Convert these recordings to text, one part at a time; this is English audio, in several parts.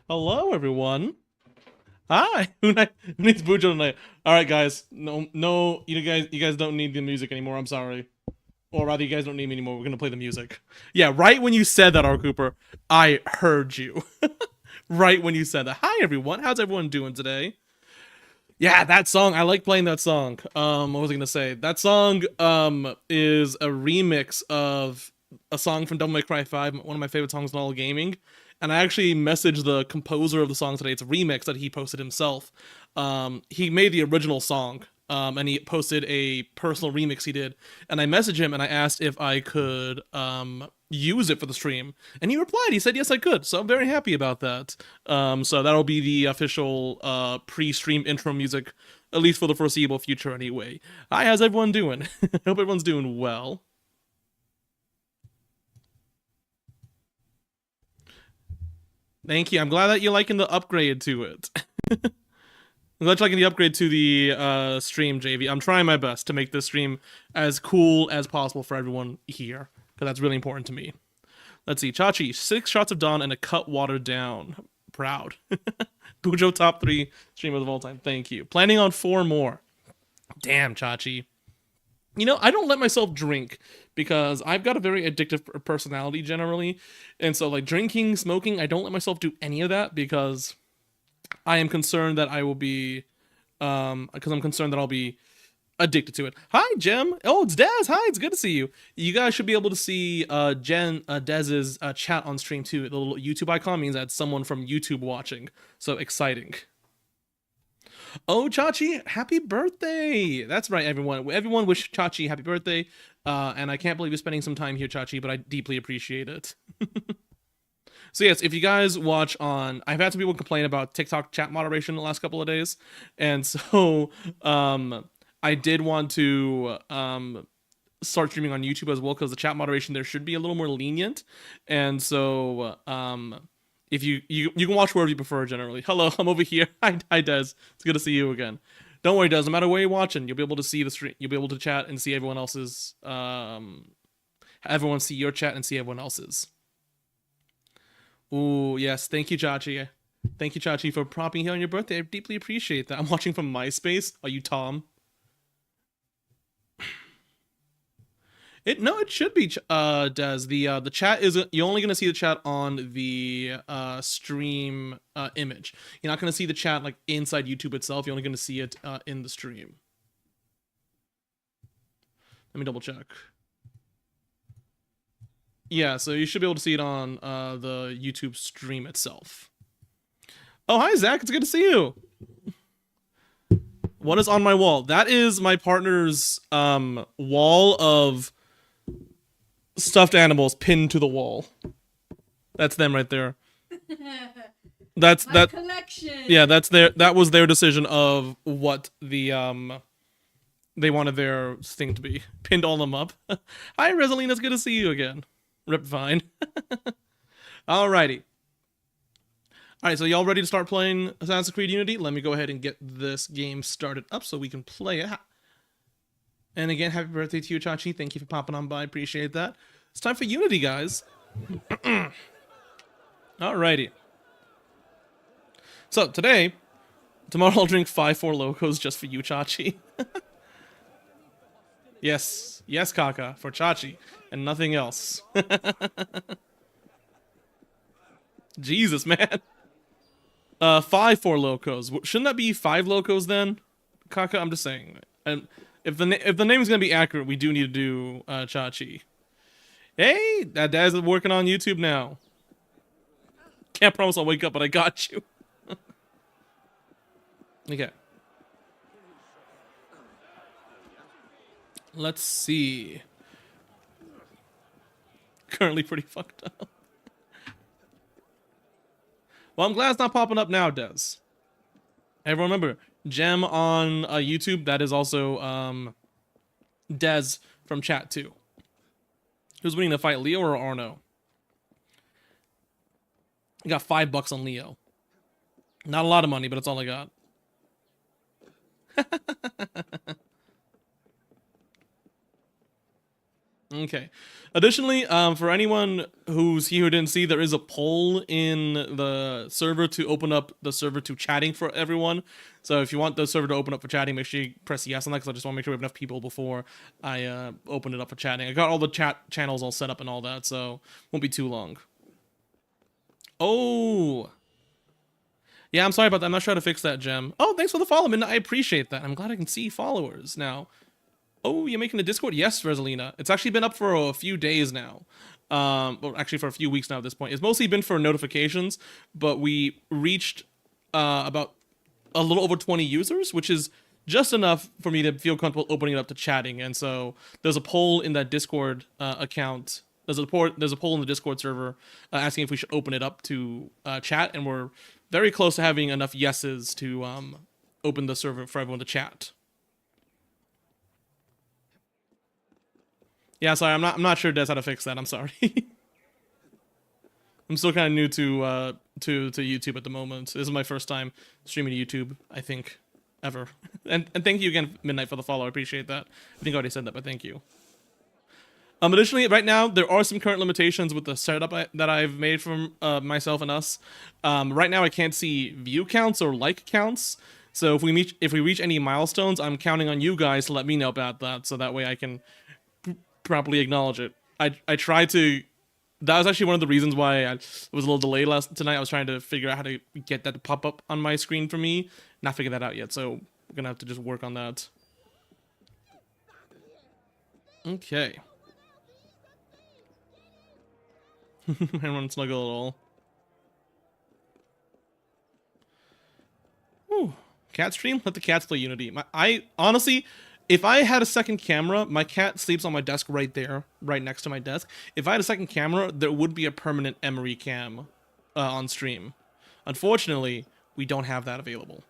Hello, everyone. Hi. Who needs Bujo tonight? All right, guys. No, you guys don't need the music anymore. I'm sorry. Or rather, you guys don't need me anymore. We're gonna play the music. Yeah, right when you said that, R. Cooper, I heard you. Right when you said that. Hi, everyone. How's everyone doing today? Yeah, that song. I like playing that song. What was I gonna say? That song is a remix of a song from Devil May Cry 5, one of my favorite songs in all of gaming. And I actually messaged the composer of the song today. It's a remix that he posted himself. He made the original song, and he posted a personal remix he did. And I messaged him and I asked if I could use it for the stream. And he replied. He said yes, I could. So I'm very happy about that. So that'll be the official pre-stream intro music, at least for the foreseeable future anyway. Hi, how's everyone doing? Hope everyone's doing well. Thank you. I'm glad that you're liking the upgrade to it. I'm glad you're liking the upgrade to the stream, JV. I'm trying my best to make this stream as cool as possible for everyone here, because that's really important to me. Let's see. Chachi, 6 shots of Dawn and a cut watered down. Proud. Bujo top 3 streamers of all time. Thank you. Planning on 4 more. Damn, Chachi. You know, I don't let myself drink because I've got a very addictive personality generally. And so, like, drinking, smoking, I don't let myself do any of that because I am concerned that I will be, because I'm concerned that I'll be addicted to it. Hi, Jem. Oh, it's Dez. Hi, it's good to see you. You guys should be able to see Dez's chat on stream too. The little YouTube icon means that someone from YouTube watching. So exciting. Oh, Chachi, happy birthday! That's right, everyone. Everyone wish Chachi happy birthday. And I can't believe you're spending some time here, Chachi, but I deeply appreciate it. So yes, if you guys watch on, I've had some people complain about TikTok chat moderation the last couple of days, and so I did want to start streaming on YouTube as well because the chat moderation there should be a little more lenient, and so if you can watch wherever you prefer generally. Hello, I'm over here. Hi, Des. It's good to see you again. Don't worry, Des. No matter where you're watching, you'll be able to see the stream. You'll be able to chat and see everyone else's. Everyone see your chat and see everyone else's. Ooh, yes. Thank you, Chachi. Thank you, Chachi, for propping here on your birthday. I deeply appreciate that. I'm watching from MySpace. Are you Tom? It should be Des. The chat is you're only gonna see the chat on the stream image. You're not gonna see the chat like inside YouTube itself. You're only gonna see it in the stream. Let me double check. Yeah, so you should be able to see it on the YouTube stream itself. Oh, hi Zach. It's good to see you. What is on my wall? That is my partner's wall of stuffed animals pinned to the wall. That's them right there. That's my that collection. Yeah, that's their that was their decision of what the they wanted their thing to be. Pinned all them up. Hi Resolina, it's good to see you again. Rip Vine. Alrighty. Alright, so y'all ready to start playing Assassin's Creed Unity? Let me go ahead and get this game started up so we can play it. And again, happy birthday to you, Chachi. Thank you for popping on by. Appreciate that. It's time for Unity, guys. Alrighty. So, tomorrow I'll drink 5 4 Locos just for you, Chachi. Yes, Kaka, for Chachi, and nothing else. Jesus, man. 5 4 Locos. Shouldn't that be 5 Locos then? Kaka, I'm just saying. And if the name is gonna be accurate, we do need to do Chachi. Hey, that Dad's working on YouTube now. Can't promise I'll wake up, but I got you. Okay. Let's see. Currently pretty fucked up. Well, I'm glad it's not popping up now, Des. Everyone remember, Gem on YouTube, that is also Des from chat too. Who's winning the fight, Leo or Arno? I got $5 on Leo. Not a lot of money, but it's all I got. Okay. Additionally, for anyone who's here who didn't see, there is a poll in the server to open up the server to chatting for everyone. So if you want the server to open up for chatting, make sure you press yes on that, because I just want to make sure we have enough people before I open it up for chatting. I got all the chat channels all set up and all that, so won't be too long. Oh. Yeah, I'm sorry about that. I'm not sure how to fix that, Gem. Oh, thanks for the follow, Minna. I appreciate that. I'm glad I can see followers now. Oh, you're making a Discord? Yes, Rosalina. It's actually been up for a few days now. Well, actually for a few weeks now at this point. It's mostly been for notifications, but we reached about a little over 20 users, which is just enough for me to feel comfortable opening it up to chatting. And so there's a poll in that Discord account. There's a poll in the Discord server asking if we should open it up to chat, and we're very close to having enough yeses to open the server for everyone to chat. Yeah, sorry, I'm not sure Des how to fix that. I'm sorry. I'm still kind of new to YouTube at the moment. This is my first time streaming to YouTube, I think, ever. And thank you again, Midnight, for the follow. I appreciate that. I think I already said that, but thank you. Additionally, right now there are some current limitations with the setup that I've made for myself and us. Right now, I can't see view counts or like counts. So if we reach any milestones, I'm counting on you guys to let me know about that, so that way I can properly acknowledge it. I tried to. That was actually one of the reasons why I was a little delayed tonight. I was trying to figure out how to get that to pop up on my screen for me. Not figured that out yet, so we're gonna have to just work on that. Okay. Everyone snuggle at all. Ooh. Cat stream? Let the cats play Unity. I honestly, if I had a second camera, my cat sleeps on my desk right there, right next to my desk. If I had a second camera, there would be a permanent Emery cam on stream. Unfortunately, we don't have that available.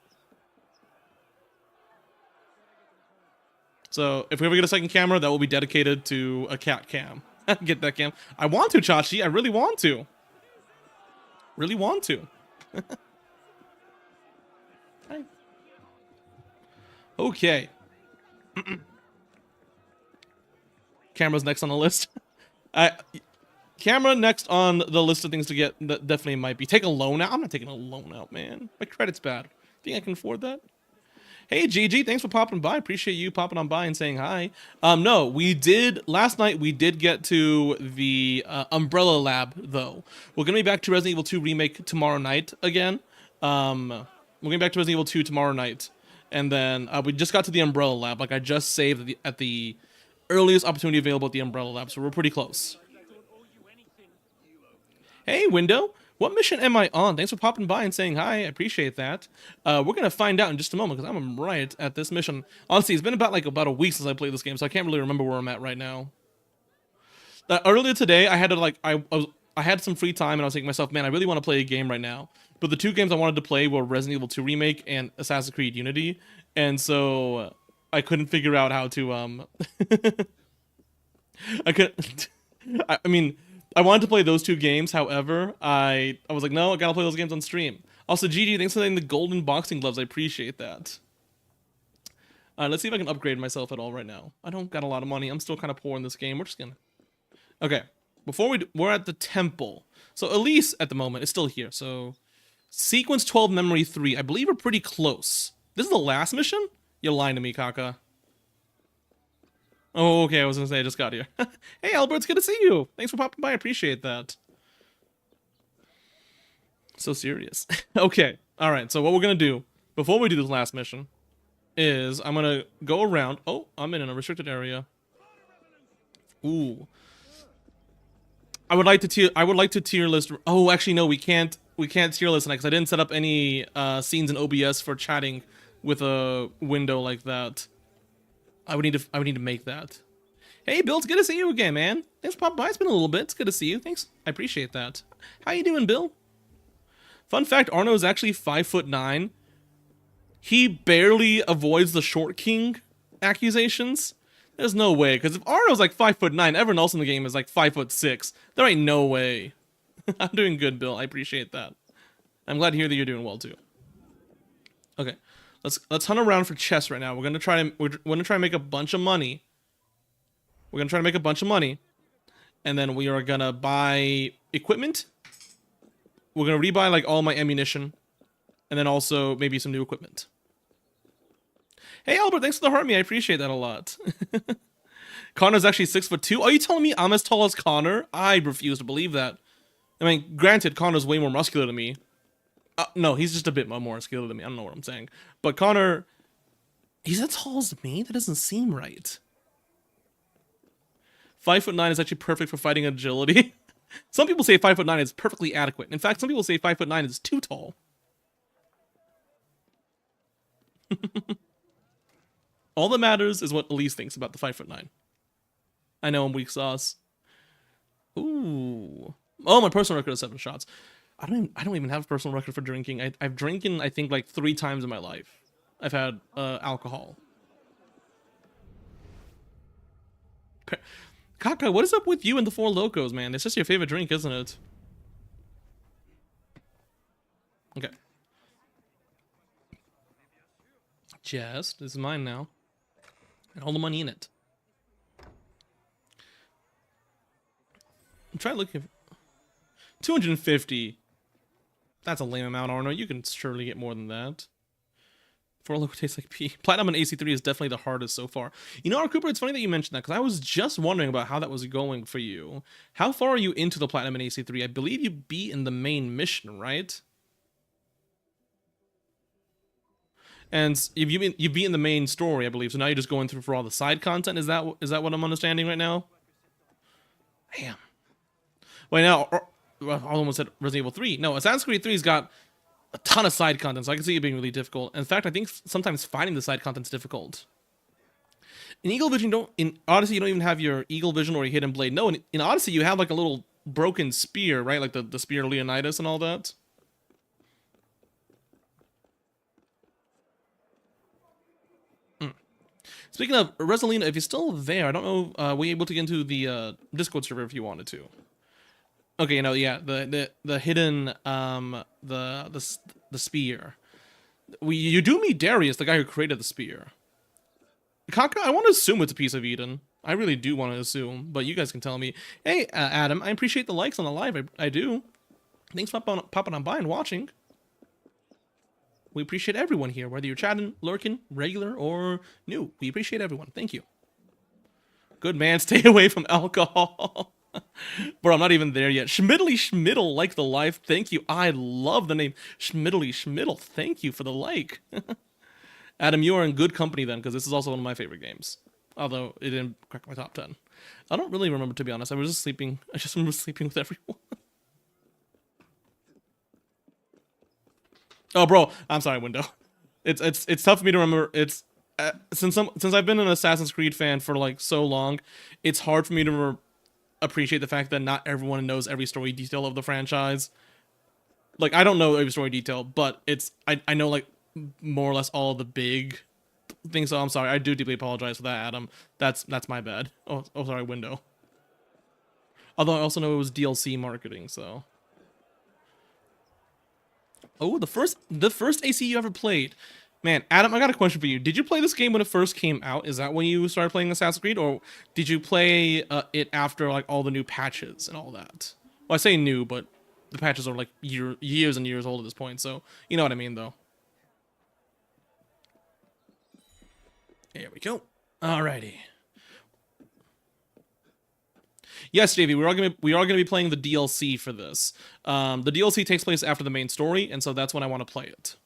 So if we ever get a second camera, that will be dedicated to a cat cam. Get that cam. I want to, Chachi. I really want to. Really want to. Okay. Camera's next on the list. Camera next on the list of things to get. That definitely might be. Take a loan out. I'm not taking a loan out, man. My credit's bad. Think I can afford that? Hey, Gigi, thanks for popping by. Appreciate you popping on by and saying hi. No, we did, last night we did get to the Umbrella Lab, though. We're going to be back to Resident Evil 2 Remake tomorrow night again. We're going back to Resident Evil 2 tomorrow night. And then we just got to the Umbrella Lab. Like, I just saved at the earliest opportunity available at the Umbrella Lab, so we're pretty close. Hey, Window. What mission am I on? Thanks for popping by and saying hi. I appreciate that. We're going to find out in just a moment, because I'm right at this mission. Honestly, it's been about a week since I played this game, so I can't really remember where I'm at right now. Earlier today, I had to, I had some free time, and I was thinking to myself, man, I really want to play a game right now. But the two games I wanted to play were Resident Evil 2 Remake and Assassin's Creed Unity. And so I couldn't figure out how to, I mean, I wanted to play those two games, however, I was like, no, I gotta play those games on stream. Also, Gigi, thanks for getting the golden boxing gloves. I appreciate that. Let's see if I can upgrade myself at all right now. I don't got a lot of money. I'm still kind of poor in this game. We're just gonna... Okay. Before we're at the temple. So Elise, at the moment, is still here. So, Sequence 12, Memory 3. I believe we're pretty close. This is the last mission? You're lying to me, Kaka. Oh, okay, I was gonna say I just got here. Hey, Albert, it's good to see you. Thanks for popping by, I appreciate that. So serious. Okay, alright, so what we're gonna do, before we do this last mission, is I'm gonna go around... Oh, I'm in a restricted area. Ooh. I would like to tier list... Oh, actually, no, we can't tier list tonight, because I didn't set up any scenes in OBS for chatting with a window like that. I would need to make that. Hey, Bill, it's good to see you again, man. Thanks for popping by. It's been a little bit. It's good to see you. Thanks. I appreciate that. How you doing, Bill? Fun fact, Arno is actually 5'9". He barely avoids the short king accusations. There's no way, because if Arno's like 5'9", everyone else in the game is like 5'6". There ain't no way. I'm doing good, Bill. I appreciate that. I'm glad to hear that you're doing well too. Okay. Let's hunt around for chests right now. We're gonna try and make a bunch of money. We're gonna try to make a bunch of money, and then we are gonna buy equipment. We're gonna rebuy like all my ammunition, and then also maybe some new equipment. Hey Albert, thanks for the heart me. I appreciate that a lot. Connor's actually 6'2". Are you telling me I'm as tall as Connor? I refuse to believe that. I mean, granted, Connor's way more muscular than me. No, he's just a bit more muscular than me. I don't know what I'm saying. But Connor, he's as tall as me? That doesn't seem right. 5'9" is actually perfect for fighting agility. Some people say 5'9" is perfectly adequate. In fact, some people say 5'9" is too tall. All that matters is what Elise thinks about the 5'9". I know I'm weak sauce. Ooh. Oh, my personal record is 7 shots. I don't even have a personal record for drinking. I've drinking, I think, like 3 times in my life. I've had alcohol. Kaka, what is up with you and the Four Locos, man? It's just your favorite drink, isn't it? Okay. Chest. This is mine now. And all the money in it. I'm trying to look at 250. That's a lame amount, Arno. You can surely get more than that. Four Loko tastes like pee. Platinum and AC3 is definitely the hardest so far. You know, Cooper, it's funny that you mentioned that, because I was just wondering about how that was going for you. How far are you into the Platinum and AC3? I believe you beat in the main mission, right? And you've beaten the main story, I believe. So now you're just going through for all the side content. Is that what I'm understanding right now? Damn. Wait, now, I almost said Resident Evil 3. No, Assassin's Creed 3's got a ton of side content, so I can see it being really difficult. In fact, I think sometimes finding the side content's difficult. In Eagle Vision, in Odyssey, you don't even have your Eagle Vision or your Hidden Blade. No, in Odyssey, you have like a little broken spear, right? Like the Spear of Leonidas and all that. Speaking of, Resolina, if you're still there, I don't know, were you able to get into the Discord server if you wanted to? Okay, you know, yeah, the hidden, the spear. You do meet Darius, the guy who created the spear. Kaka, I want to assume it's a piece of Eden. I really do want to assume, but you guys can tell me. Hey, Adam, I appreciate the likes on the live. I do. Thanks for popping on by and watching. We appreciate everyone here, whether you're chatting, lurking, regular, or new. We appreciate everyone. Thank you. Good man, stay away from alcohol. Bro, I'm not even there yet. Schmiddly Schmiddle, like the live. Thank you. I love the name Schmiddly Schmiddle. Thank you for the like. Adam, you are in good company then, because this is also one of my favorite games. Although it didn't crack my top 10. I don't really remember, to be honest. I was just sleeping. I just remember sleeping with everyone. Oh, bro, I'm sorry, Window. It's tough for me to remember. It's since I've been an Assassin's Creed fan for like so long, it's hard for me to appreciate the fact that not everyone knows every story detail of the franchise. Like, I don't know every story detail, but I know like more or less all the big things. So I'm sorry. I do deeply apologize for that, Adam. That's my bad. Oh, sorry, Window. Although I also know it was DLC marketing, so. Oh, the first AC you ever played. Man, Adam, I got a question for you. Did you play this game when it first came out? Is that when you started playing Assassin's Creed? Or did you play it after like all the new patches and all that? Well, I say new, but the patches are like years and years old at this point. So, you know what I mean, though. Here we go. Alrighty. Yes, Davey, we are gonna be playing the DLC for this. The DLC takes place after the main story, and so that's when I want to play it.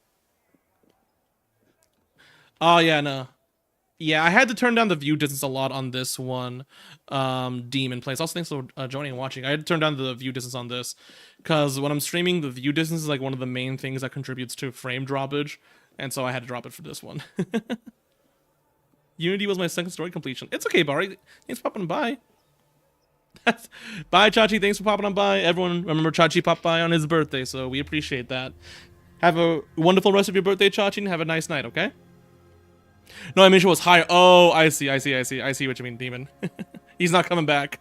Oh yeah, no. Yeah, I had to turn down the view distance a lot on this one. Demon Place. Also, thanks for joining and watching. I had to turn down the view distance on this, because when I'm streaming, the view distance is like one of the main things that contributes to frame droppage, and so I had to drop it for this one. Unity was my second story completion. It's okay, Barry. Thanks for popping by. Bye, Chachi. Thanks for popping on by. Everyone, remember Chachi popped by on his birthday, so we appreciate that. Have a wonderful rest of your birthday, Chachi, and have a nice night, okay? No, I mean, she was higher. Oh, I see what you mean, Demon. He's not coming back.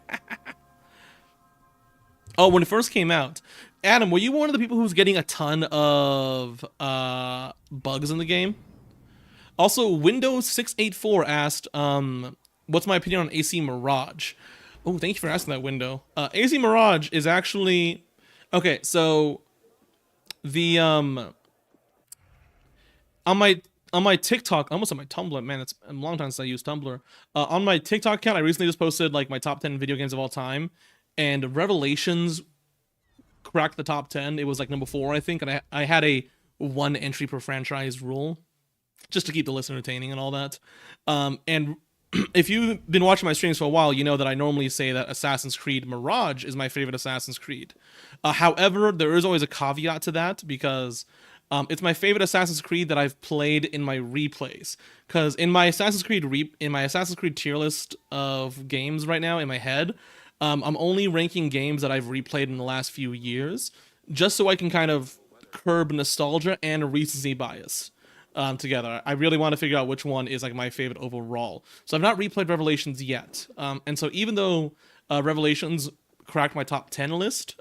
Oh, when it first came out. Adam, were you one of the people who was getting a ton of bugs in the game? Also, Windows 684 asked, what's my opinion on AC Mirage? Oh, thank you for asking that, Window. AC Mirage is actually okay. So the on my on my TikTok, almost on my Tumblr, man, it's a long time since I used Tumblr. On my TikTok account, I recently just posted like my top 10 video games of all time, and Revelations cracked the top 10. It was like number 4, I think, and I had a one entry per franchise rule just to keep the list entertaining and all that. And if you've been watching my streams for a while, you know that I normally say that Assassin's Creed Mirage is my favorite Assassin's Creed. However, there is always a caveat to that because it's my favorite Assassin's Creed that I've played in my replays. Because in my Assassin's Creed tier list of games right now in my head, I'm only ranking games that I've replayed in the last few years, just so I can kind of curb nostalgia and recency bias together. I really want to figure out which one is like my favorite overall. So I've not replayed Revelations yet, and so even though Revelations cracked my top 10 list,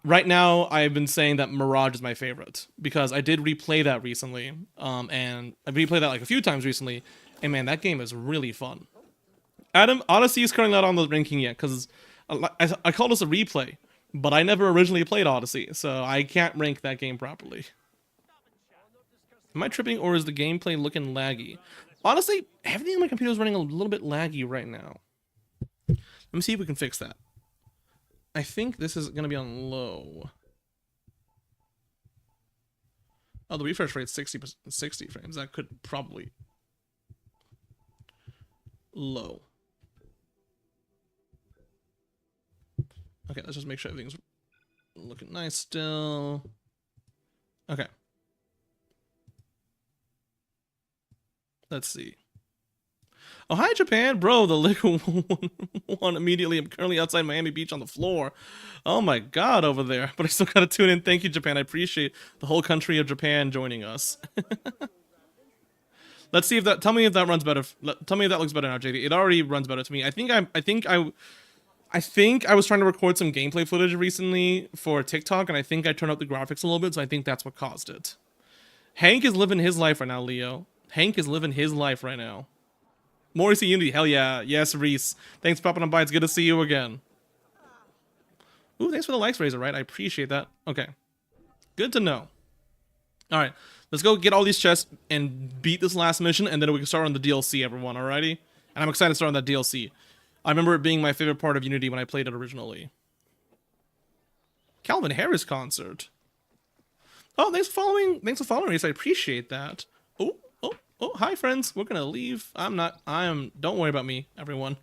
right now I've been saying that Mirage is my favorite because I did replay that recently, and I replayed that like a few times recently, and man, that game is really fun. Adam, Odyssey is currently not on the ranking yet because I called this a replay, but I never originally played Odyssey, so I can't rank that game properly. Am I tripping or is the gameplay looking laggy? Honestly, everything on my computer is running a little bit laggy right now. Let me see if we can fix that. I think this is going to be on low. Oh, the refresh rate's 60 frames. That could probably... Low. Okay, let's just make sure everything's looking nice still. Okay. Let's see. Oh, hi, Japan. Bro, the liquor one immediately. I'm currently outside Miami Beach on the floor. Oh my god, over there. But I still gotta tune in. Thank you, Japan. I appreciate the whole country of Japan joining us. Let's see if that... Tell me if that runs better. Tell me if that looks better now, JD. It already runs better to me. I think I was trying to record some gameplay footage recently for TikTok, and I think I turned up the graphics a little bit, so I think that's what caused it. Hank is living his life right now, Leo. Hank is living his life right now. Morrissey Unity, hell yeah. Yes, Reese. Thanks for popping on by. It's good to see you again. Ooh, thanks for the likes, Razor, right? I appreciate that. Okay. Good to know. Alright, let's go get all these chests and beat this last mission, and then we can start on the DLC, everyone, alrighty? And I'm excited to start on that DLC. I remember it being my favorite part of Unity when I played it originally. Calvin Harris concert. Oh, thanks for following Reese. I appreciate that. Oh, hi friends. We're gonna leave. Don't worry about me, everyone.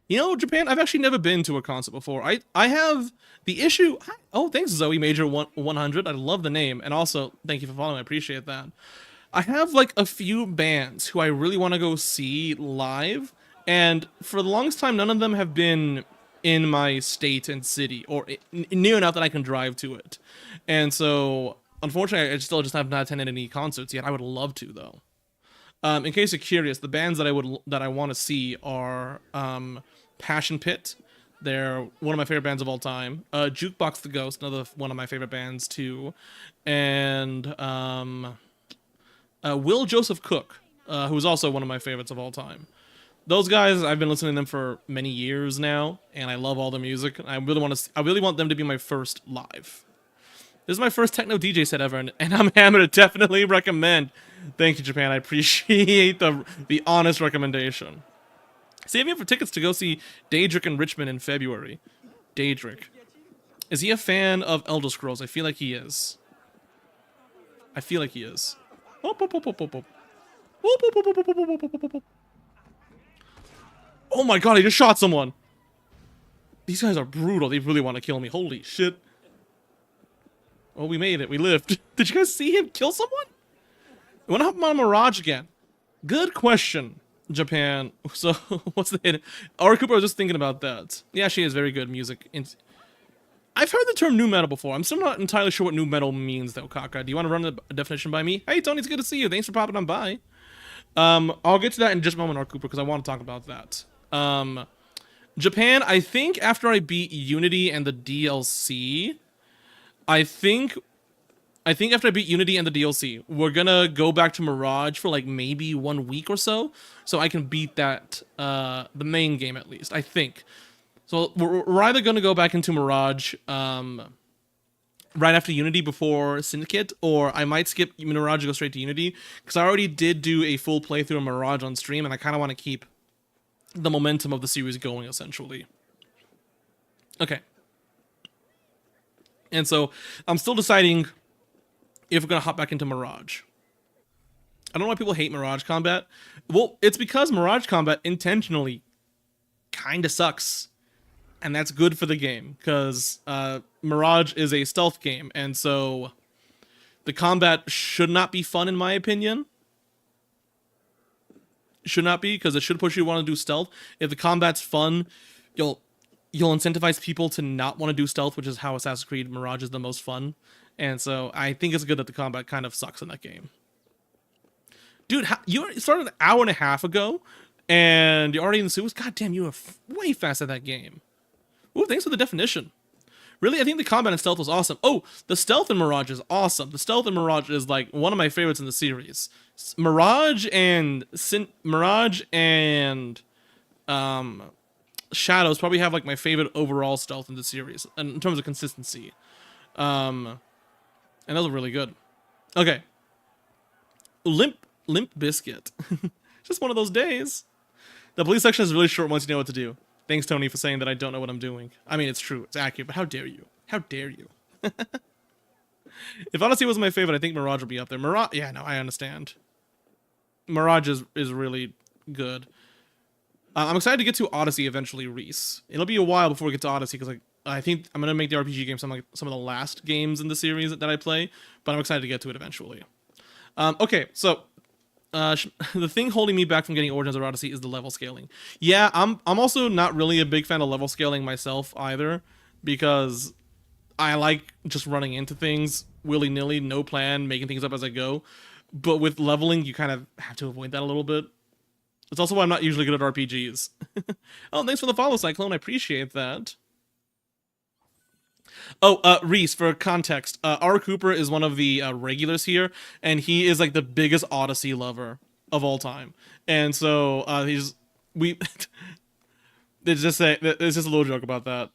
You know, Japan, I've actually never been to a concert before. I have the issue. Oh, thanks, Zoe Major 100. I love the name. And also, thank you for following. I appreciate that. I have like a few bands who I really want to go see live. And for the longest time, none of them have been in my state and city or near enough that I can drive to it. And so, unfortunately, I still just have not attended any concerts yet. I would love to, though. In case you're curious, the bands that I want to see are Passion Pit. They're one of my favorite bands of all time. Jukebox the Ghost, another one of my favorite bands too, and Will Joseph Cook, who's also one of my favorites of all time. Those guys, I've been listening to them for many years now, and I love all their music. I really want them to be my first live. This is my first techno DJ set ever, and I'm happy to definitely recommend. Thank you, Japan. I appreciate the honest recommendation. Save me up for tickets to go see Daedric in Richmond in February. Daedric. Is he a fan of Elder Scrolls? I feel like he is. Oh my god, I just shot someone. These guys are brutal. They really want to kill me. Holy shit. Oh, we made it. We lived. Did you guys see him kill someone? What happened on Mirage again? Good question, Japan. So, what's the hit? Aura Cooper, I was just thinking about that. Yeah, she has very good music. I've heard the term new metal before. I'm still not entirely sure what new metal means, though, Kaka. Do you want to run the definition by me? Hey, Tony, it's good to see you. Thanks for popping on by. I'll get to that in just a moment, Aura Cooper, because I want to talk about that. Japan, I think after I beat Unity and the DLC, I think I think after I beat Unity and the DLC, we're gonna go back to Mirage for like maybe 1 week or so I can beat that the main game at least. I think. So we're either gonna go back into Mirage right after Unity before Syndicate, or I might skip Mirage and go straight to Unity because I already did do a full playthrough of Mirage on stream, and I kind of want to keep the momentum of the series going essentially. Okay. And so I'm still deciding if we're gonna hop back into Mirage. I don't know why people hate Mirage combat. Well, it's because Mirage combat intentionally kind of sucks, and that's good for the game because Mirage is a stealth game, and so the combat should not be fun in my opinion. Should not be because it should push you to want to do stealth. If the combat's fun, you'll incentivize people to not want to do stealth, which is how Assassin's Creed Mirage is the most fun. And so I think it's good that the combat kind of sucks in that game. Dude, you started an hour and a half ago, and you're already in the sewers? God damn, you were way fast at that game. Ooh, thanks for the definition. Really, I think the combat and stealth was awesome. Oh, the stealth in Mirage is awesome. The stealth in Mirage is like one of my favorites in the series. Mirage and Shadows probably have like my favorite overall stealth in the series in terms of consistency. And those are really good. Okay. Limp Biscuit. Just one of those days. The police section is really short once you know what to do. Thanks, Tony, for saying that I don't know what I'm doing. I mean, it's true. It's accurate, but how dare you? How dare you? If Odyssey was my favorite, I think Mirage would be up there. Mirage, yeah, no, I understand. Mirage is really good. I'm excited to get to Odyssey eventually, Reese. It'll be a while before we get to Odyssey, because I think I'm going to make the RPG game some of the last games in the series that I play, but I'm excited to get to it eventually. Okay, so the thing holding me back from getting Origins or Odyssey is the level scaling. Yeah, I'm also not really a big fan of level scaling myself either, because I like just running into things willy-nilly, no plan, making things up as I go. But with leveling, you kind of have to avoid that a little bit. It's also why I'm not usually good at RPGs. Oh, thanks for the follow, Cyclone. I appreciate that. Oh, Reese, for context, R. Cooper is one of the regulars here, and he is like the biggest Odyssey lover of all time. And so it's just a little joke about that.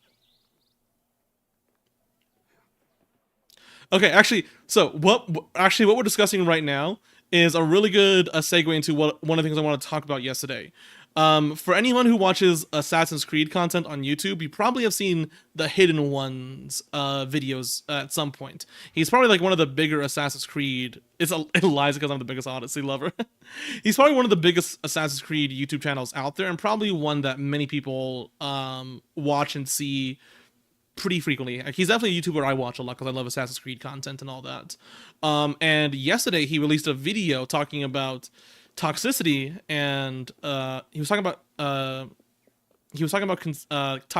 Okay, actually, so what we're discussing right now is a really good segue into one of the things I want to talk about yesterday. For anyone who watches Assassin's Creed content on YouTube, you probably have seen the Hidden Ones videos at some point. He's probably like one of the bigger Assassin's Creed. It lies because I'm the biggest Odyssey lover. He's probably one of the biggest Assassin's Creed YouTube channels out there, and probably one that many people watch and see pretty frequently. Like, he's definitely a YouTuber I watch a lot because I love Assassin's Creed content and all that. And yesterday he released a video talking about toxicity, and he was talking about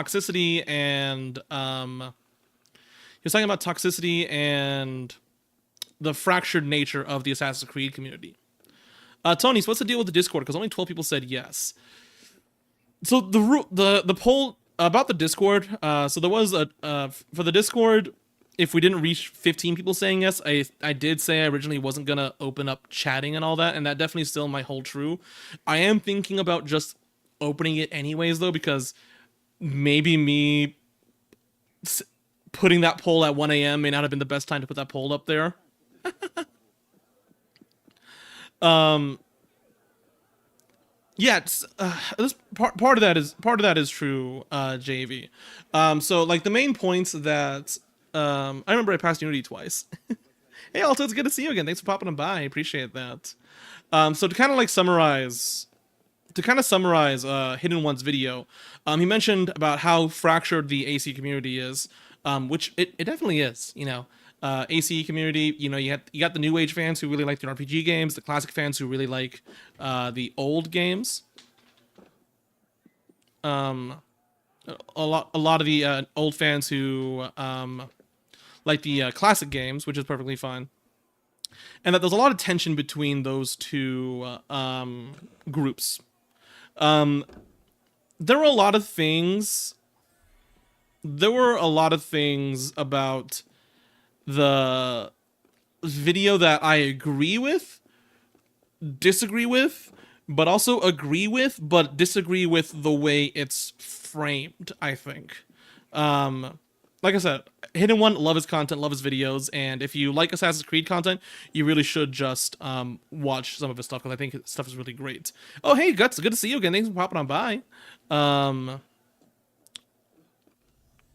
toxicity, and the fractured nature of the Assassin's Creed community. Tony, so what's the deal with the Discord? Because only 12 people said yes. So the poll about the Discord, so there was for the Discord, if we didn't reach 15 people saying yes, I did say I originally wasn't gonna open up chatting and all that, and that definitely still might hold true. I am thinking about just opening it anyways, though, because maybe me putting that poll at 1 a.m. may not have been the best time to put that poll up there. Yeah, this part of that is true, JV. So like the main points that I remember I passed Unity twice. Hey, Alto, it's good to see you again. Thanks for popping by. I appreciate that. So to kind of summarize Hidden One's video, he mentioned about how fractured the AC community is, which it definitely is. You know, AC community. You know, you got the new age fans who really like the RPG games, the classic fans who really like the old games. A lot of the old fans who like the classic games, which is perfectly fine. And that there's a lot of tension between those two groups. There were a lot of things. There were a lot of things about the video that I agree with, disagree with, but also agree with, but disagree with the way it's framed, I think. Like I said, Hidden One, love his content, love his videos, and if you like Assassin's Creed content, you really should just watch some of his stuff, because I think his stuff is really great. Oh, hey, Guts, good to see you again. Thanks for popping on by.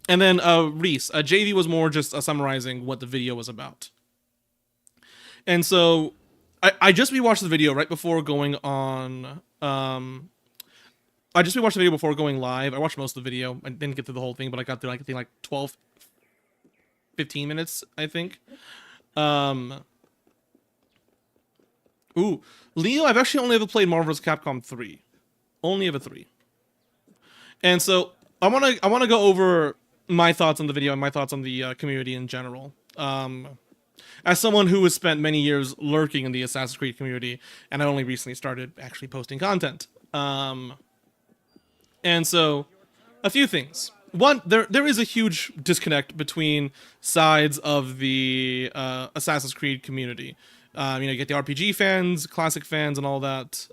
And then Reese, JV was more just summarizing what the video was about. And so I just rewatched the video right before going on. I just rewatched the video before going live. I watched most of the video. I didn't get through the whole thing, but I got through like 12, 15 minutes, I think. Ooh, Leo, I've actually only ever played Marvel vs. Capcom 3. Only ever 3. And so I wanna go over my thoughts on the video and my thoughts on the community in general. As someone who has spent many years lurking in the Assassin's Creed community, and I only recently started actually posting content. And so, a few things. One, there is a huge disconnect between sides of the Assassin's Creed community. You get the RPG fans, classic fans, and all that.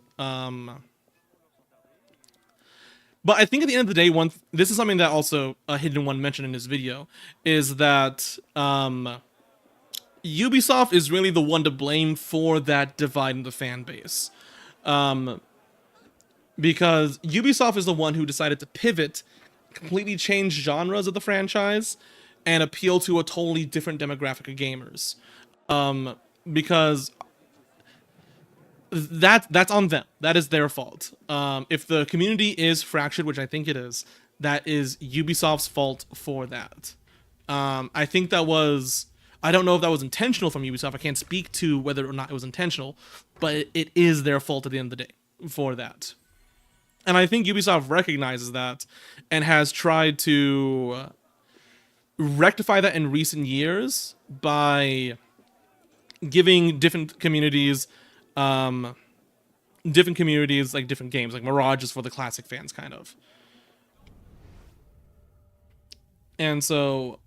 But I think at the end of the day, this is something that also Hidden One mentioned in his video, is that Ubisoft is really the one to blame for that divide in the fan base. Because Ubisoft is the one who decided to pivot, completely change genres of the franchise, and appeal to a totally different demographic of gamers. Because that's on them. That is their fault. If the community is fractured, which I think it is, that is Ubisoft's fault for that. I think that was... I don't know if that was intentional from Ubisoft. I can't speak to whether or not it was intentional, but it is their fault at the end of the day for that. And I think Ubisoft recognizes that and has tried to rectify that in recent years by giving different communities like different games, like Mirage is for the classic fans, kind of. And so,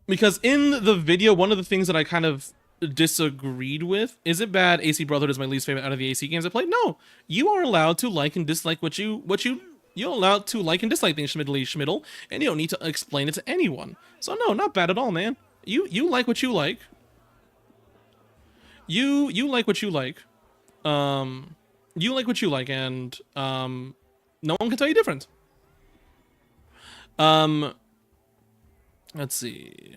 because in the video, one of the things that I kind of disagreed with, is it bad AC Brotherhood is my least favorite out of the AC games I played? No, you are allowed to like and dislike you're allowed to like and dislike things, Schmiddle, and you don't need to explain it to anyone. So no, not bad at all, man. You like what you like. You like what you like. You like what you like, and no one can tell you different. Let's see.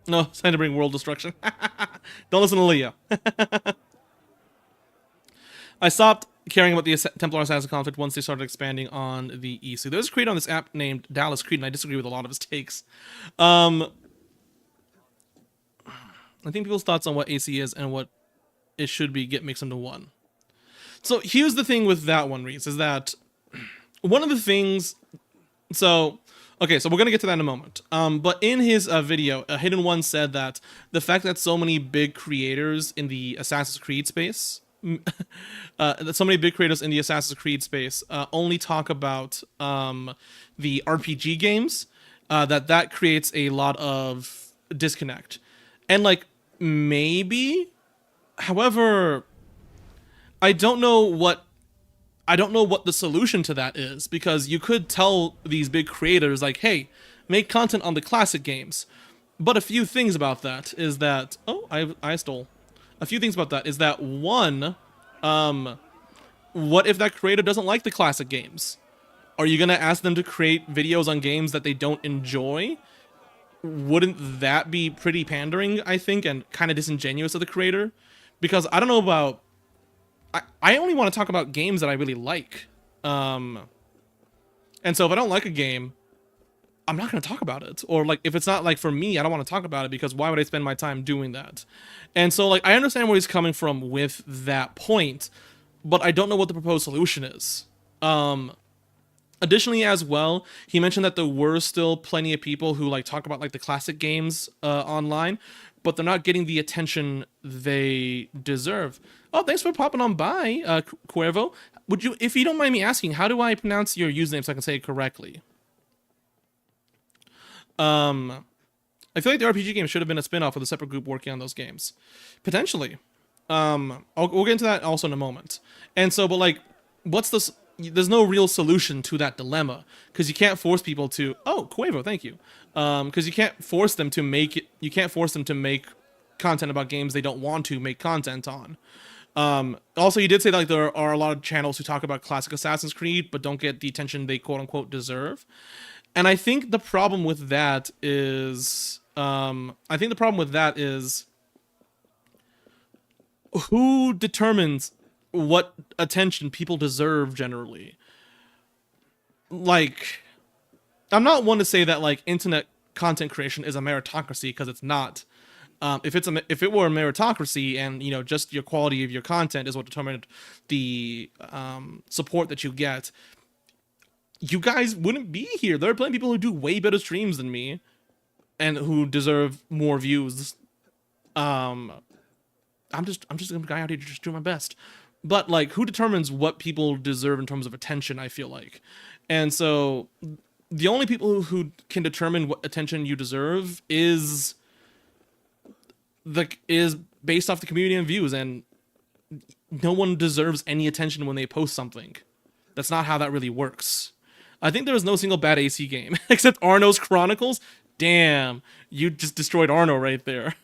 No, it's time to bring world destruction. Don't listen to Leo. I stopped caring about the Templar Assassin conflict once they started expanding on the EC. There's a creator on this app named Dallas Creed, and I disagree with a lot of his takes. I think people's thoughts on what AC is and what it should be get mixed into one. So here's the thing with that one, Reese, is that one of the things... So... Okay, so we're going to get to that in a moment. But in his video, Hidden One said that the fact that so many big creators in the Assassin's Creed space, only talk about the RPG games, that creates a lot of disconnect. And, like, maybe, however, I don't know what the solution to that is, because you could tell these big creators, like, hey, make content on the classic games. But a few things about that is that... Oh, I stole. A few things about that is that, one, what if that creator doesn't like the classic games? Are you going to ask them to create videos on games that they don't enjoy? Wouldn't that be pretty pandering, I think, and kind of disingenuous of the creator? Because I don't know about... I only want to talk about games that I really like. And so if I don't like a game, I'm not going to talk about it. Or, like, if it's not, like, for me, I don't want to talk about it, because why would I spend my time doing that? And so, like, I understand where he's coming from with that point, but I don't know what the proposed solution is. Additionally, as well, he mentioned that there were still plenty of people who, like, talk about, like, the classic games online, but they're not getting the attention they deserve. Oh, thanks for popping on by, Cuervo. Would you, if you don't mind me asking, how do I pronounce your username so I can say it correctly? I feel like the RPG game should have been a spin-off with a separate group working on those games. Potentially. We'll get into that also in a moment. And so, but like, what's this? There's no real solution to that dilemma because you can't force people to. Oh, Quavo, thank you. Because you can't force them to make it. You can't force them to make content about games they don't want to make content on. Also, you did say that like there are a lot of channels who talk about classic Assassin's Creed but don't get the attention they quote unquote deserve. And I think the problem with that is, who determines what attention people deserve generally? Like, I'm not one to say that like internet content creation is a meritocracy because it's not. If it were a meritocracy and just your quality of your content is what determined the support that you get, you guys wouldn't be here. There are plenty of people who do way better streams than me and who deserve more views. I'm just a guy out here to just do my best. But like, who determines what people deserve in terms of attention? I feel like, and so the only people who can determine what attention you deserve is based off the community and views, and no one deserves any attention when they post something. That's not how that really works. I think there was no single bad AC game except Arno's Chronicles. Damn, you just destroyed Arno right there.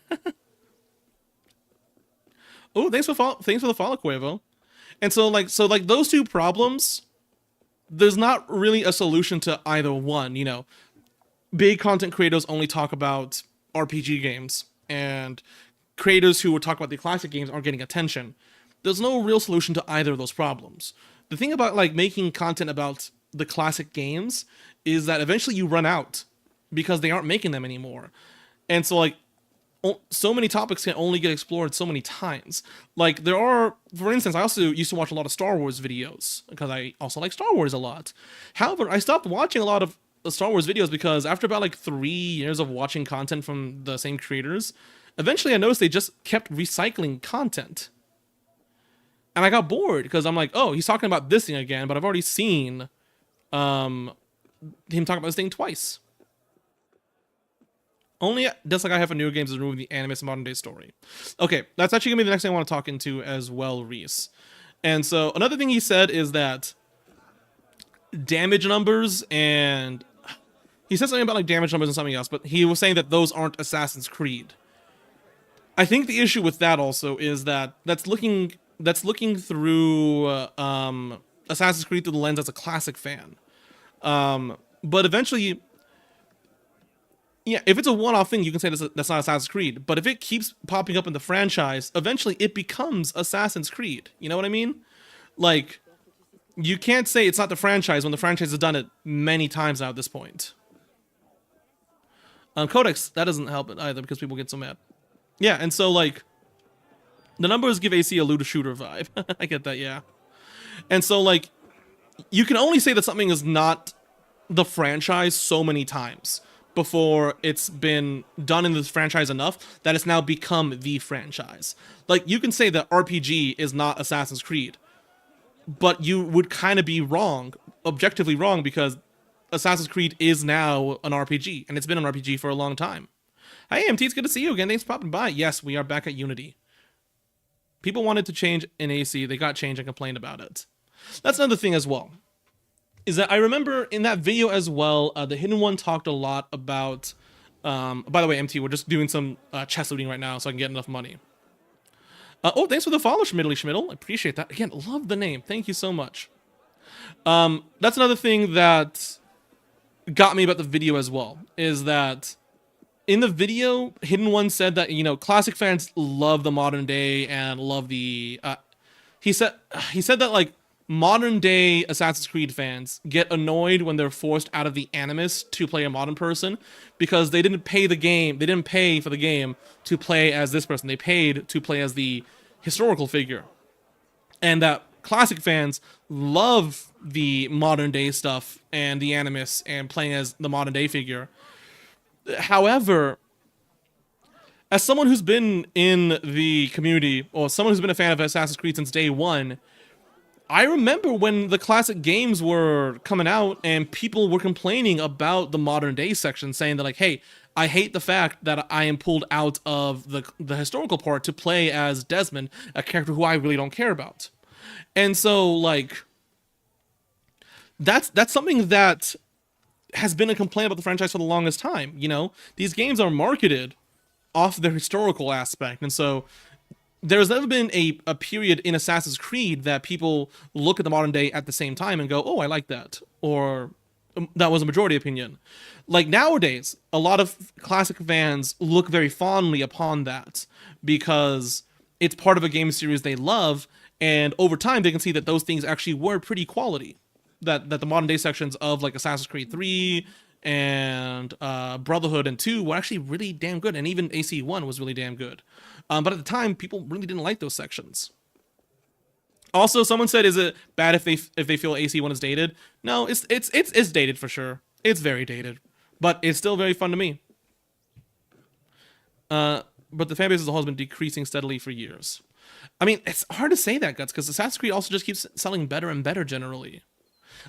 Oh, thanks for the follow, Quavo. And so like those two problems, there's not really a solution to either one. Big content creators only talk about RPG games, and creators who would talk about the classic games aren't getting attention. There's no real solution to either of those problems. The thing about like making content about the classic games is that eventually you run out because they aren't making them anymore. And so like so many topics can only get explored so many times. Like there are, for instance, I also used to watch a lot of Star Wars videos because I also like Star Wars a lot. However, I stopped watching a lot of Star Wars videos because after about like 3 years of watching content from the same creators, eventually I noticed they just kept recycling content. And I got bored because I'm like, oh, he's talking about this thing again, but I've already seen him talk about this thing twice. Only just like I have for newer games is removing the animus modern day story. Okay, that's actually gonna be the next thing I want to talk into as well, Reese. And so another thing he said is that damage numbers, and he said something about like damage numbers and something else, but he was saying that those aren't Assassin's Creed. I think the issue with that also is that that's looking through Assassin's Creed through the lens as a classic fan. But eventually, yeah, if it's a one-off thing, you can say that's not Assassin's Creed. But if it keeps popping up in the franchise, eventually it becomes Assassin's Creed. You know what I mean? Like, you can't say it's not the franchise when the franchise has done it many times now at this point. Codex, that doesn't help it either because people get so mad. Yeah, and so, like, the numbers give AC a looter shooter vibe. I get that, yeah. And so, like, you can only say that something is not the franchise so many times before it's been done in this franchise enough that it's now become the franchise. Like, you can say that RPG is not Assassin's Creed, but you would kind of be wrong, objectively wrong, because Assassin's Creed is now an RPG, and it's been an RPG for a long time. Hey, MT, it's good to see you again. Thanks for popping by. Yes, we are back at Unity. People wanted to change in AC. They got changed and complained about it. That's another thing as well. Is that I remember in that video as well, the Hidden One talked a lot about... by the way, MT, we're just doing some chest looting right now so I can get enough money. Oh, thanks for the follow, Schmiddly Schmiddle. I appreciate that. Again, love the name. Thank you so much. That's another thing that got me about the video as well, is that in the video, Hidden One said that, classic fans love the modern day and love the... he said that, like, modern day Assassin's Creed fans get annoyed when they're forced out of the animus to play a modern person because they didn't pay for the game to play as this person. They paid to play as the historical figure. And that classic fans love the modern day stuff and the animus and playing as the modern day figure. However, as someone who's been in the community, or someone who's been a fan of Assassin's Creed since day one, I remember when the classic games were coming out and people were complaining about the modern day section, saying that like, hey, I hate the fact that I am pulled out of the historical part to play as Desmond, a character who I really don't care about. And so like that's something that has been a complaint about the franchise for the longest time. You know, these games are marketed off their historical aspect, and so there's never been a period in Assassin's Creed that people look at the modern day at the same time and go, oh, I like that, or that was a majority opinion. Like nowadays, a lot of classic fans look very fondly upon that because it's part of a game series they love, and over time they can see that those things actually were pretty quality. That the modern day sections of like Assassin's Creed 3 and Brotherhood and 2 were actually really damn good, and even AC1 was really damn good. But at the time, people really didn't like those sections. Also, someone said, "Is it bad if they feel AC1 is dated?" No, it's dated for sure. It's very dated, but it's still very fun to me. But the fan base as a whole has been decreasing steadily for years. I mean, it's hard to say that, Guts, because Assassin's Creed also just keeps selling better and better generally.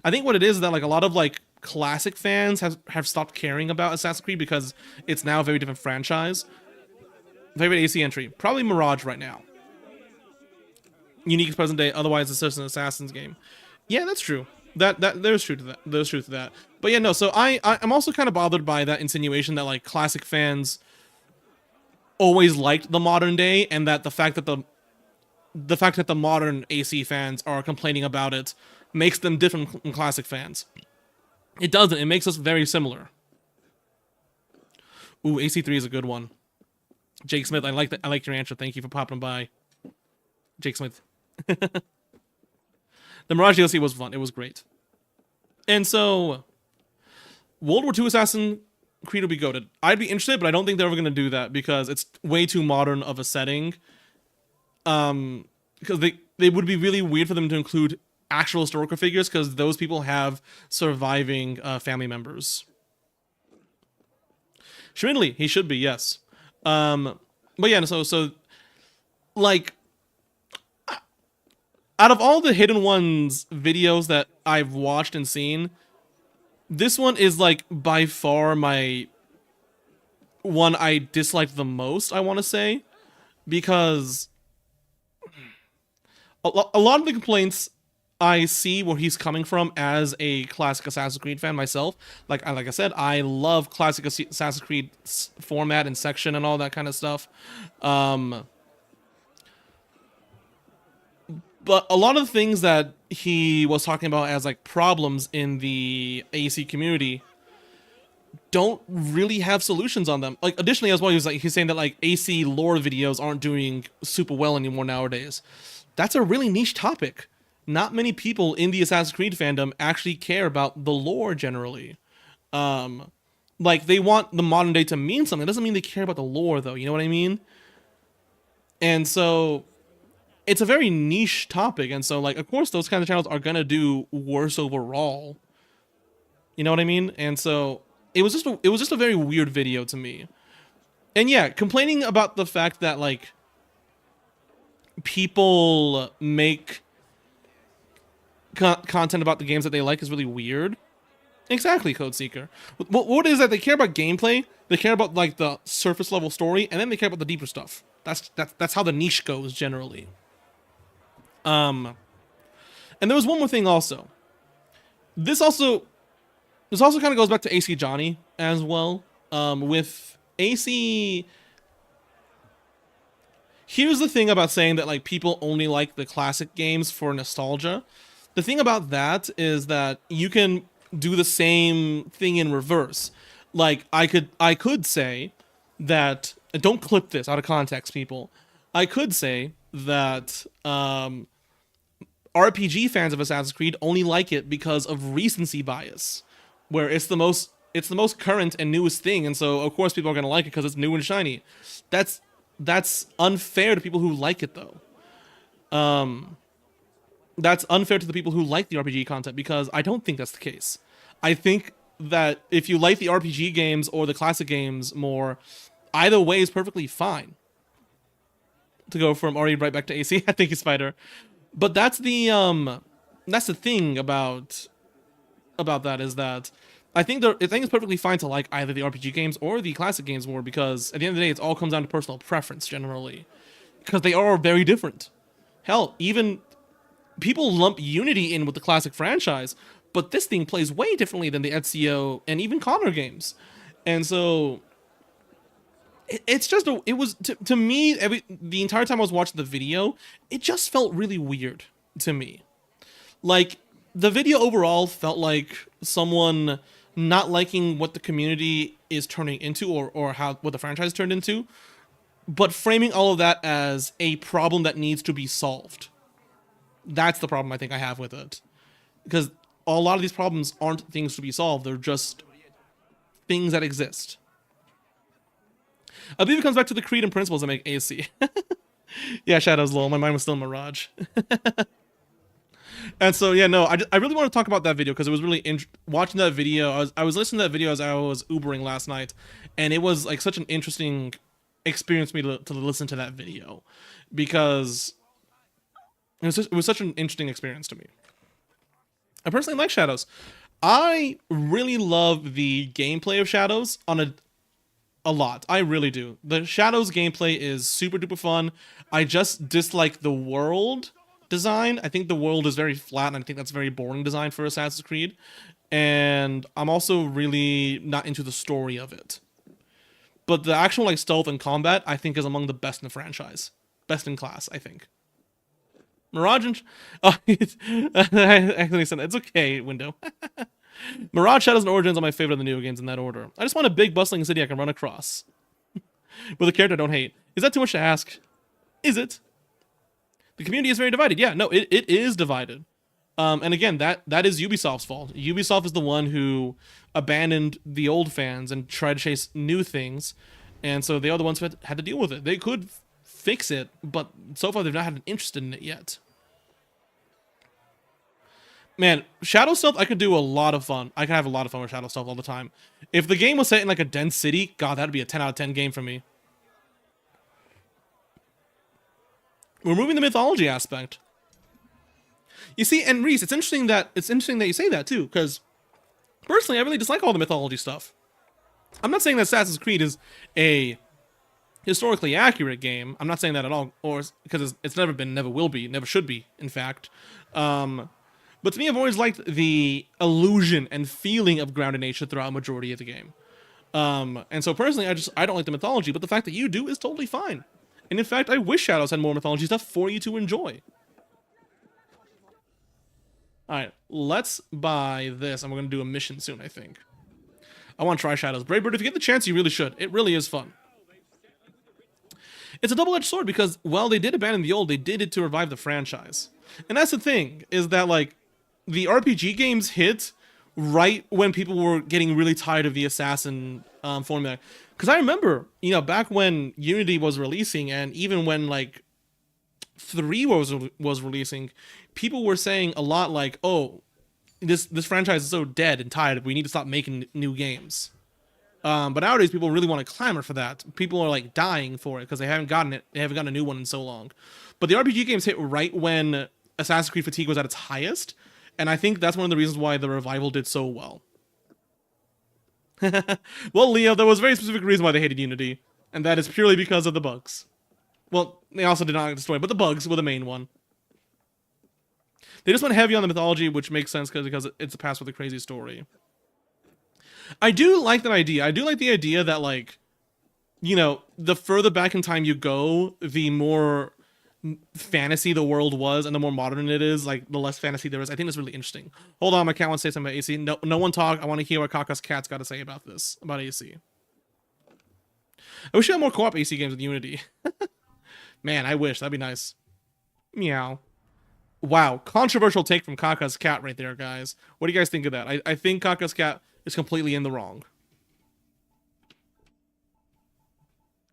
I think what it is that like a lot of like classic fans have stopped caring about Assassin's Creed because it's now a very different franchise. Favorite AC entry? Probably Mirage right now. Unique is present day, otherwise it's just an Assassin's game. Yeah, that's true. That there's truth to that. There's truth to that. But yeah, no, so I'm also kind of bothered by that insinuation that like classic fans always liked the modern day, and that the fact that the modern AC fans are complaining about it makes them different from classic fans. It doesn't. It makes us very similar. Ooh, AC3 is a good one. Jake Smith, I like your answer. Thank you for popping by. Jake Smith. The Mirage DLC was fun. It was great. And so, World War II Assassin Creed will be goated. I'd be interested, but I don't think they're ever going to do that because it's way too modern of a setting. Because they would be really weird for them to include actual historical figures because those people have surviving family members. Schmidley, he should be, yes. But yeah, so like out of all the Hidden Ones videos that I've watched and seen, this one is like by far my one I disliked the most, I want to say, because a lot of the complaints I see where he's coming from as a classic Assassin's Creed fan myself. Like I said, I love classic Assassin's Creed format and section and all that kind of stuff. But a lot of the things that he was talking about as like problems in the AC community don't really have solutions on them. Like additionally as well, he's saying that like AC lore videos aren't doing super well anymore nowadays. That's a really niche topic. Not many people in the Assassin's Creed fandom actually care about the lore generally. Like they want the modern day to mean something. It doesn't mean they care about the lore though, you know what I mean? And so it's a very niche topic, and so like of course those kind of channels are gonna do worse overall. You know what I mean? And so it was just a very weird video to me. And yeah, complaining about the fact that like people make content about the games that they like is really weird. Exactly, Code Seeker. What is that? They care about gameplay, they care about like the surface level story, and then they care about the deeper stuff. That's how the niche goes generally. And there was one more thing also. This also kind of goes back to AC Johnny as well. With AC, here's the thing about saying that like people only like the classic games for nostalgia. The thing about that is that you can do the same thing in reverse. Like I could say that, and don't clip this out of context, people. I could say that RPG fans of Assassin's Creed only like it because of recency bias, where it's the most current and newest thing, and so of course people are gonna like it because it's new and shiny. That's unfair to people who like it though. That's unfair to the people who like the RPG content, because I don't think that's the case. I think that if you like the RPG games or the classic games more, either way is perfectly fine. To go from Ori right back to AC, I think it's Spider. But that's the thing about that is that I think it's perfectly fine to like either the RPG games or the classic games more because at the end of the day, it all comes down to personal preference generally because they are very different. Hell, even people lump Unity in with the classic franchise, but this thing plays way differently than the Ezio and even Connor games, and so it's just it was to me the entire time I was watching the video, it just felt really weird to me. Like the video overall felt like someone not liking what the community is turning into or how what the franchise turned into, but framing all of that as a problem that needs to be solved. That's the problem I think I have with it. Because a lot of these problems aren't things to be solved, they're just things that exist. I believe it comes back to the creed and principles that make AC. Yeah, Shadows lol, my mind was still Mirage. And so yeah, no, I really want to talk about that video because it was really watching that video. I was listening to that video as I was Ubering last night, and it was like such an interesting experience for me to listen to that video because it was such an interesting experience to me. I personally like Shadows. I really love the gameplay of Shadows on a lot. I really do. The Shadows gameplay is super duper fun. I just dislike the world design. I think the world is very flat, and I think that's very boring design for Assassin's Creed. And I'm also really not into the story of it. But the actual like stealth and combat, I think, is among the best in the franchise. Best in class, I think. Mirage and oh, I actually said that. It's okay, Window. Mirage, Shadows, and Origins are my favorite of the new games in that order. I just want a big bustling city I can run across with a character I don't hate. Is that too much to ask? Is it? The community is very divided. Yeah, no, it is divided. And again, that is Ubisoft's fault. Ubisoft is the one who abandoned the old fans and tried to chase new things, and so they are the ones who had to deal with it. They could fix it, but so far they've not had an interest in it yet. Man, Shadow Stealth, I could do a lot of fun. I could have a lot of fun with Shadow Stealth all the time. If the game was set in like a dense city, god, that'd be a 10 out of 10 game for me. Removing the mythology aspect. You see, and Reese, it's interesting that you say that too, because personally, I really dislike all the mythology stuff. I'm not saying that Assassin's Creed is a historically accurate game. I'm not saying that at all, or because it's never been, never will be, never should be, in fact. But to me, I've always liked the illusion and feeling of grounded nature throughout a majority of the game. And so personally, I don't like the mythology, but the fact that you do is totally fine. And in fact, I wish Shadows had more mythology stuff for you to enjoy. Alright, let's buy this, and we're going to do a mission soon, I think. I want to try Shadows. Bravebird, if you get the chance, you really should. It really is fun. It's a double-edged sword because, while they did abandon the old, they did it to revive the franchise. And that's the thing, is that, like, the RPG games hit right when people were getting really tired of the Assassin formula. Because I remember, you know, back when Unity was releasing, and even when, like, 3 was releasing, people were saying a lot like, oh, this franchise is so dead and tired, we need to stop making new games. But nowadays, people really want to clamor for that. People are, like, dying for it because they haven't gotten a new one in so long. But the RPG games hit right when Assassin's Creed fatigue was at its highest, and I think that's one of the reasons why the revival did so well. Well, Leo, there was a very specific reason why they hated Unity, and that is purely because of the bugs. Well, they also did not like the story, but the bugs were the main one. They just went heavy on the mythology, which makes sense because it's a past with a crazy story. I do like that idea. I do like the idea that, like, you know, the further back in time you go, the more fantasy the world was, and the more modern it is, like, the less fantasy there is. I think that's really interesting. Hold on, my cat wants to say something about AC. No one talk. I want to hear what Kaka's cat's got to say about this, about AC. I wish you had more co-op AC games with Unity. Man, I wish. That'd be nice. Meow. Wow, controversial take from Kaka's cat right there, guys. What do you guys think of that? I think Kaka's cat is completely in the wrong.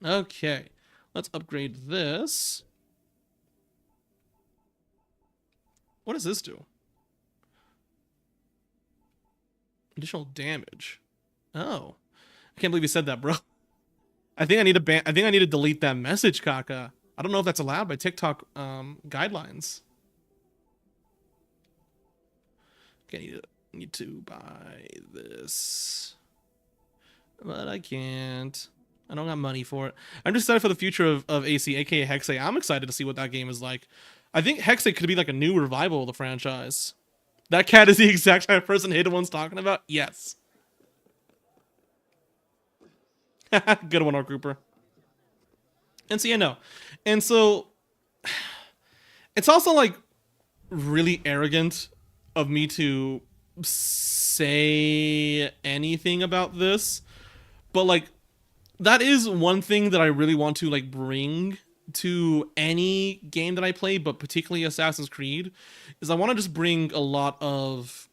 Okay, let's upgrade this. What does this do? Additional damage. Oh, I can't believe you said that, bro. I think I need to delete that message, Kaka. I don't know if that's allowed by TikTok guidelines. I need to buy this, but I can't. I don't got money for it. I'm just excited for the future of AC, aka Hexe. I'm excited to see what that game is like. I think Hexe could be like a new revival of the franchise. That cat is the exact type of person Hidden's talking about? Yes. Good one, R. Cooper. And so, yeah, no. And so, it's also, like, really arrogant of me to say anything about this. But, like, that is one thing that I really want to, like, bring to any game that I play, but particularly Assassin's Creed, is I want to just bring a lot of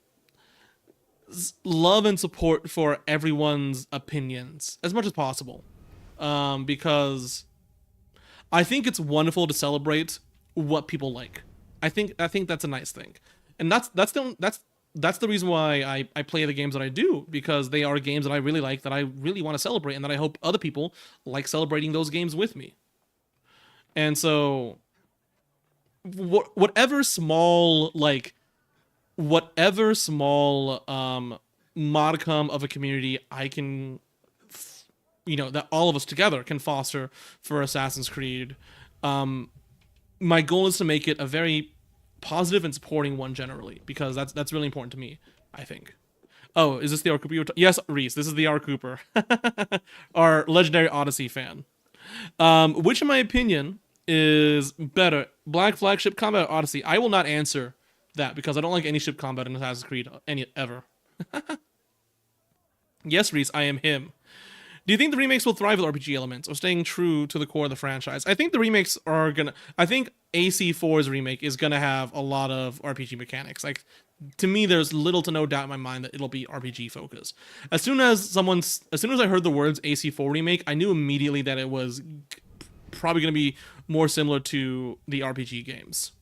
love and support for everyone's opinions as much as possible, because I think it's wonderful to celebrate what people like. I think that's a nice thing, and that's the reason why I play the games that I do, because they are games that I really like, that I really want to celebrate, and that I hope other people like celebrating those games with me. And so, whatever small modicum of a community I can, that all of us together can foster for Assassin's Creed, my goal is to make it a very positive and supporting one generally, because that's really important to me, I think. Oh, is this the R. Cooper? Yes, Reese, this is the R. Cooper, our legendary Odyssey fan. Which, in my opinion, is better, Black Flag ship combat or Odyssey? I will not answer that, because I don't like any ship combat in Assassin's Creed, ever. Yes, Reese, I am him. Do you think the remakes will thrive with RPG elements, or staying true to the core of the franchise? I think the remakes are gonna... I think AC4's remake is gonna have a lot of RPG mechanics. Like, to me, there's little to no doubt in my mind that it'll be RPG focused. As soon as I heard the words AC4 remake, I knew immediately that it was probably gonna be more similar to the RPG games.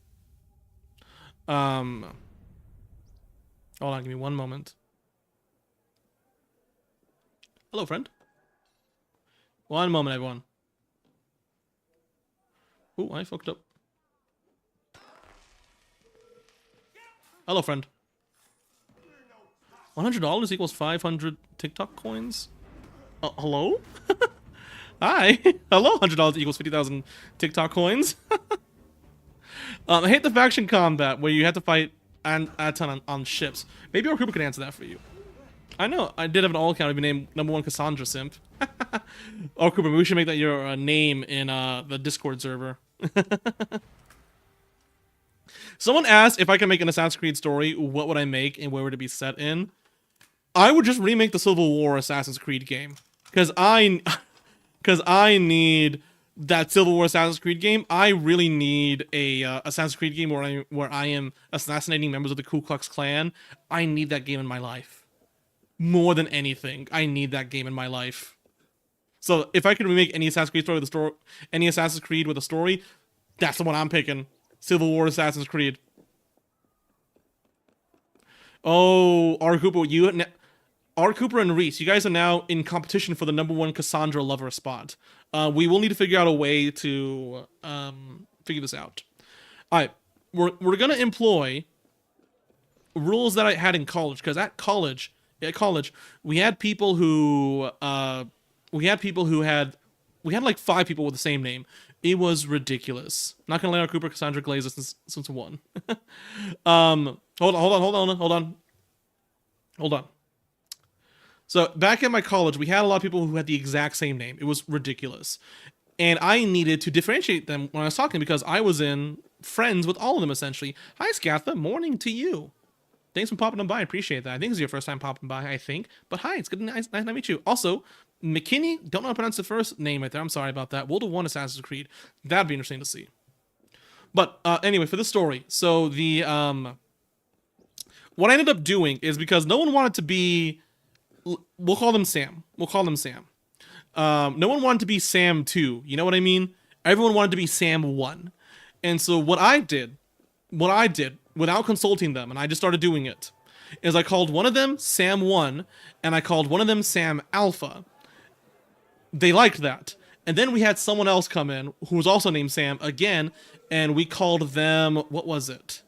Hold on, give me one moment. Hello, friend. One moment, everyone. Oh, I fucked up. Hello, friend. $100 equals 500 TikTok coins? Hello? Hi. Hello, $100 equals 50,000 TikTok coins. I hate the faction combat where you have to fight a ton on ships. Maybe our Cooper can answer that for you. I know, I did have an all account. I've been named #1 Cassandra Simp. Oh, Cooper, we should make that your name in the Discord server. Someone asked if I can make an Assassin's Creed story, what would I make and where would it be set in? I would just remake the Civil War Assassin's Creed game. Because I need that Civil War Assassin's Creed game. I really need a Assassin's Creed game where I am assassinating members of the Ku Klux Klan. I need that game in my life. More than anything, I need that game in my life. So if I could remake any Assassin's Creed story with a story, that's the one I'm picking. Civil War Assassin's Creed. Oh, R. Cooper, R. Cooper and Reese, you guys are now in competition for the #1 Cassandra lover spot. We will need to figure out a way to figure this out. All right, we're gonna employ rules that I had in college, because at college we had people who had like 5 people with the same name. It was ridiculous. Not gonna let our Cooper Cassandra Glazer since 1. Hold on. So back in my college, we had a lot of people who had the exact same name. It was ridiculous. And I needed to differentiate them when I was talking, because I was in friends with all of them, essentially. Hi, Scatha. Morning to you. Thanks for popping on by. I appreciate that. I think this is your first time popping by, I think. But hi, it's good. Nice to meet you. Also, McKinney, don't know how to pronounce the first name right there. I'm sorry about that. World of 1 Assassin's Creed. That'd be interesting to see. But anyway, for this story, so the what I ended up doing is, because no one wanted to be, we'll call them Sam. No one wanted to be Sam 2. You know what I mean? Everyone wanted to be Sam 1. And so what I did, without consulting them, and I just started doing it, is I called one of them Sam 1, and I called one of them Sam Alpha. They liked that. And then we had someone else come in, who was also named Sam, again, and we called them, what was it?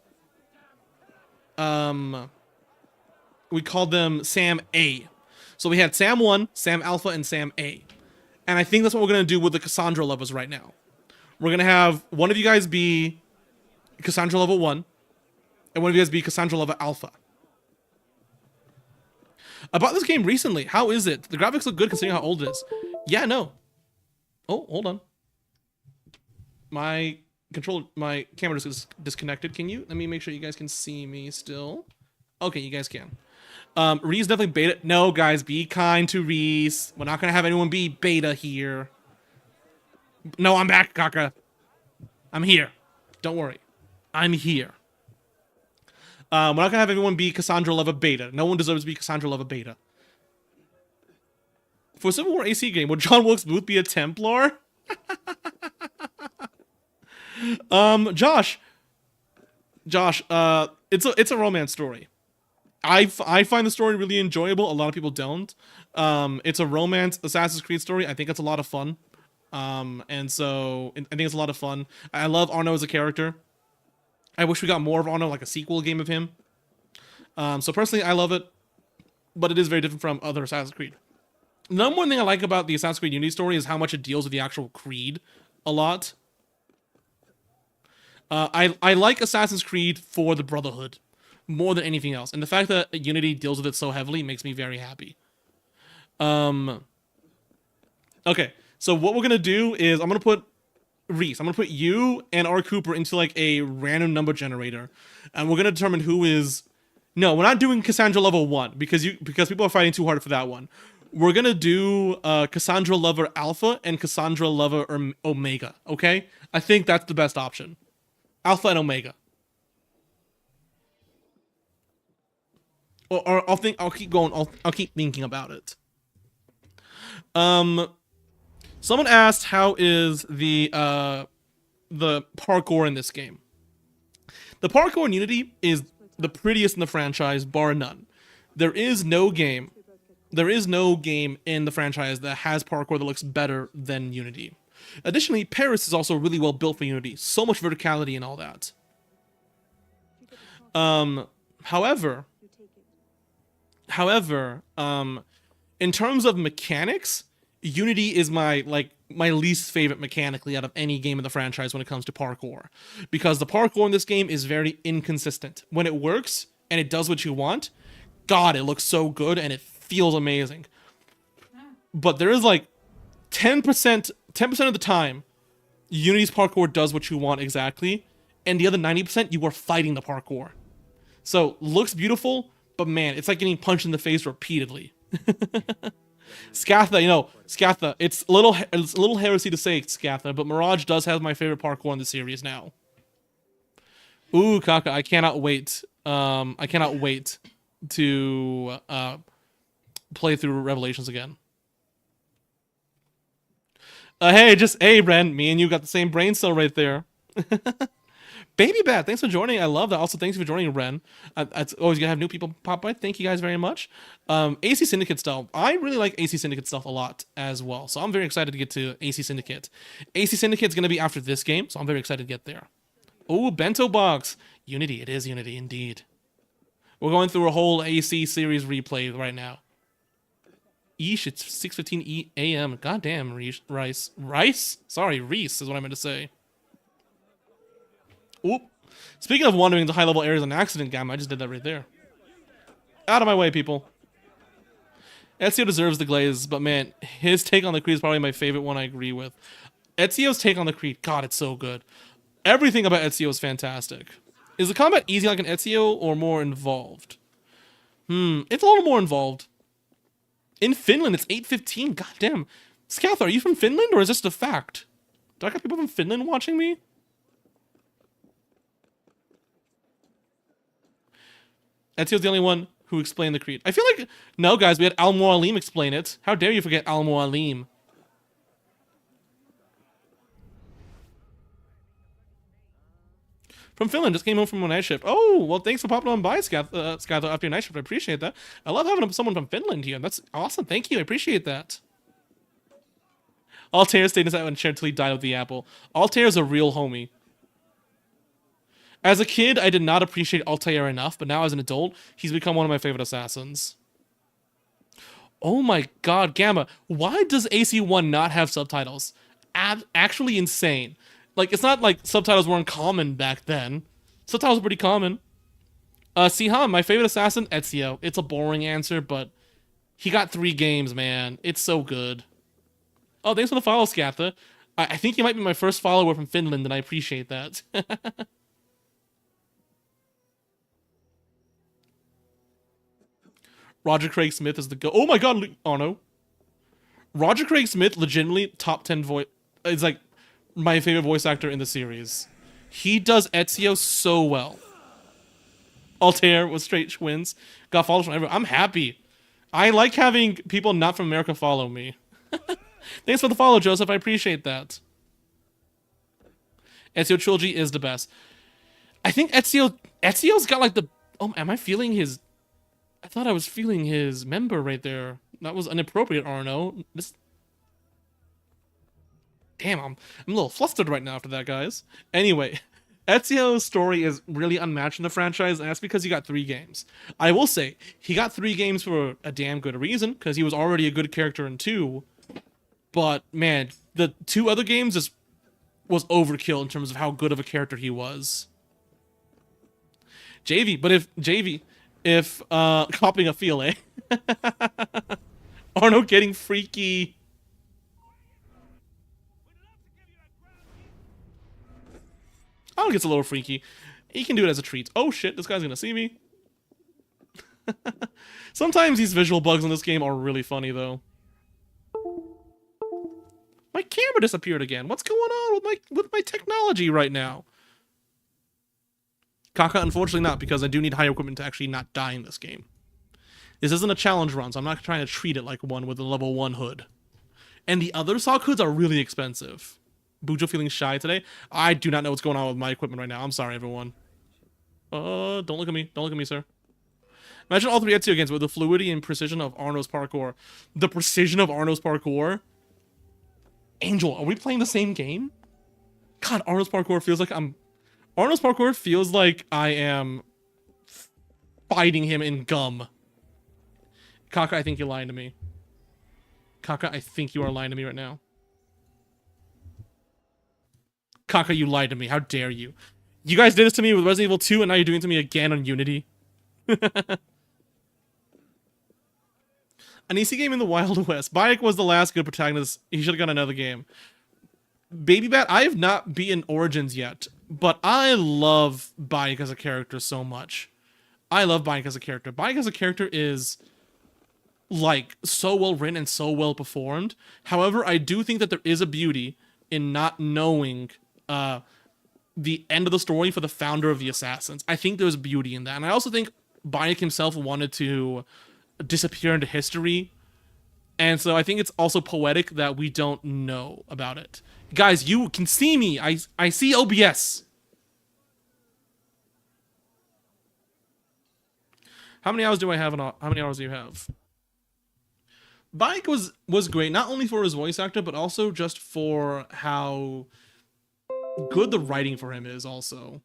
we called them Sam A. So we had Sam 1, Sam Alpha, and Sam A. And I think that's what we're going to do with the Cassandra levels right now. We're going to have one of you guys be Cassandra level 1, and one of you guys be Cassandra level Alpha. I bought this game recently. How is it? The graphics look good considering how old it is. Yeah, no. Oh, hold on. My camera just disconnected. Can you? Let me make sure you guys can see me still. Okay, you guys can. Reese definitely beta. No, guys, be kind to Reese. We're not gonna have anyone be beta here. No, I'm back, Kaka. I'm here. Don't worry. I'm here. We're not gonna have everyone be Cassandra Leva beta. No one deserves to be Cassandra Leva beta. For a Civil War AC game, would John Wilkes Booth be a Templar? Josh, it's a romance story. I find the story really enjoyable. A lot of people don't. It's a romance Assassin's Creed story. I think it's a lot of fun. And so I think it's a lot of fun. I love Arno as a character. I wish we got more of Arno, like a sequel game of him. So personally, I love it, but it is very different from other Assassin's Creed. The number one thing I like about the Assassin's Creed Unity story is how much it deals with the actual Creed a lot. I like Assassin's Creed for the Brotherhood more than anything else, and the fact that Unity deals with it so heavily makes me very happy. Okay, so what we're gonna do is I'm gonna put Reese, I'm gonna put you and R. Cooper into like a random number generator, and we're gonna determine who is. No, we're not doing Cassandra level 1 because people are fighting too hard for that one. We're gonna do Cassandra Lover Alpha and Cassandra Lover Omega. Okay, I think that's the best option. Alpha and Omega. Or I'll keep going. I'll keep thinking about it. Someone asked how is the parkour in this game. The parkour in Unity is the prettiest in the franchise, bar none. There is no game in the franchise that has parkour that looks better than Unity. Additionally, Paris is also really well built for Unity. So much verticality and all that. However, in terms of mechanics, Unity is my least favorite mechanically out of any game in the franchise when it comes to parkour. Because the parkour in this game is very inconsistent. When it works and it does what you want, God, it looks so good and it feels amazing. But there is like 10% of the time, Unity's parkour does what you want exactly, and the other 90% you are fighting the parkour. So, looks beautiful, but man, it's like getting punched in the face repeatedly. Scatha, it's a little heresy to say Scatha, but Mirage does have my favorite parkour in the series now. Ooh, Kaka, I cannot wait. I cannot wait to play through Revelations again. Hey, Bren, me and you got the same brain cell right there. Baby Bat, thanks for joining. I love that. Also, thanks for joining, Ren. It's always gonna have new people pop by. Thank you guys very much. AC Syndicate stuff. I really like AC Syndicate stuff a lot as well. So I'm very excited to get to AC Syndicate. AC Syndicate's gonna be after this game, so I'm very excited to get there. Oh, Bento Box. Unity. It is Unity indeed. We're going through a whole AC series replay right now. Eesh, it's 6:15 a.m. Goddamn, Rice. Sorry, Reese is what I meant to say. Oop. Speaking of wandering into high-level areas on accident, Gamma, I just did that right there. Out of my way, people. Ezio deserves the glaze, but man, his take on the Creed is probably my favorite one I agree with. Ezio's take on the Creed, God, it's so good. Everything about Ezio is fantastic. Is the combat easy like an Ezio or more involved? It's a little more involved. In Finland, it's 8:15. God damn. Scath, are you from Finland or is this a fact? Do I got people from Finland watching me? Ezio's the only one who explained the Creed. I feel like... No, guys, we had Al Mualim explain it. How dare you forget Al Mualim? From Finland, just came home from a night shift. Oh, well, thanks for popping on by, Scath, after your night shift. I appreciate that. I love having someone from Finland here. That's awesome. Thank you. I appreciate that. Altair stayed inside and shared until he died with the apple. Altair's a real homie. As a kid, I did not appreciate Altair enough, but now as an adult, he's become one of my favorite assassins. Oh my god, Gamma, why does AC1 not have subtitles? Actually insane. Like, it's not like subtitles weren't common back then. Subtitles were pretty common. Sihan, my favorite assassin, Ezio. It's a boring answer, but he got 3 games, man. It's so good. Oh, thanks for the follow, Scatha. I think you might be my first follower from Finland, and I appreciate that. Roger Craig Smith is the go. Oh my god, oh no. Roger Craig Smith, legitimately top 10 voice. It's like my favorite voice actor in the series. He does Ezio so well. Altair with straight twins. Got followers from everyone. I'm happy. I like having people not from America follow me. Thanks for the follow, Joseph. I appreciate that. Ezio trilogy is the best. I think Ezio's got like the. Oh, am I feeling his? I thought I was feeling his member right there. That was inappropriate, Arno. This. Damn, I'm a little flustered right now after that, guys. Anyway, Ezio's story is really unmatched in the franchise, and that's because he got 3 games. I will say, he got 3 games for a damn good reason, because he was already a good character in 2. But, man, the 2 other games just was overkill in terms of how good of a character he was. If copying a feel, eh? Arno getting freaky. Arno gets a little freaky. He can do it as a treat. Oh shit, this guy's gonna see me. Sometimes these visual bugs in this game are really funny, though. My camera disappeared again. What's going on with my technology right now? Kaka, unfortunately not, because I do need higher equipment to actually not die in this game. This isn't a challenge run, so I'm not trying to treat it like one with a level 1 hood. And the other sock hoods are really expensive. Bujo feeling shy today? I do not know what's going on with my equipment right now. I'm sorry, everyone. Don't look at me. Don't look at me, sir. Imagine all 3 Ezio games with the fluidity and precision of Arno's parkour. The precision of Arno's parkour? Angel, are we playing the same game? God, Arno's parkour feels like I am fighting him in gum. Kaka, I think you're lying to me. Kaka, I think you are lying to me right now. Kaka, you lied to me. How dare you? You guys did this to me with Resident Evil 2, and now you're doing it to me again on Unity. An EC game in the Wild West. Bayek was the last good protagonist. He should have got another game. Baby Bat, I have not beaten Origins yet, but I love Bayek as a character so much. I love Bayek as a character. Bayek as a character is, like, so well written and so well performed. However, I do think that there is a beauty in not knowing the end of the story for the founder of the Assassins. I think there's beauty in that. And I also think Bayek himself wanted to disappear into history. And so I think it's also poetic that we don't know about it. Guys, you can see me. I see OBS. How many hours do I have? How many hours do you have? Bayek was great, not only for his voice actor, but also just for how good the writing for him is also.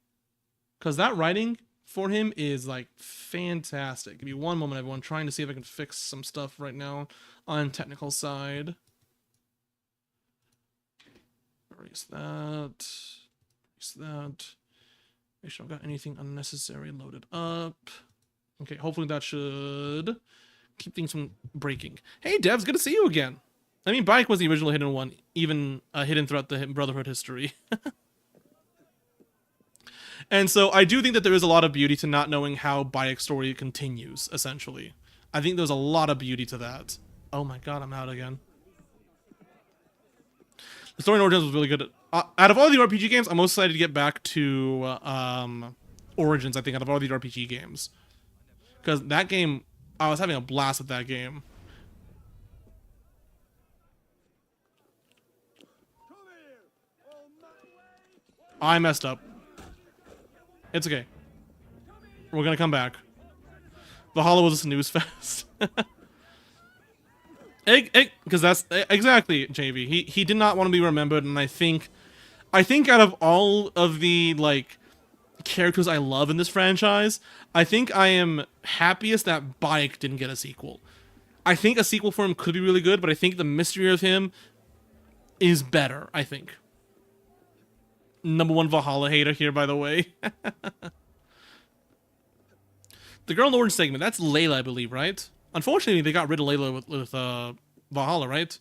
Because that writing for him is, like, fantastic. Give me one moment, everyone. Trying to see if I can fix some stuff right now on technical side. Erase that. Erase that. Make sure I've got anything unnecessary loaded up. Okay, hopefully that should keep things from breaking. Hey, Devs, good to see you again. I mean, Bayek was the original hidden one, even hidden throughout the Brotherhood history. And so I do think that there is a lot of beauty to not knowing how Bayek's story continues, essentially. I think there's a lot of beauty to that. Oh my god, I'm out again. The story in Origins was really good. Out of all the RPG games, I'm most excited to get back to Origins, I think, out of all the RPG games. Because that game, I was having a blast with that game. I messed up. It's okay. We're gonna come back. Valhalla was a snooze fest. Because that's exactly JV. He did not want to be remembered, and I think out of all of the, like, characters I love in this franchise, I think I am happiest that Bayek didn't get a sequel. I think a sequel for him could be really good, but I think the mystery of him is better, I think. Number one Valhalla hater here, by the way. The girl in the orange segment, that's Layla, I believe, right? Unfortunately, they got rid of Layla with Valhalla, right?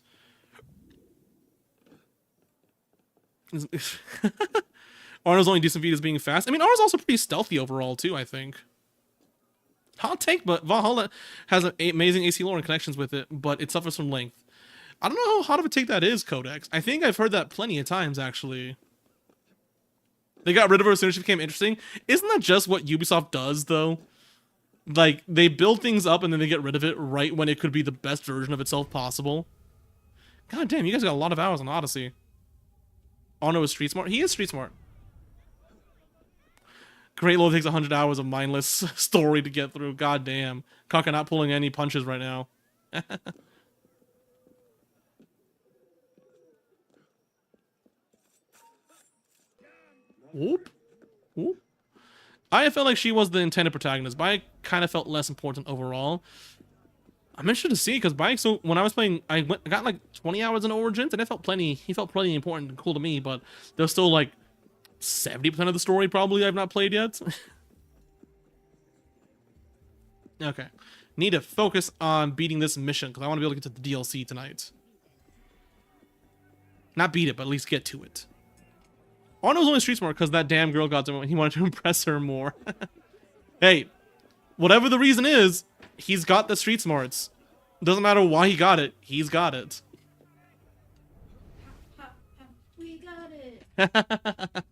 Arno's only decent feat is being fast. I mean, Arno's also pretty stealthy overall, too, I think. Hot take, but Valhalla has an amazing AC lore and connections with it, but it suffers from length. I don't know how hot of a take that is, Codex. I think I've heard that plenty of times, actually. They got rid of her as soon as she became interesting. Isn't that just what Ubisoft does, though? Like, they build things up and then they get rid of it right when it could be the best version of itself possible. God damn, you guys got a lot of hours on Odyssey. Arno is street smart? He is street smart. Great Lord takes 100 hours of mindless story to get through. God damn. Kaka not pulling any punches right now. Whoop. Whoop. I felt like she was the intended protagonist, but I kind of felt less important overall. I'm interested to see, because Bayek, so when I was playing, I got like 20 hours in Origins, and he felt plenty important and cool to me, but there's still like 70% of the story probably I've not played yet. Okay. Need to focus on beating this mission, because I want to be able to get to the DLC tonight. Not beat it, but at least get to it. Arno's only street smart because that damn girl got to him. He wanted to impress her more. Hey, whatever the reason is, he's got the street smarts. Doesn't matter why he got it. He's got it. We got it.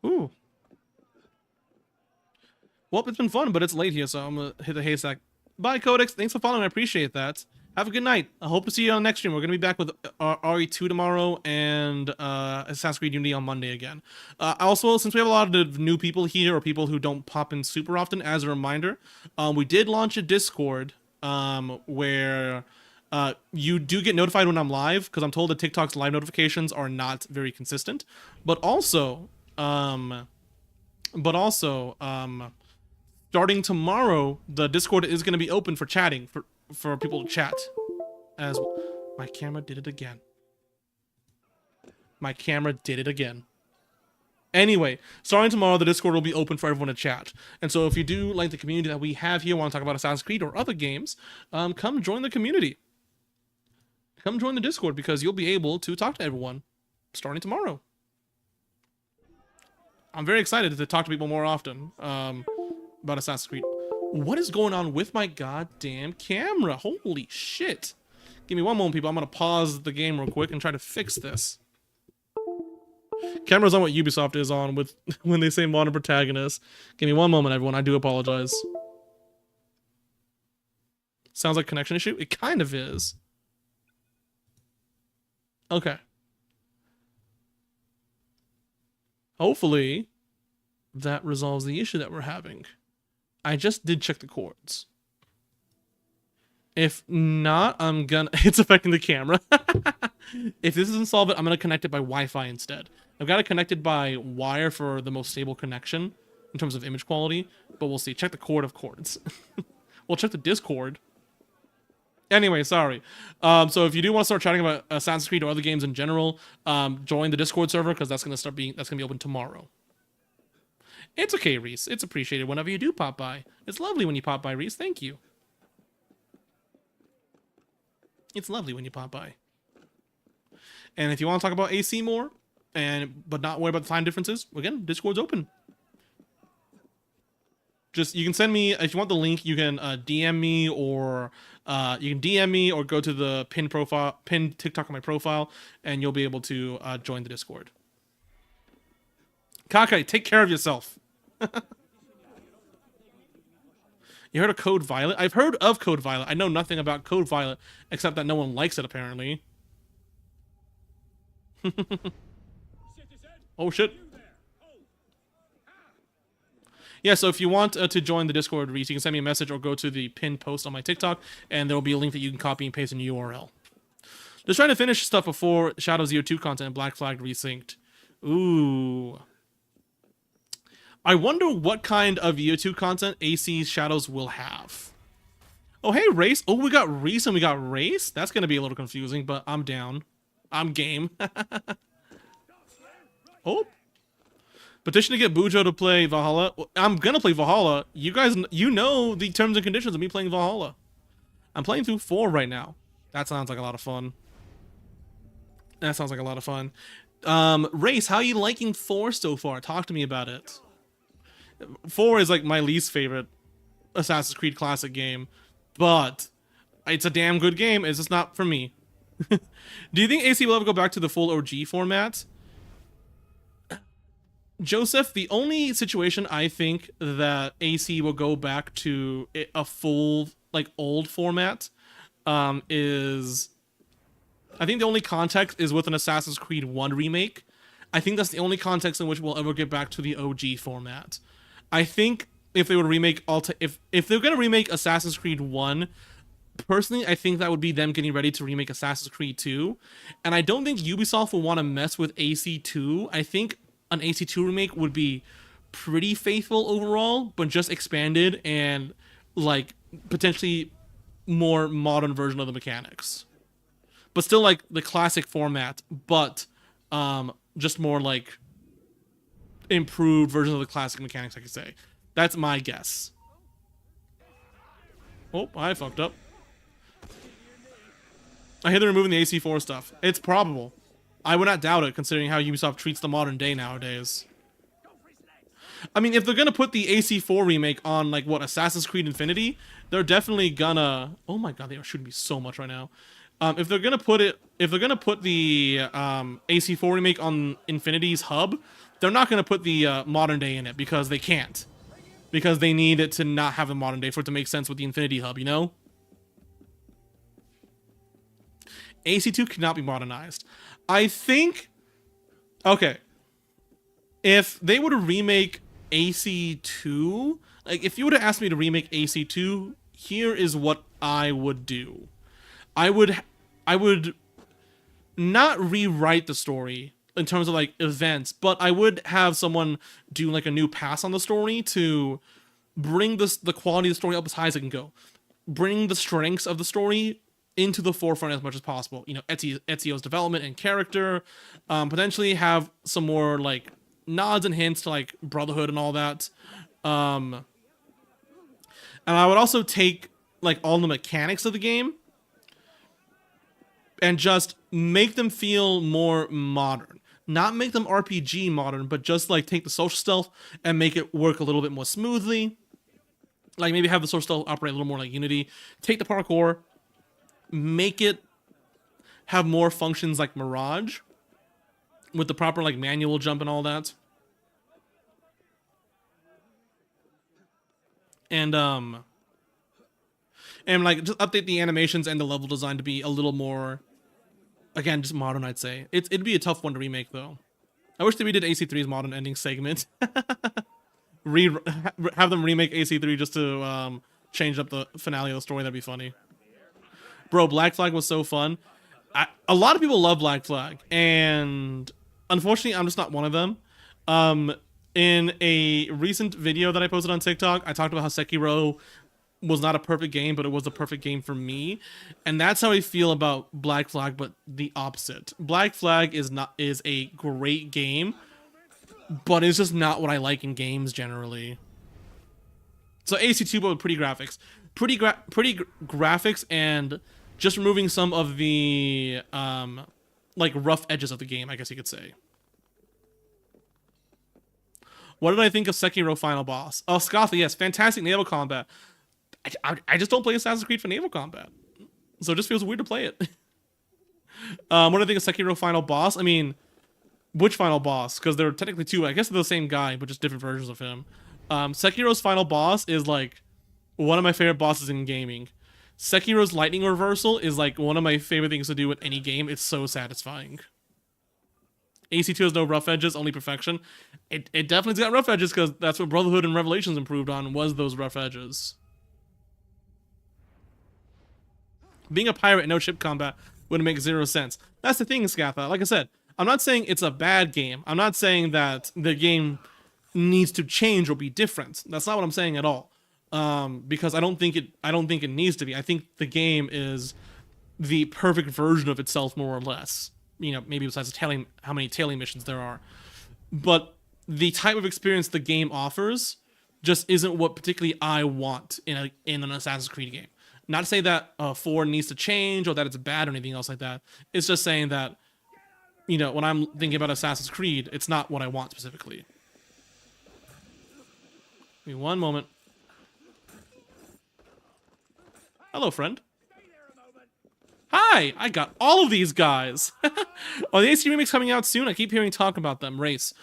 Ooh. Well, it's been fun, but it's late here, so I'm gonna hit the haystack. Bye, Codex. Thanks for following. I appreciate that. Have a good night. I hope to see you on the next stream. We're going to be back with RE2 tomorrow and Assassin's Creed Unity on Monday again. Also, since we have a lot of new people here or people who don't pop in super often, as a reminder, we did launch a Discord where you do get notified when I'm live, because I'm told that TikTok's live notifications are not very consistent. But also, starting tomorrow, the Discord is going to be open for chatting, for people to chat. As my camera did it again. My camera did it again. Anyway, starting tomorrow, the Discord will be open for everyone to chat. And so if you do like the community that we have here, want to talk about Assassin's Creed or other games, come join the community. Come join the Discord, because you'll be able to talk to everyone starting tomorrow. I'm very excited to talk to people more often about Assassin's Creed. What is going on with my goddamn camera? Holy shit. Give me one moment, people. I'm going to pause the game real quick and try to fix this. Camera's on what Ubisoft is on with when they say modern protagonist. Give me one moment, everyone. I do apologize. Sounds like connection issue? It kind of is. Okay. Hopefully, that resolves the issue that we're having. I just did check the cords. If not, I'm gonna... It's affecting the camera. If this doesn't solve it, I'm gonna connect it by Wi-Fi instead. I've got it connected by wire for the most stable connection in terms of image quality, but we'll see. Check the cord of cords. We'll check the Discord. Anyway, sorry. So if you do want to start chatting about Assassin's Creed or other games in general, join the Discord server, because that's gonna be open tomorrow. It's okay, Reese. It's appreciated whenever you do pop by. It's lovely when you pop by, Reese. Thank you. It's lovely when you pop by. And if you want to talk about AC more, but not worry about the time differences, again, Discord's open. Just, you can send me, if you want the link, you can DM me, or go to the pinned TikTok on my profile, and you'll be able to join the Discord. Kakai, take care of yourself. You heard of Code Violet? I've heard of Code Violet. I know nothing about Code Violet, except that no one likes it, apparently. Oh, shit. Yeah, so if you want to join the Discord, Reese, you can send me a message or go to the pinned post on my TikTok, and there will be a link that you can copy and paste in the URL. Just trying to finish stuff before Shadows Year 2 content and Black Flag resynced. Ooh. I wonder what kind of Year 2 content AC Shadows will have. Oh, hey, Race. Oh, we got Reese and we got Race? That's going to be a little confusing, but I'm down. I'm game. Oh. Petition to get Bujo to play Valhalla. I'm going to play Valhalla. You guys, you know the terms and conditions of me playing Valhalla. I'm playing through 4 right now. That sounds like a lot of fun. That sounds like a lot of fun. Race, how are you liking 4 so far? Talk to me about it. 4 is like my least favorite Assassin's Creed classic game, but it's a damn good game. It's just not for me. Do you think AC will ever go back to the full OG format? Joseph, the only situation I think that AC will go back to a full, like, old format is... I think the only context is with an Assassin's Creed 1 remake. I think that's the only context in which we'll ever get back to the OG format. I think if they would remake if they're gonna remake Assassin's Creed 1, personally, I think that would be them getting ready to remake Assassin's Creed 2. And I don't think Ubisoft will want to mess with AC2. I think an AC2 remake would be pretty faithful overall, but just expanded and like potentially more modern version of the mechanics. But still like the classic format, but just more like improved version of the classic mechanics, I could say. That's my guess. Oh, I fucked up. I hear they're removing the AC4 stuff. It's probable. I would not doubt it, considering how Ubisoft treats the modern day nowadays. I mean, if they're gonna put the AC4 remake on, like, what, Assassin's Creed Infinity, they're definitely gonna... Oh my god, they are shooting me so much right now. If they're gonna put the AC4 remake on Infinity's hub, they're not gonna put the modern day in it, because they can't. Because they need it to not have the modern day for it to make sense with the Infinity hub, you know? AC2 cannot be modernized. I think... Okay. If they were to remake AC2... Like, if you were to ask me to remake AC2, here is what I would do. I would not rewrite the story in terms of, like, events, but I would have someone do, like, a new pass on the story to bring the quality of the story up as high as it can go. Bring the strengths of the story into the forefront as much as possible. You know, Ezio's development and character. Potentially have some more, like, nods and hints to, like, Brotherhood and all that. And I would also take, like, all the mechanics of the game and just make them feel more modern. Not make them RPG modern, but just, like, take the social stealth and make it work a little bit more smoothly. Like, maybe have the social stealth operate a little more like Unity. Take the parkour, make it have more functions like Mirage, with the proper, like, manual jump and all that. And like, just update the animations and the level design to be a little more, again, just modern, I'd say. It'd be a tough one to remake, though. I wish they redid AC3's modern ending segment. Have them remake AC3 just to change up the finale of the story. That'd be funny. Bro, Black Flag was so fun. A lot of people love Black Flag, and unfortunately, I'm just not one of them. In a recent video that I posted on TikTok, I talked about how Sekiro was not a perfect game, but it was a perfect game for me. And that's how I feel about Black Flag, but the opposite. Black Flag is a great game, but it's just not what I like in games generally. So AC2, but with pretty graphics. Pretty graphics, and just removing some of the like, rough edges of the game, I guess you could say. What did I think of Sekiro Final Boss? Oh, Scothy, yes, fantastic naval combat. I just don't play Assassin's Creed for naval combat, so it just feels weird to play it. What do I think of Sekiro Final Boss? I mean, which final boss? Because there are technically two. I guess they're the same guy, but just different versions of him. Sekiro's final boss is, like, one of my favorite bosses in gaming. Sekiro's lightning reversal is, like, one of my favorite things to do with any game. It's so satisfying. AC2 has no rough edges, only perfection. It definitely's got rough edges, because that's what Brotherhood and Revelations improved on, was those rough edges. Being a pirate and no ship combat would make zero sense. That's the thing, Scatha. Like I said, I'm not saying it's a bad game. I'm not saying that the game needs to change or be different. That's not what I'm saying at all. Because I don't think it needs to be. I think the game is the perfect version of itself, more or less. Maybe besides telling how many tailing missions there are. But the type of experience the game offers just isn't what particularly I want in an Assassin's Creed game. Not to say that 4 needs to change or that it's bad or anything else like that. It's just saying that, when I'm thinking about Assassin's Creed, it's not what I want specifically. Give me one moment. Hello, friend. Hi! I got all of these guys! Oh, the AC remake's coming out soon. I keep hearing talk about them. Race.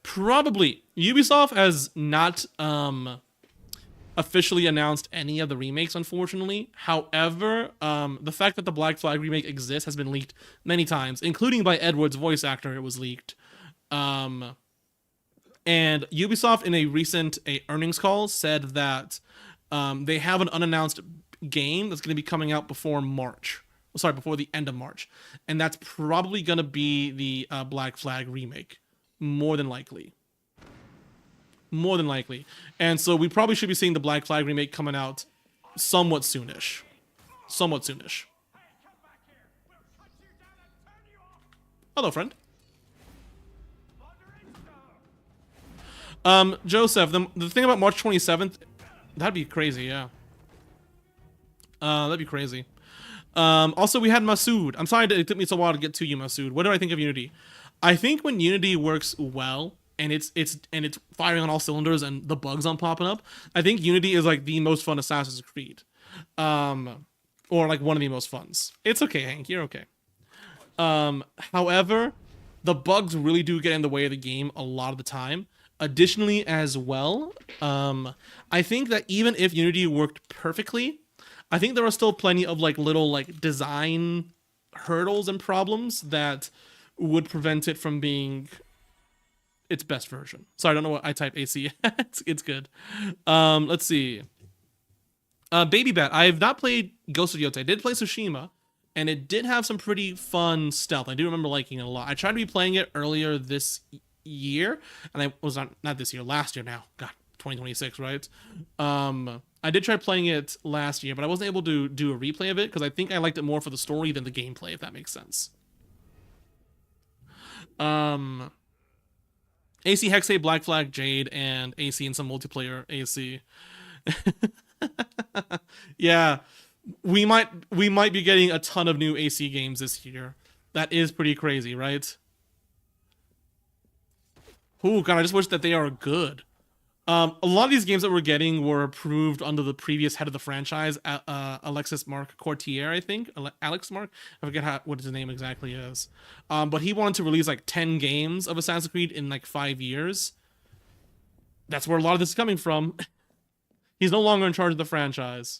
Probably. Ubisoft has not officially announced any of the remakes, unfortunately. However, the fact that the Black Flag remake exists has been leaked many times, including by Edward's voice actor. It was leaked. And Ubisoft, in a recent earnings call, said that they have an unannounced game that's going to be coming out before the end of March. And that's probably going to be the Black Flag remake. More than likely. And so we probably should be seeing the Black Flag remake coming out somewhat soonish. Hello, friend. Joseph, the thing about March 27th, that'd be crazy, yeah. That'd be crazy. Also, we had Masood. I'm sorry it took me so while to get to you, Masood. What do I think of Unity? I think when Unity works well and it's firing on all cylinders and the bugs aren't popping up, I think Unity is like the most fun Assassin's Creed, or like one of the most funs. It's okay, Hank. You're okay. However, the bugs really do get in the way of the game a lot of the time. Additionally, as well, I think that even if Unity worked perfectly, I think there are still plenty of like little like design hurdles and problems that would prevent it from being its best version. Sorry, I don't know what I type AC. it's good. Let's see. Baby Bat. I have not played Ghost of Yotei. I did play Tsushima, and it did have some pretty fun stealth. I do remember liking it a lot. I tried to be playing it earlier this year, and I was not this year, last year now. God, 2026, right? I did try playing it last year, but I wasn't able to do a replay of it because I think I liked it more for the story than the gameplay, if that makes sense. AC Hexay, Black Flag, Jade, and AC and some multiplayer AC. Yeah, we might be getting a ton of new AC games this year. That is pretty crazy, right? Oh god, I just wish that they are good. A lot of these games that we're getting were approved under the previous head of the franchise, Alexis Mark Courtier, I think. Alex Mark? I forget what his name exactly is. But he wanted to release like 10 games of Assassin's Creed in like 5 years. That's where a lot of this is coming from. He's no longer in charge of the franchise.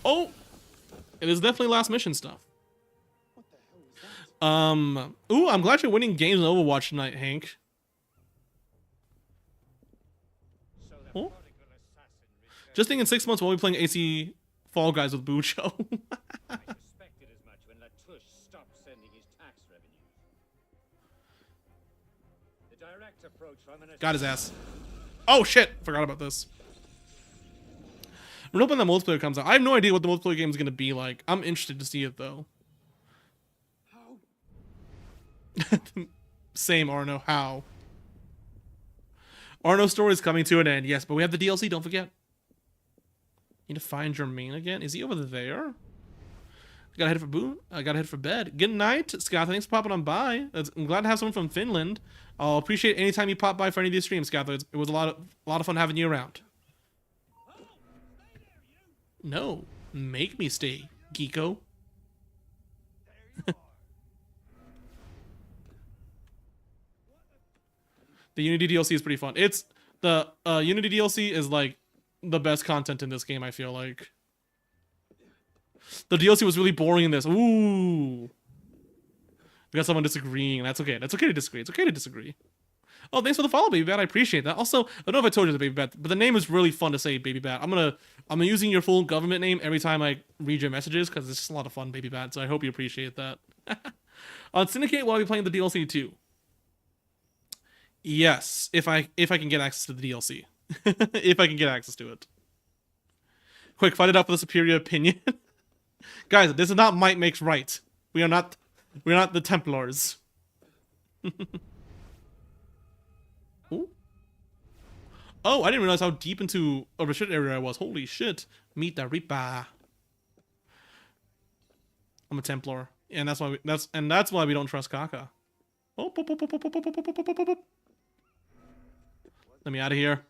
Oh! It is definitely last mission stuff. Ooh, I'm glad you're winning games in Overwatch tonight, Hank. Oh. Just think in 6 months we'll be playing AC Fall Guys with Bucho. Got his ass. Oh shit! Forgot about this. We're hoping that multiplayer comes out. I have no idea what the multiplayer game is going to be like. I'm interested to see it though. Same, Arno. How? Arno's story is coming to an end. Yes, but we have the DLC. Don't forget. Need to find Jermaine again. Is he over there? I gotta head for I gotta head for bed. Good night, Scott. Thanks for popping on by. I'm glad to have someone from Finland. I'll appreciate any time you pop by for any of these streams, Scott. It was a lot of fun having you around. No, make me stay, geeko. The Unity DLC is pretty fun. It's the Unity DLC is like the best content in this game, I feel like. The DLC was really boring in this. Ooh. We got someone disagreeing. That's okay. That's okay to disagree. It's okay to disagree. Oh, thanks for the follow, Baby Bat. I appreciate that. Also, I don't know if I told you the Baby Bat, but the name is really fun to say, Baby Bat. I'm using your full government name every time I read your messages because it's just a lot of fun, Baby Bat. So I hope you appreciate that. On Syndicate, will I be playing the DLC too? Yes, if I can get access to the DLC, if I can get access to it. Quick, fight it up with a superior opinion, guys. This is not might makes right. We are not the Templars. Ooh. Oh, I didn't realize how deep into a restricted area I was. Holy shit. Meet the Reaper. I'm a Templar. And that's why we don't trust Kaka. Oh, let me out of here.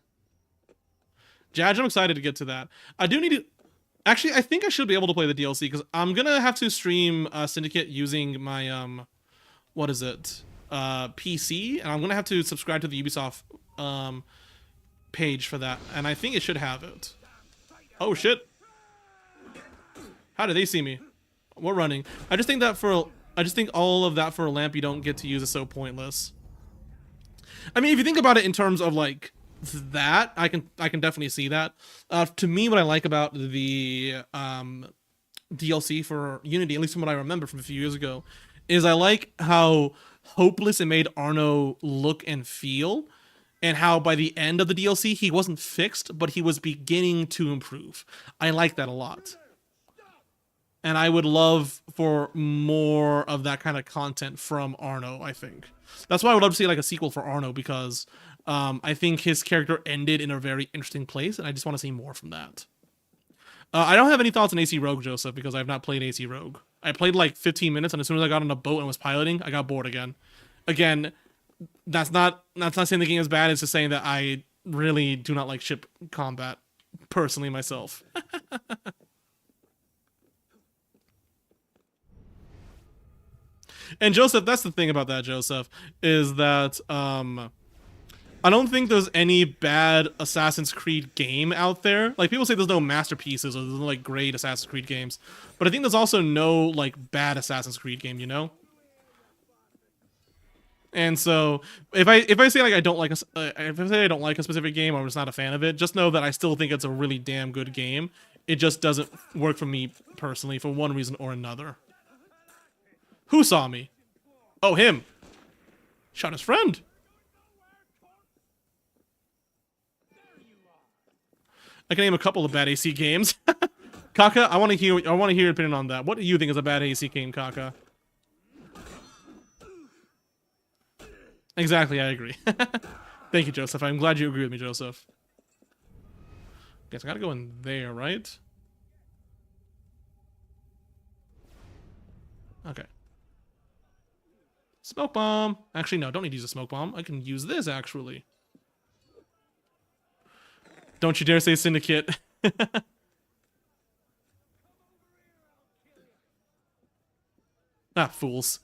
Judge, I'm excited to get to that. I do need to... Actually, I think I should be able to play the DLC, because I'm gonna have to stream Syndicate using my, what is it? PC, and I'm gonna have to subscribe to the Ubisoft, page for that, and I think it should have it. Oh, shit. How did they see me? We're running. I just think all of that for a lamp you don't get to use is so pointless. I mean, if you think about it in terms of, like, that, I can definitely see that. To me, what I like about the DLC for Unity, at least from what I remember from a few years ago, is I like how hopeless it made Arno look and feel, and how by the end of the DLC he wasn't fixed, but he was beginning to improve. I like that a lot. And I would love for more of that kind of content from Arno, I think. That's why I would love to see like a sequel for Arno, because I think his character ended in a very interesting place, and I just want to see more from that. I don't have any thoughts on AC Rogue, Joseph, because I have not played AC Rogue. I played like 15 minutes, and as soon as I got on a boat and was piloting, I got bored again. Again, that's not saying the game is bad, it's just saying that I really do not like ship combat, personally, myself. And Joseph, that's the thing about that, Joseph, is that I don't think there's any bad Assassin's Creed game out there. Like, people say there's no masterpieces or there's no like great Assassin's Creed games, but I think there's also no like bad Assassin's Creed game, you know? And so if I say like I don't like a specific game, or I'm just not a fan of it, just know that I still think it's a really damn good game. It just doesn't work for me personally for one reason or another. Who saw me? Oh, him. Shot his friend. I can name a couple of bad AC games. Kaka, I want to hear your opinion on that. What do you think is a bad AC game, Kaka? Exactly, I agree. Thank you, Joseph. I'm glad you agree with me, Joseph. Guess I gotta go in there, right? Okay. Smoke bomb. Actually, no, don't need to use a smoke bomb. I can use this, actually. Don't you dare say Syndicate. Ah, fools.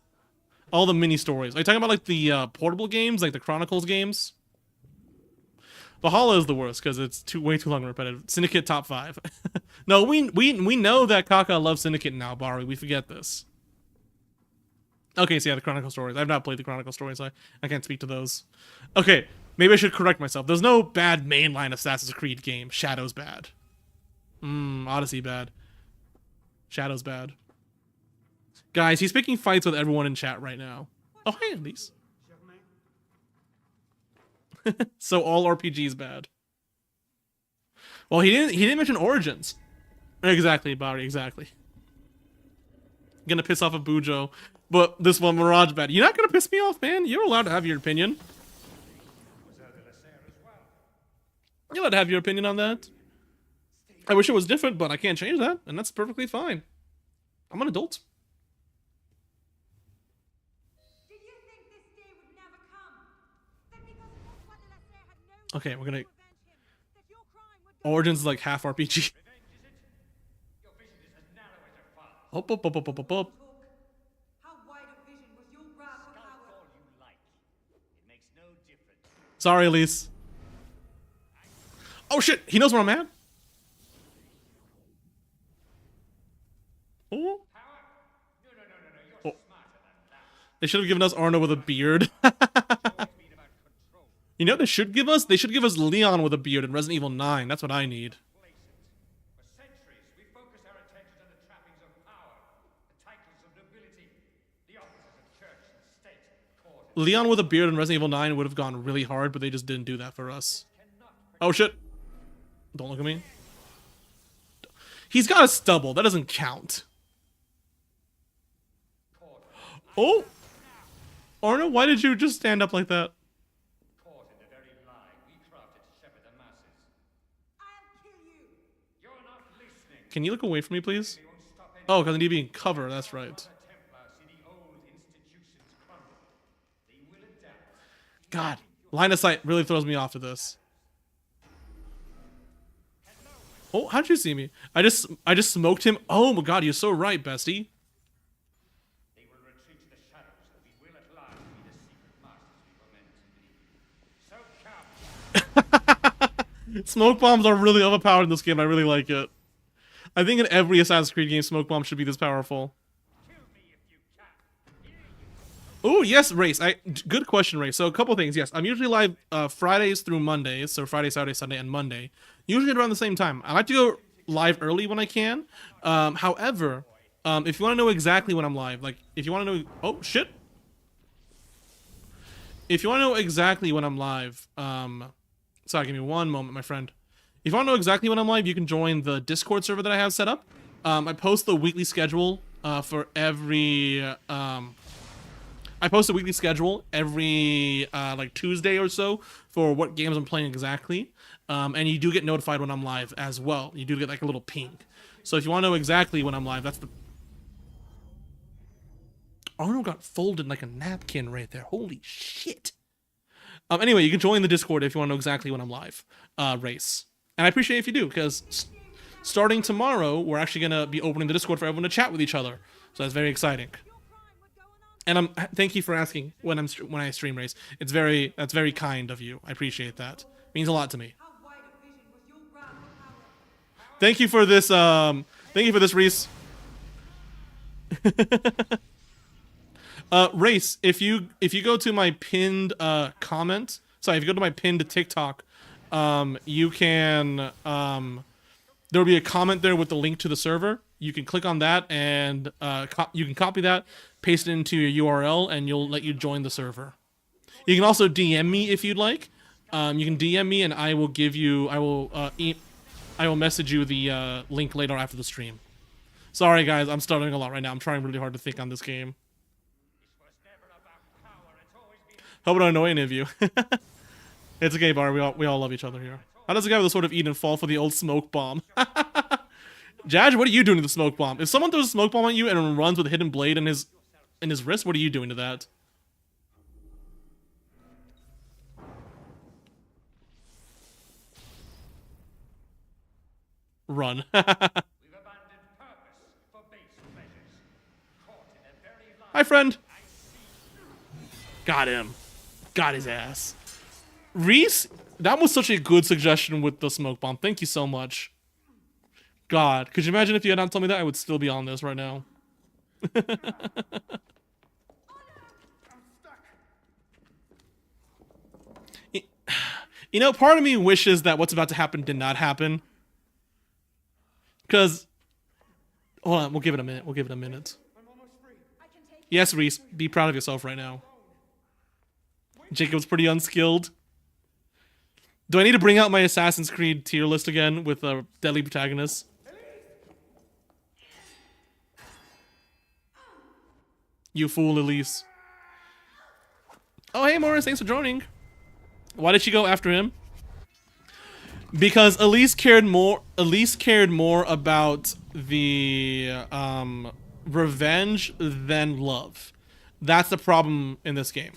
All the mini stories. Are you talking about like the portable games, like the Chronicles games? Valhalla is the worst because it's way too long and repetitive. Syndicate top 5. No, we know that Kaka loves Syndicate now, Bari. We forget this. Okay, so yeah, the Chronicle stories. I've not played the Chronicle stories, so I can't speak to those. Okay, maybe I should correct myself. There's no bad mainline Assassin's Creed game. Shadow's bad. Odyssey bad. Shadow's bad. Guys, he's picking fights with everyone in chat right now. Oh, hey, Elise. So all RPGs bad. Well, he didn't mention Origins. Exactly, Bari, exactly. Gonna piss off a Bujo. But this one, Mirage bad. You're not gonna piss me off, man. You're allowed to have your opinion. You're allowed to have your opinion on that. I wish it was different, but I can't change that, and that's perfectly fine. I'm an adult. Okay, we're gonna... Origins is like half RPG. Up. Sorry, Elise. Oh shit, he knows where I'm at. Oh. Oh. They should have given us Arno with a beard. You know what they should give us? They should give us Leon with a beard in Resident Evil 9. That's what I need. For centuries, we focused our attention on the trappings of power, the titles of nobility, the offices of church and state, court and Leon with a beard in Resident Evil 9 would have gone really hard, but they just didn't do that for us. Oh shit. Don't look at me. He's got a stubble. That doesn't count. Oh! Arno, why did you just stand up like that? caught in the very lie we crafted to shepherd the masses. I'll kill you. You're not listening. Can you look away from me, please? They won't stop any Oh, because I need to be in cover. That's right. Templars see the old institutions crumble. They will adapt. God, line of sight really throws me off to this. Oh, how'd you see me? I just smoked him. Oh my God, you're so right, bestie. They will retreat to the shadows, and we will at last be the secret masters we were meant to be. So come. Smoke bombs are really overpowered in this game. I really like it. I think in every Assassin's Creed game, smoke bombs should be this powerful. Kill me if you can. Here you Oh yes, Race. Good question, Race. So a couple things. Yes, I'm usually live Fridays through Mondays, so Friday, Saturday, Sunday, and Monday. Usually at around the same time. I like to go live early when I can. However, if you want to know exactly when I'm live, like if you want to know, oh shit. If you want to know exactly when I'm live, sorry, give me one moment, my friend. If you want to know exactly when I'm live, you can join the Discord server that I have set up. I post the weekly schedule for every. I post a weekly schedule every like Tuesday or so for what games I'm playing exactly, and you do get notified when I'm live as well. You do get like a little ping. So if you want to know exactly when I'm live, that's the. Arnold got folded like a napkin right there. Holy shit. Anyway, you can join the Discord if you want to know exactly when I'm live. Race. And I appreciate if you do, because starting tomorrow, we're actually going to be opening the Discord for everyone to chat with each other. So that's very exciting. And thank you for asking when I stream, Race. That's very kind of you. I appreciate that. It means a lot to me. Thank you for this Reese. Race, if you go to my pinned comment, sorry, if you go to my pinned TikTok, you can there will be a comment there with the link to the server. You can click on that and you can copy that, paste it into your URL, and you'll let you join the server. You can also DM me if you'd like. You can DM me and I will give you I will message you the link later after the stream. Sorry guys, I'm stuttering a lot right now. I'm trying really hard to think on this game. Hope I don't annoy any of you. It's okay, Bar. We all love each other here. How does the guy with the Sword of Eden fall for the old smoke bomb? Jaj, what are you doing to the smoke bomb? If someone throws a smoke bomb at you and runs with a hidden blade in his wrist, what are you doing to that? Run. We've abandoned purpose for base pleasures. Caught in the very lie. Hi, friend. Got him. Got his ass. Reese, that was such a good suggestion with the smoke bomb. Thank you so much. God, could you imagine if you had not told me that? I would still be on this right now. You know, part of me wishes that what's about to happen did not happen. Because, hold on, we'll give it a minute. We'll give it a minute. Yes, Reese, be proud of yourself right now. Jacob's pretty unskilled. Do I need to bring out my Assassin's Creed tier list again with deadly protagonists? You fool, Elise. Oh, hey, Morris, thanks for joining. Why did she go after him? Because Elise cared more about the revenge than love. That's the problem in this game.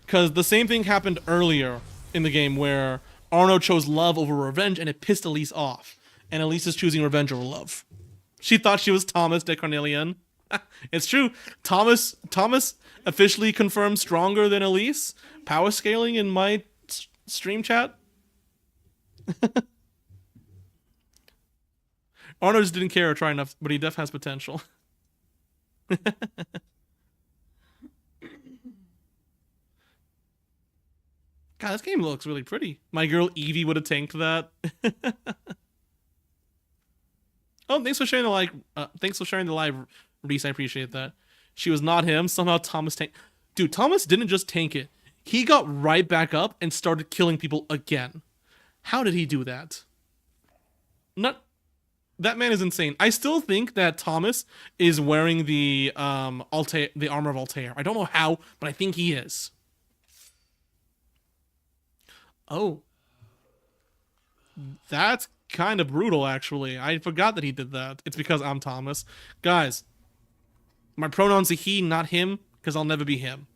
Because the same thing happened earlier in the game where Arno chose love over revenge and it pissed Elise off. And Elise is choosing revenge over love. She thought she was Thomas de Cornelian. It's true. Thomas officially confirmed stronger than Elise. Power scaling in my stream chat. Arno just didn't care or try enough, but he def has potential. God, this game looks really pretty. My girl Evie would have tanked that. Oh, thanks for sharing the live, Reese. I appreciate that. She was not him. Somehow Thomas tanked. Dude, Thomas didn't just tank it. He got right back up and started killing people again. How did he do that? That man is insane. I still think that Thomas is wearing the armor of Altair. I don't know how, but I think he is. Oh. That's kind of brutal, actually. I forgot that he did that. It's because I'm Thomas. Guys, my pronouns are he, not him, because I'll never be him.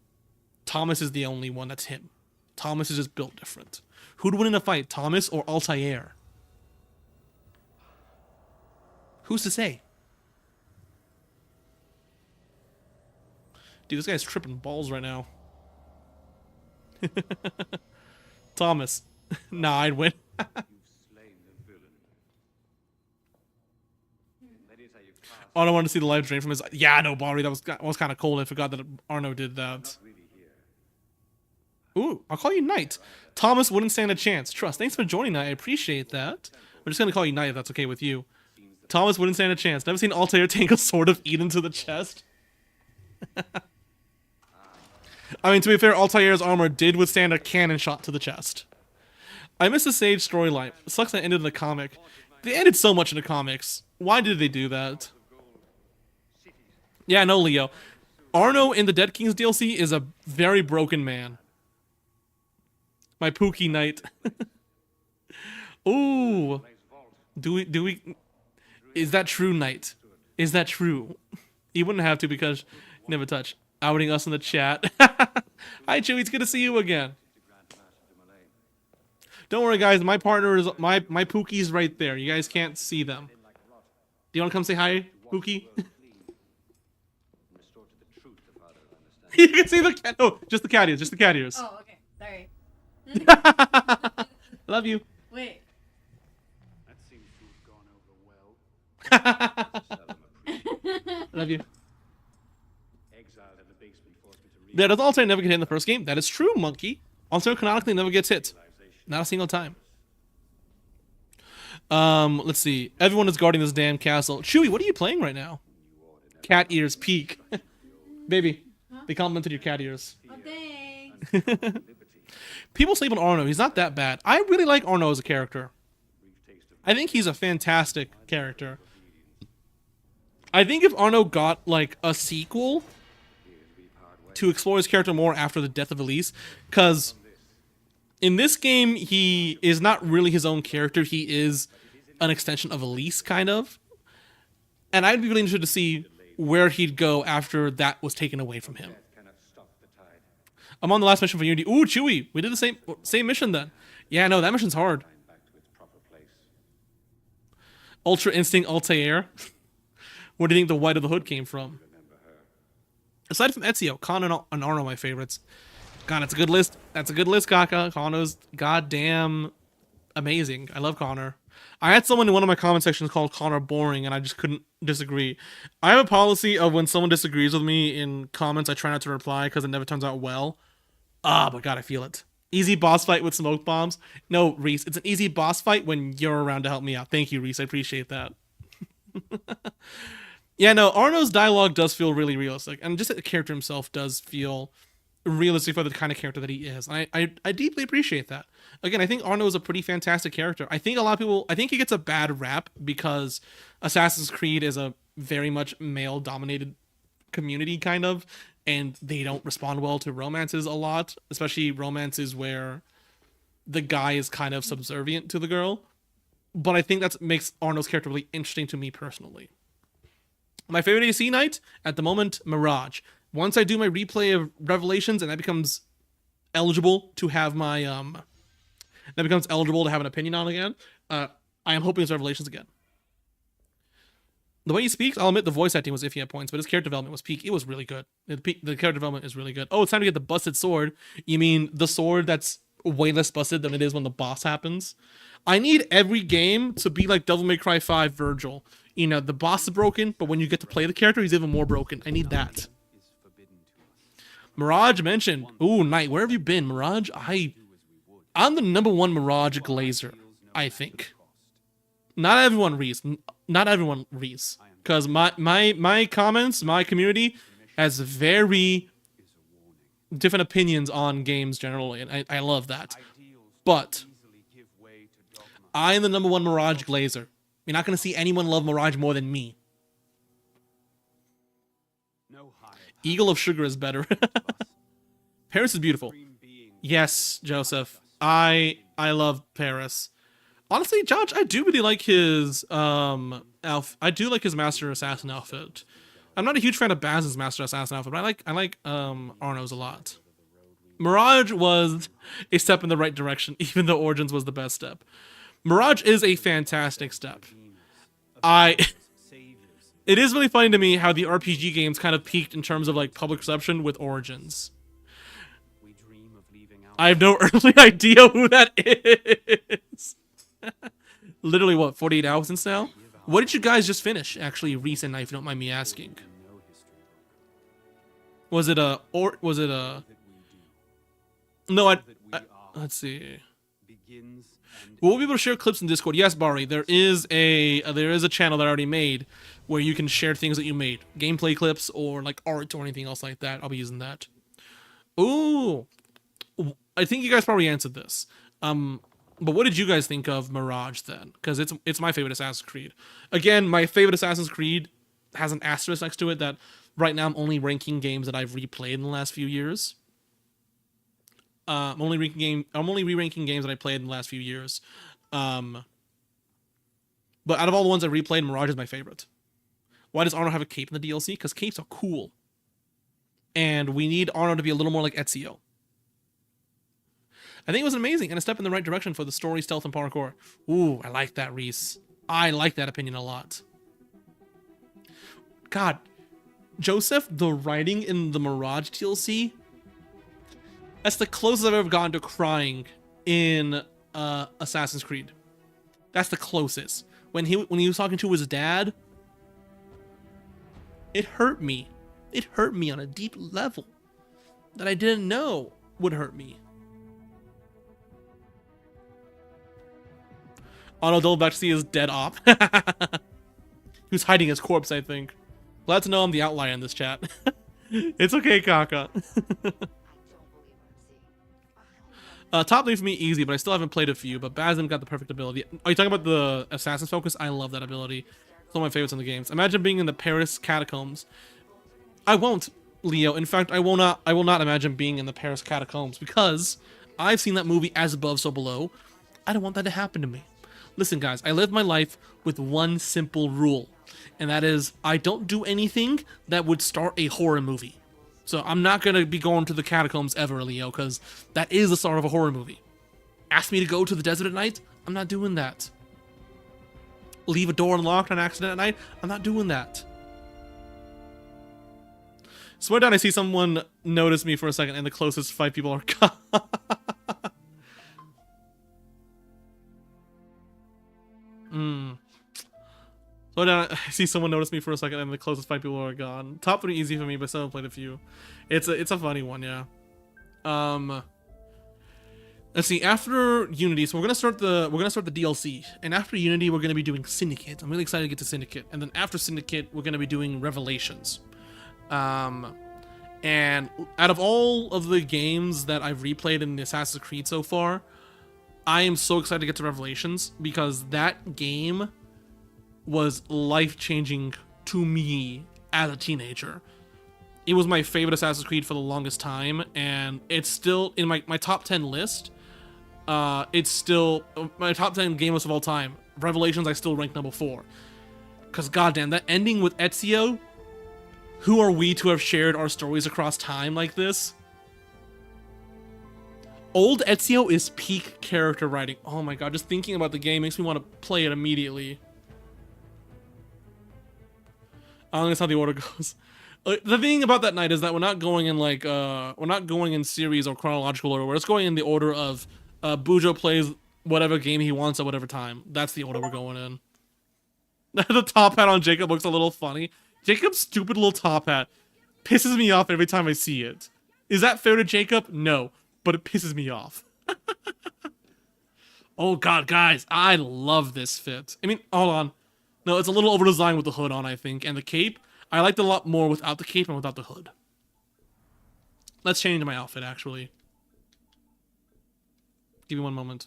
Thomas is the only one that's him. Thomas is just built different. Who'd win in a fight, Thomas or Altair? Who's to say? Dude, this guy's tripping balls right now. Thomas. Nah, I'd win. Arno wanted to see the live drain from his... Yeah, no, Bari, that was kind of cold. I forgot that Arno did that. Ooh, I'll call you Knight. Thomas wouldn't stand a chance. Trust. Thanks for joining, Knight. I appreciate that. We're just going to call you Knight if that's okay with you. Thomas wouldn't stand a chance. Never seen Altair take a sword of Eden to the chest. I mean, to be fair, Altair's armor did withstand a cannon shot to the chest. I miss the Sage storyline. It sucks that it ended in the comic. They ended so much in the comics. Why did they do that? Yeah, no, Leo. Arno in the Dead Kings DLC is a very broken man. My Pookie Knight. Ooh. Do we... Is that true, Knight? Is that true? You wouldn't have to because you never touch. Outing us in the chat. Hi, Chewie. It's good to see you again. Don't worry, guys. My partner is... My Pookie's right there. You guys can't see them. Do you want to come say hi, Pookie? You can see the cat. No, just the cat ears. Just the cat ears. Oh, okay. Sorry. Love you. Wait. That seems to have gone over well. Love you. Exiled in the basement forced me to read. Yeah, does Altair never get hit in the first game? That is true, Monkey. Altair canonically never gets hit. Not a single time. Let's see. Everyone is guarding this damn castle. Chewie, what are you playing right now? Cat ears peak. Baby, they complimented your cat ears. Oh, thanks. People sleep on Arno. He's not that bad. I really like Arno as a character. I think he's a fantastic character. I think if Arno got, like, a sequel to explore his character more after the death of Elise, because in this game, he is not really his own character. He is an extension of Elise, kind of. And I'd be really interested to see where he'd go after that was taken away from him. I'm on the last mission for Unity. Ooh, Chewie, we did the same mission then. Yeah, no, that mission's hard. Ultra Instinct Altair. Where do you think the White of the Hood came from? Aside from Ezio, Khan and Arno are my favorites. God, it's a good list. That's a good list, Kaka. Connor's goddamn amazing. I love Connor. I had someone in one of my comment sections called Connor boring, and I just couldn't disagree. I have a policy of when someone disagrees with me in comments, I try not to reply because it never turns out well. Ah, but God, I feel it. Easy boss fight with smoke bombs. No, Reese, it's an easy boss fight when you're around to help me out. Thank you, Reese. I appreciate that. Yeah, no, Arno's dialogue does feel really realistic, and just the character himself does feel realistic for the kind of character that he is. And I deeply appreciate that. Again, I think Arno is a pretty fantastic character. I think a lot of people, I think he gets a bad rap because Assassin's Creed is a very much male-dominated community, kind of, and they don't respond well to romances a lot, especially romances where the guy is kind of subservient to the girl. But I think that makes Arno's character really interesting to me personally. My favorite AC Knight, at the moment, Mirage. Once I do my replay of Revelations and that becomes eligible to have my, an opinion on again, I am hoping it's Revelations again. The way he speaks, I'll admit the voice acting was iffy at points, but his character development was peak. It was really good. The character development is really good. Oh, it's time to get the busted sword. You mean the sword that's way less busted than it is when the boss happens? I need every game to be like Devil May Cry 5 Virgil. You know, the boss is broken, but when you get to play the character, he's even more broken. I need that. Mirage mentioned. Ooh, Knight, where have you been, Mirage? I'm the #1 Mirage Glazer, I think. Not everyone reads. Not everyone reads. Because my comments, my community, has very different opinions on games generally, and I love that. But I am the #1 Mirage Glazer. You're not going to see anyone love Mirage more than me. Eagle of Sugar is better. Paris is beautiful. Yes, Joseph. I love Paris. Honestly, Judge, I do really like his I do like his Master Assassin outfit. I'm not a huge fan of Baz's Master Assassin outfit, but I like Arno's a lot. Mirage was a step in the right direction, even though Origins was the best step. Mirage is a fantastic step. It is really funny to me how the RPG games kind of peaked in terms of like public perception with Origins. I have no earthly idea who that is. Literally, what, 48 hours since now? What did you guys just finish? Actually, recent, if you don't mind me asking. Was it a No, let's see. We'll be able to share clips in Discord. Yes, Bari, there is a channel that I already made where you can share things that you made, gameplay clips or like art or anything else like that. I'll be using that. Ooh, I think you guys probably answered this. But what did you guys think of Mirage then? Because it's my favorite Assassin's Creed. Again, my favorite Assassin's Creed has an asterisk next to it that right now I'm only ranking games that I've replayed in the last few years. I'm only re-ranking games that I played in the last few years. But out of all the ones I replayed, Mirage is my favorite. Why does Arno have a cape in the DLC? Because capes are cool. And we need Arno to be a little more like Ezio. I think it was amazing and a step in the right direction for the story, stealth, and parkour. Ooh, I like that, Reese. I like that opinion a lot. God, Joseph, the writing in the Mirage DLC, that's the closest I've ever gotten to crying in Assassin's Creed. That's the closest. When he was talking to his dad, it hurt me. It hurt me on a deep level that I didn't know would hurt me. Otto doubled back to see his dead op. He was hiding his corpse, I think. Glad to know I'm the outlier in this chat. It's okay, Kaka. Top 3 for me, easy, but I still haven't played a few. But Bazim got the perfect ability. Are you talking about the Assassin's Focus? I love that ability. It's one of my favorites in the games. Imagine being in the Paris catacombs. I won't, Leo. In fact, I will not imagine being in the Paris catacombs because I've seen that movie As Above, So Below. I don't want that to happen to me. Listen, guys, I live my life with one simple rule, and that is I don't do anything that would start a horror movie. So I'm not going to be going to the catacombs ever, Leo, because that is the start of a horror movie. Ask me to go to the desert at night? I'm not doing that. Leave a door unlocked on accident at night? I'm not doing that. Swear down, I see someone notice me for a second, and the closest 5 people are gone. So now I see someone notice me for a second and the closest 5 people are gone. Top 3 easy for me, but still haven't played a few. It's a funny one, yeah. Let's see, after Unity, so we're gonna start the DLC. And after Unity, we're gonna be doing Syndicate. I'm really excited to get to Syndicate. And then after Syndicate, we're gonna be doing Revelations. And out of all of the games that I've replayed in Assassin's Creed so far, I am so excited to get to Revelations because that game was life-changing to me as a teenager. It was my favorite Assassin's Creed for the longest time, and it's still in my top 10 list. It's still my top 10 game list of all time. Revelations I still rank number 4. Because goddamn, that ending with Ezio, who are we to have shared our stories across time like this? Old Ezio is peak character writing. Oh my god, just thinking about the game makes me want to play it immediately. I don't know, that's how the order goes. The thing about that night is that we're not going in like we're not going in series or chronological order. We're just going in the order of Bujo plays whatever game he wants at whatever time. That's the order we're going in. The top hat on Jacob looks a little funny. Jacob's stupid little top hat pisses me off every time I see it. Is that fair to Jacob? No, but it pisses me off. Oh god, guys, I love this fit. I mean, hold on. No, it's a little over-designed with the hood on, I think, and the cape. I liked it a lot more without the cape and without the hood. Let's change my outfit, actually. Give me one moment.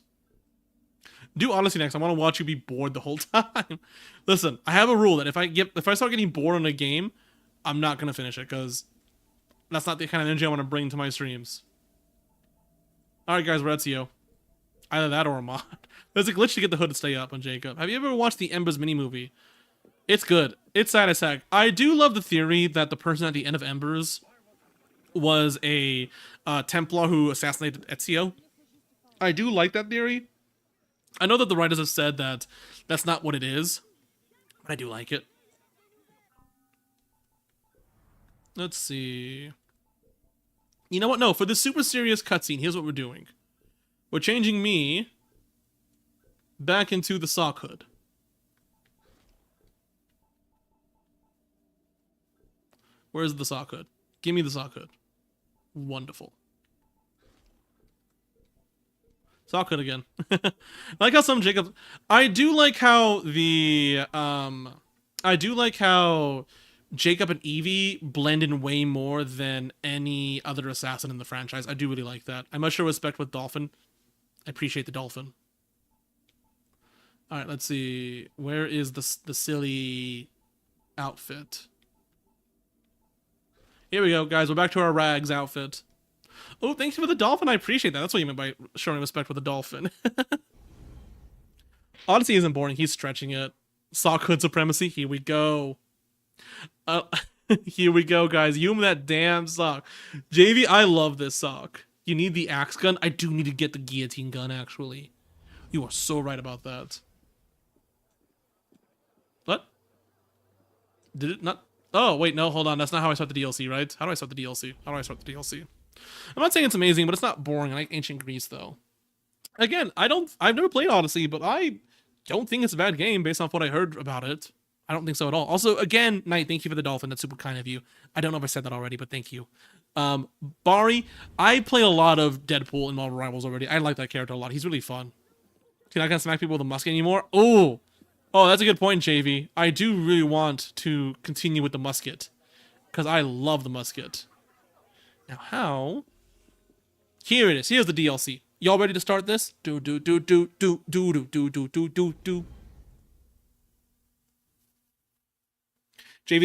Do Odyssey next. I want to watch you be bored the whole time. Listen, I have a rule that if I start getting bored on a game, I'm not gonna finish it because that's not the kind of energy I want to bring to my streams. All right, guys, we're at Ezio. Either that or a mod. There's a glitch to get the hood to stay up on Jacob. Have you ever watched the Embers mini movie? It's good. It's sad as heck. I do love the theory that the person at the end of Embers was a Templar who assassinated Ezio. I do like that theory. I know that the writers have said that that's not what it is, but I do like it. Let's see. You know what? No, for the super serious cutscene, here's what we're doing. We're changing me back into the sock hood. Where's the sock hood? Give me the sock hood. Wonderful. Sock hood again. I like how some Jacob... I do like how the... I do like how Jacob and Evie blend in way more than any other assassin in the franchise. I do really like that. I must show respect with Dolphin. I appreciate the Dolphin. Alright, let's see. Where is the silly outfit? Here we go, guys. We're back to our rags outfit. Oh, thank you for the dolphin. I appreciate that. That's what you meant by showing respect with the dolphin. Odyssey isn't boring. He's stretching it. Sock hood supremacy. Here we go. Here we go, guys. You and that damn sock. JV, I love this sock. You need the axe gun? I do need to get the guillotine gun, actually. You are so right about that. What? Did it not? Oh, wait, no, hold on. That's not how I start the DLC, right? How do I start the DLC? How do I start the DLC? I'm not saying it's amazing, but it's not boring. I like Ancient Greece, though. Again, I've never played Odyssey, but I don't think it's a bad game based off what I heard about it. I don't think so at all. Also, again, Knight, thank you for the dolphin. That's super kind of you. I don't know if I said that already, but thank you. Bari, I play a lot of Deadpool in Marvel Rivals already. I like that character a lot. He's really fun. You're not gonna smack people with a musket anymore? Oh, that's a good point, JV. I do really want to continue with the musket because I love the musket. Now, how? Here it is. Here's the DLC. Y'all ready to start this? Do. JV,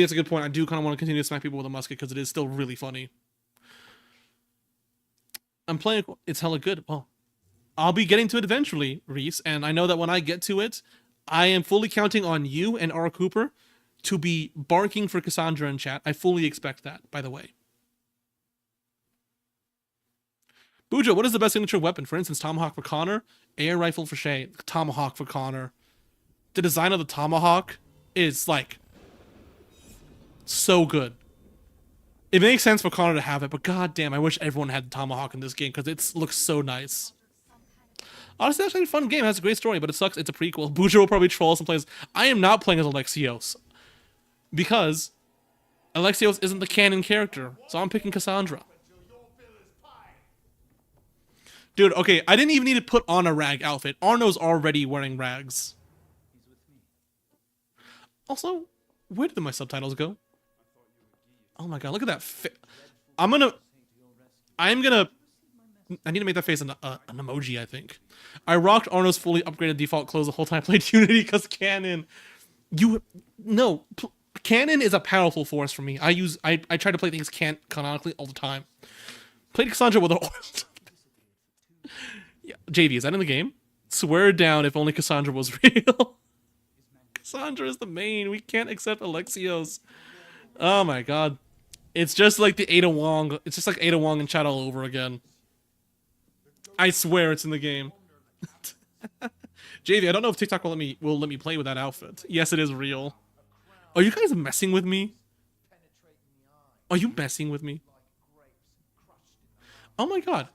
that's a good point. I do kind of want to continue to smack people with a musket because it is still really funny. I'm playing. It's hella good. Well, I'll be getting to it eventually, Reese, and I know that when I get to it, I am fully counting on you and R. Cooper to be barking for Cassandra in chat. I fully expect that, by the way. Bujo, what is the best signature weapon? For instance, Tomahawk for Connor, air rifle for Shay, Tomahawk for Connor. The design of the Tomahawk is, like, so good. It makes sense for Connor to have it, but goddamn, I wish everyone had the Tomahawk in this game because it looks so nice. Honestly, it's actually a fun game. It has a great story, but it sucks. It's a prequel. Bujo will probably troll some players. I am not playing as Alexios because Alexios isn't the canon character, so I'm picking Cassandra. Dude, okay, I didn't even need to put on a rag outfit. Arno's already wearing rags. Also, where did my subtitles go? Oh my god, look at that I need to make that face an emoji, I think. I rocked Arno's fully upgraded default clothes the whole time I played Unity because canon. Canon is a powerful force for me. I try to play things canonically all the time. Played Cassandra with her oil. Yeah, JV, is that in the game? Swear down if only Cassandra was real. Cassandra is the main. We can't accept Alexios. Oh my god. It's just like the Ada Wong. It's just like Ada Wong in chat all over again. I swear it's in the game. JV, I don't know if TikTok will let me play with that outfit. Yes, it is real. Are you guys messing with me? Are you messing with me? Oh my god.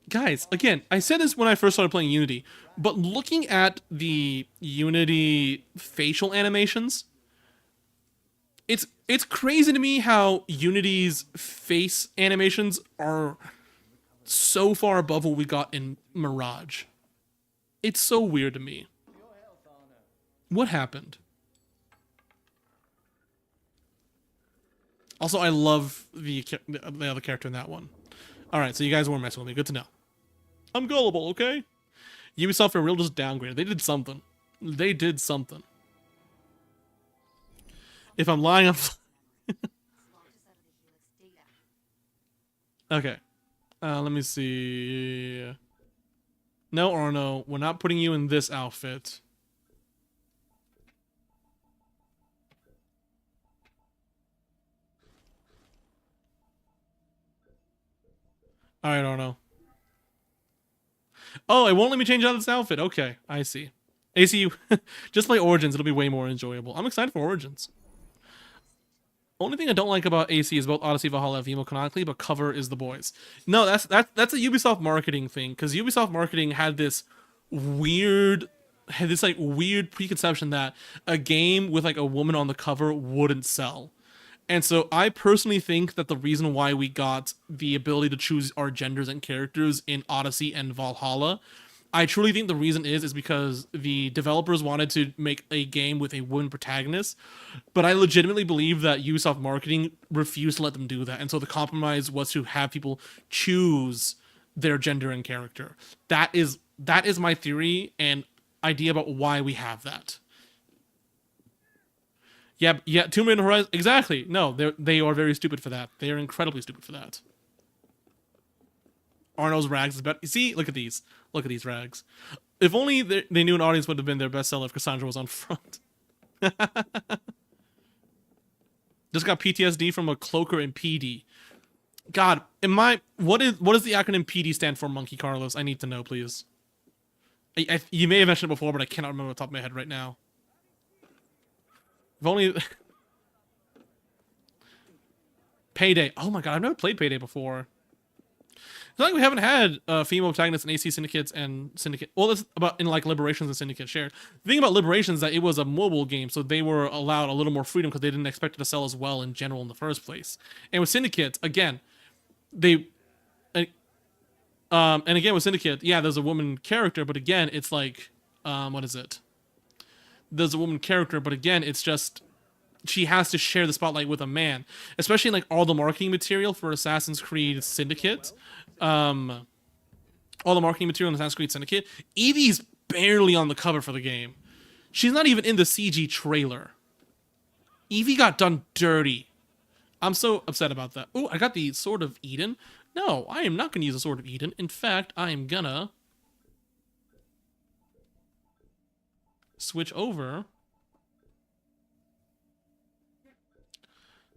Guys, again, I said this when I first started playing Unity, but looking at the Unity facial animations, it's crazy to me how Unity's face animations are so far above what we got in Mirage. It's so weird to me. What happened? Also, I love the other character in that one. Alright, so you guys weren't messing with me. Good to know. I'm gullible, okay? Ubisoft for real just downgraded. They did something. They did something. If I'm lying, I'm... Okay. Let me see. No, Arno, we're not putting you in this outfit. Alright, Arno. Oh, it won't let me change out of this outfit. Okay, I see. AC, just play Origins. It'll be way more enjoyable. I'm excited for Origins. Only thing I don't like about AC is both Odyssey Valhalla and Vimo canonically, but cover is the boys. No, that's a Ubisoft marketing thing, because Ubisoft marketing had this weird preconception that a game with like a woman on the cover wouldn't sell. And so I personally think that the reason why we got the ability to choose our genders and characters in Odyssey and Valhalla, I truly think the reason is because the developers wanted to make a game with a woman protagonist, but I legitimately believe that Ubisoft marketing refused to let them do that, and so the compromise was to have people choose their gender and character. That is my theory and idea about why we have that. Yeah, Tomb Raider Horizon, exactly. No, they are very stupid for that. They are incredibly stupid for that. Arno's rags is better. See, look at these rags. If only they knew an audience would have been their bestseller if Cassandra was on front. Just got PTSD from a cloaker in PD. God, what does the acronym PD stand for, Monkey Carlos? I need to know, please. You may have mentioned it before, but I cannot remember off the top of my head right now. If only... Payday. Oh my god, I've never played Payday before. It's not like we haven't had female protagonists in AC Syndicates and Syndicate. Well, that's about in like Liberations and Syndicate shared. The thing about Liberations is that it was a mobile game, so they were allowed a little more freedom because they didn't expect it to sell as well in general in the first place. And with Syndicate, again, and again with Syndicate, yeah, there's a woman character, but again, it's like, what is it? There's a woman character, but again, it's just she has to share the spotlight with a man, especially in like all the marketing material for Assassin's Creed Syndicate. All the marketing material in Assassin's Creed Syndicate. Evie's barely on the cover for the game. She's not even in the CG trailer. Evie got done dirty. I'm so upset about that. Oh, I got the Sword of Eden. No, I am not going to use the Sword of Eden. In fact, I am gonna switch over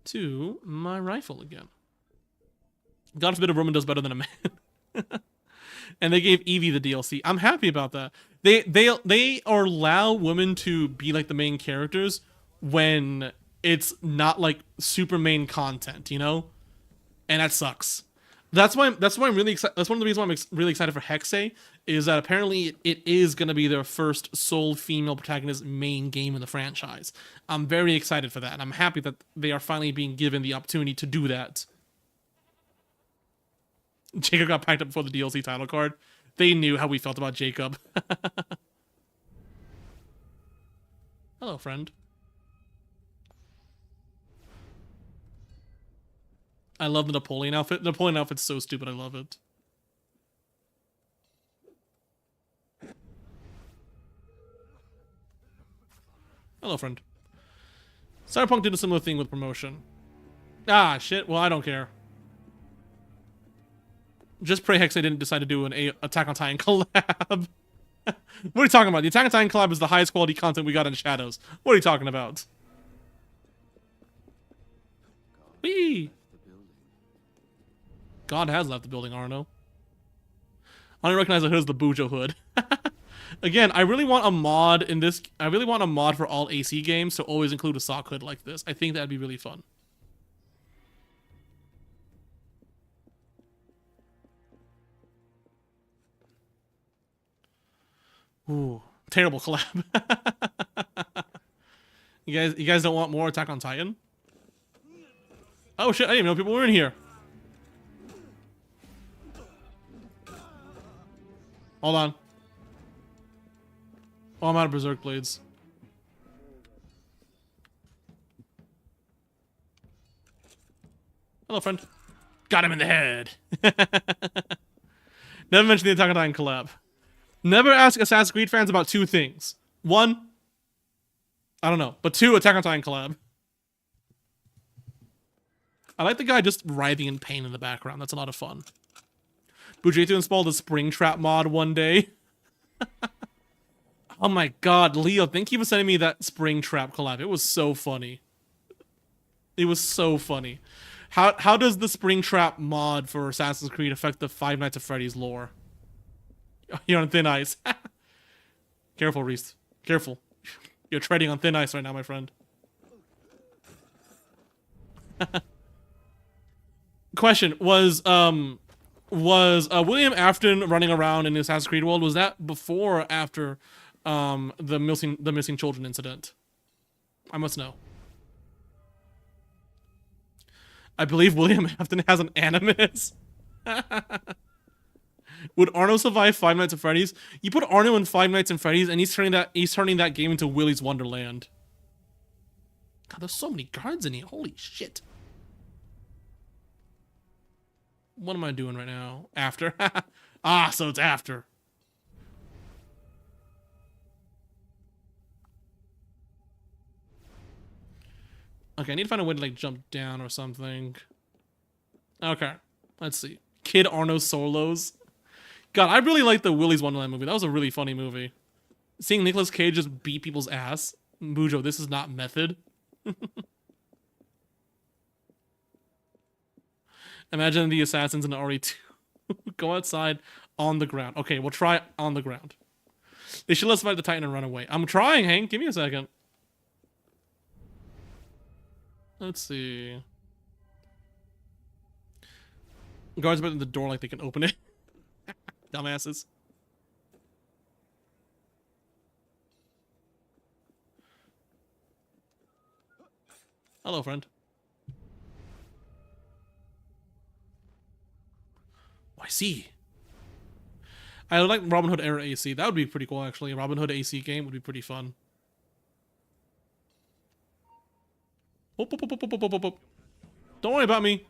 to my rifle again. God forbid a woman does better than a man. And they gave Evie the DLC. I'm happy about that. They allow women to be like the main characters when it's not like super main content, you know? And that sucks. That's why I'm really excited. That's one of the reasons why I'm really excited for Hexe, is that apparently it is going to be their first sole female protagonist main game in the franchise. I'm very excited for that, and I'm happy that they are finally being given the opportunity to do that. Jacob got packed up before the DLC title card. They knew how we felt about Jacob. Hello, friend. I love the Napoleon outfit. The Napoleon outfit's so stupid. I love it. Hello, friend. Cyberpunk did a similar thing with promotion. Ah, shit. Well, I don't care. Just pray Hex I didn't decide to do an Attack on Titan collab. What are you talking about? The Attack on Titan collab is the highest quality content we got in Shadows. What are you talking about? Whee! God has left the building, Arno. I don't recognize the hood as the Bujo hood. Again, I really want a mod in this. I really want a mod for all AC games to always include a sock hood like this. I think that'd be really fun. Ooh, terrible collab. You guys don't want more Attack on Titan? Oh shit, I didn't even know people were in here. Hold on. Oh, I'm out of Berserk Blades. Hello, friend. Got him in the head. Never mention the Attack on Titan collab. Never ask Assassin's Creed fans about two things. One, I don't know, but two, Attack on Titan collab. I like the guy just writhing in pain in the background. That's a lot of fun. Bujetu installed the Springtrap mod one day. Oh my god, Leo, thank you for sending me that Springtrap collab. It was so funny. It was so funny. How does the Springtrap mod for Assassin's Creed affect the Five Nights at Freddy's lore? You're on thin ice. Careful, Reese. Careful. You're treading on thin ice right now, my friend. Question, was William Afton running around in the Assassin's Creed world, was that before or after the missing children incident? I must know. I believe William Afton has an animus. Would Arno survive Five Nights at Freddy's? You put Arno in Five Nights at Freddy's, and he's turning that game into Willy's Wonderland. God, there's so many guards in here. Holy shit. What am I doing right now? After. Ah, so it's after. Okay, I need to find a way to, like, jump down or something. Okay, let's see. Kid Arno solos. God, I really liked the Willy's Wonderland movie. That was a really funny movie. Seeing Nicolas Cage just beat people's ass. Bujo, this is not method. Imagine the assassins in RE2. Go outside on the ground. Okay, we'll try on the ground. They should let us fight the Titan and run away. I'm trying, Hank. Give me a second. Let's see. Guards about the door like they can open it. Dumbasses. Hello, friend. Oh, I see. I would like Robin Hood era AC. That would be pretty cool, actually. A Robin Hood AC game would be pretty fun. Don't worry about me.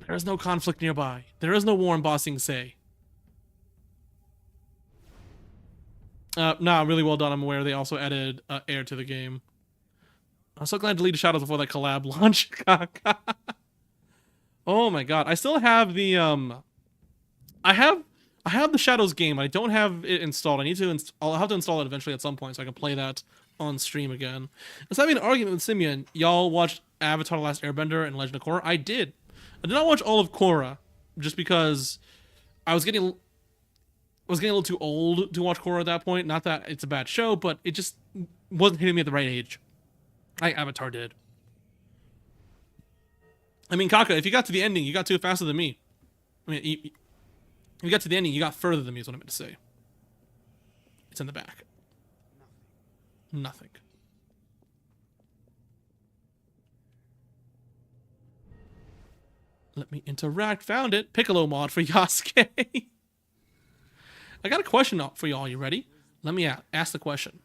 There is no conflict nearby. There is no war in Bossing Say. Nah, really well done. I'm aware they also added air to the game. I'm so glad to delete the shadows before that collab launch. Oh my god. I still have the I have the Shadows game. I don't have it installed. I need to I'll have to install it eventually at some point so I can play that on stream again. I was having an argument with Simeon. Y'all watched Avatar: The Last Airbender and Legend of Korra? I did. I did not watch all of Korra just because I was getting a little too old to watch Korra at that point. Not that it's a bad show, but it just wasn't hitting me at the right age. Like Avatar did. I mean, Kaka, if you got to the ending, you got to it faster than me. I mean, if you got to the ending, you got further than me is what I meant to say. It's in the back. Nothing. Let me interact. Found it. Piccolo mod for Yasuke. I got a question for y'all. You ready? Let me ask the question.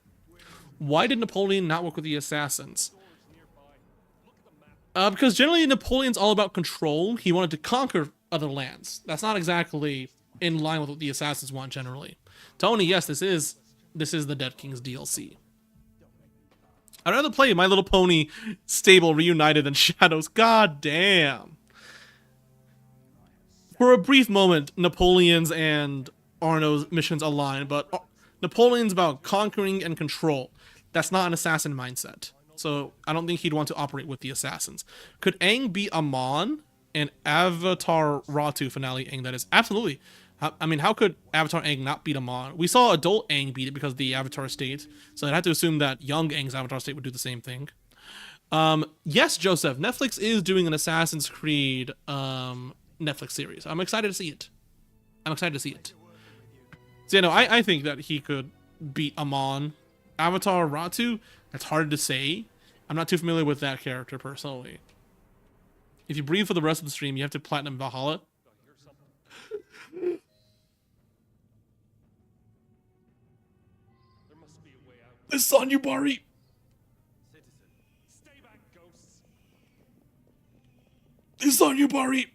Why did Napoleon not work with the assassins? Because generally Napoleon's all about control. He wanted to conquer other lands. That's not exactly in line with what the assassins want generally. Tony, yes, this is the Dead King's DLC. I'd rather play My Little Pony stable reunited than Shadows. God damn. For a brief moment, Napoleon's and Arno's missions align, but Napoleon's about conquering and control. That's not an assassin mindset. So I don't think he'd want to operate with the assassins. Could Aang beat Amon and Avatar Ratu finale Aang? That is absolutely. I mean, how could Avatar Aang not beat Amon? We saw adult Aang beat it because of the Avatar state. So I'd have to assume that young Aang's Avatar state would do the same thing. Yes, Joseph. Netflix is doing an Assassin's Creed Netflix series. I'm excited to see it. So, you know, I think that he could beat Amon. Avatar Ratu, that's hard to say. I'm not too familiar with that character personally. If you breathe for the rest of the stream, you have to platinum Valhalla. There must be a way out. It's on you, Bari. Citizen. Stay back, ghosts. It's on you, Bari.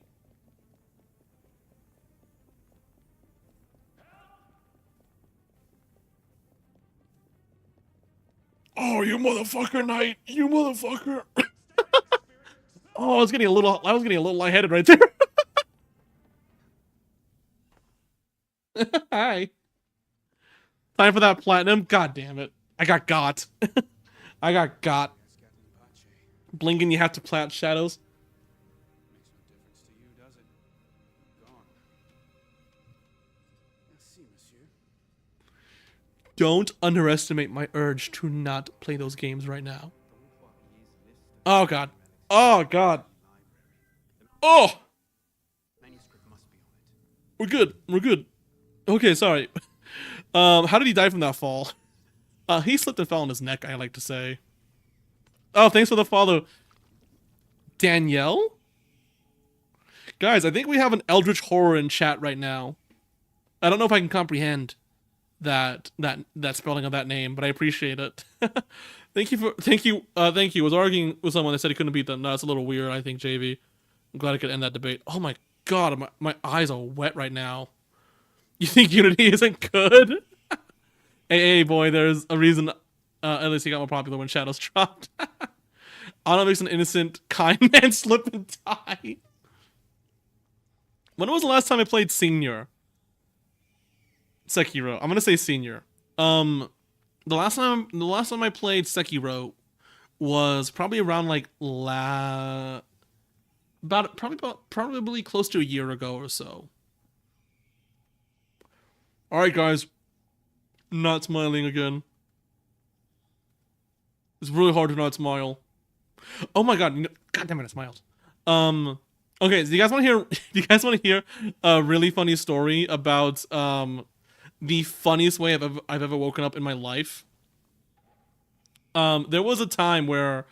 Oh, you motherfucker, Knight. You motherfucker. Oh, I was getting a little lightheaded right there. Hi. Time for that platinum. God damn it. I got. I got. Blinking, you have to plat shadows. Makes no difference to you, does it? Gone. Merci, monsieur. Don't underestimate my urge to not play those games right now. Oh god. Oh god. Oh! Manuscript must be on it. We're good. We're good. Okay, sorry. How did he die from that fall? He slipped and fell on his neck, I like to say. Oh, thanks for the follow. Danielle? Guys, I think we have an eldritch horror in chat right now. I don't know if I can comprehend that spelling of that name, but I appreciate it. Thank you. I was arguing with someone that said he couldn't beat them. No, it's a little weird, I think, JV. I'm glad I could end that debate. Oh my god, my eyes are wet right now. You think Unity isn't good? Hey, boy, there's a reason at least he got more popular when Shadows dropped. Anna makes an innocent, kind man slip and die. When was the last time I played Senior? Sekiro. I'm gonna say Senior. The last time I played Sekiro was probably around like probably close to a year ago or so. All right, guys. Not smiling again. It's really hard to not smile. Oh my god! God damn it! I smiled. Okay. So do you guys want to hear? Do you guys want to hear a really funny story about the funniest way I've ever woken up in my life? There was a time where,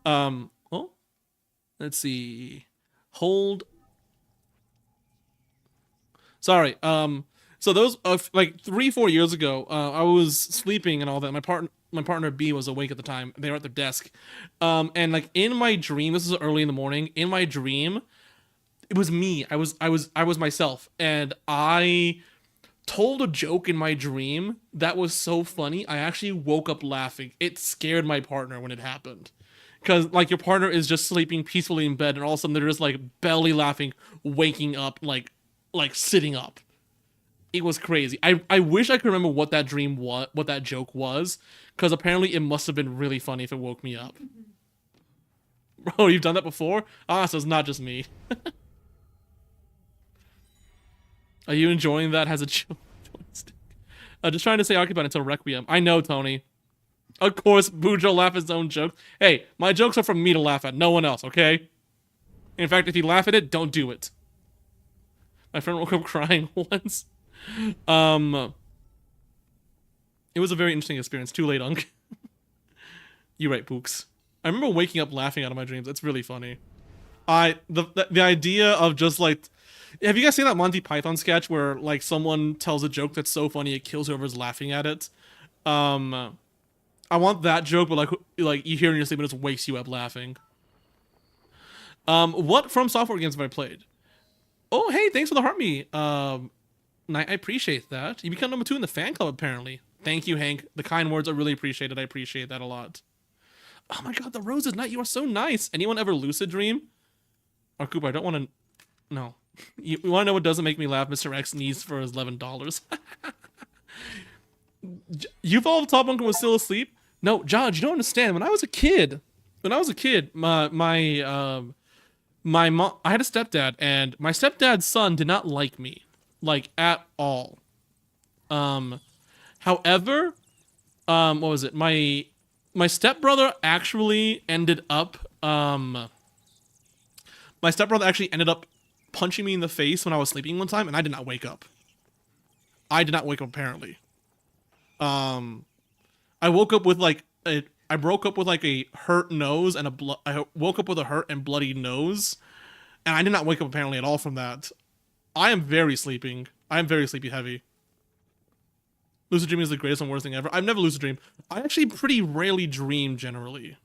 let's see, hold. Sorry. So those like 3-4 years ago, I was sleeping and all that. My partner B was awake at the time. They were at their desk, and like in my dream, this is early in the morning. In my dream, it was me. I was myself, and I told a joke in my dream that was so funny. I actually woke up laughing. It scared my partner when it happened, because like your partner is just sleeping peacefully in bed, and all of a sudden they're just like belly laughing, waking up like sitting up. It was crazy. I wish I could remember what that joke was, because apparently it must have been really funny if it woke me up. Bro, you've done that before? Ah, so it's not just me. Are you enjoying that as a joystick? Just trying to stay occupied until Requiem. I know, Tony. Of course, Bujo laugh at his own jokes. Hey, my jokes are for me to laugh at, no one else, okay? In fact, if you laugh at it, don't do it. My friend woke up crying once. It was a very interesting experience. Too late, Unk. You're right, Pooks. I remember waking up laughing out of my dreams. It's really funny. The idea of just like, have you guys seen that Monty Python sketch where like someone tells a joke that's so funny it kills whoever's laughing at it? I want that joke, but like you hear it in your sleep and it just wakes you up laughing. What From Software games have I played? Oh, hey, thanks for the heart me. I appreciate that. You become number 2 in the fan club, apparently. Thank you, Hank. The kind words are really appreciated. I appreciate that a lot. Oh my god, the roses, Knight, you are so nice. Anyone ever lucid dream? Or Cooper, I don't want to... No. You want to know what doesn't make me laugh? Mr. X needs for his $11. You thought Top Bunker was still asleep? No, Judge, you don't understand. When I was a kid, my mom... I had a stepdad, and my stepdad's son did not like me. Like, at all. However, what was it? My stepbrother actually ended up, my stepbrother actually ended up punching me in the face when I was sleeping one time, and I did not wake up. I did not wake up, apparently. I woke up with, like, I broke up with, like, a hurt nose and I woke up with a hurt and bloody nose. And I did not wake up apparently at all from that. I am very sleeping. I am very sleepy heavy. Lucid dreaming is the greatest and worst thing ever. I've never lucid dreamed. I actually pretty rarely dream generally.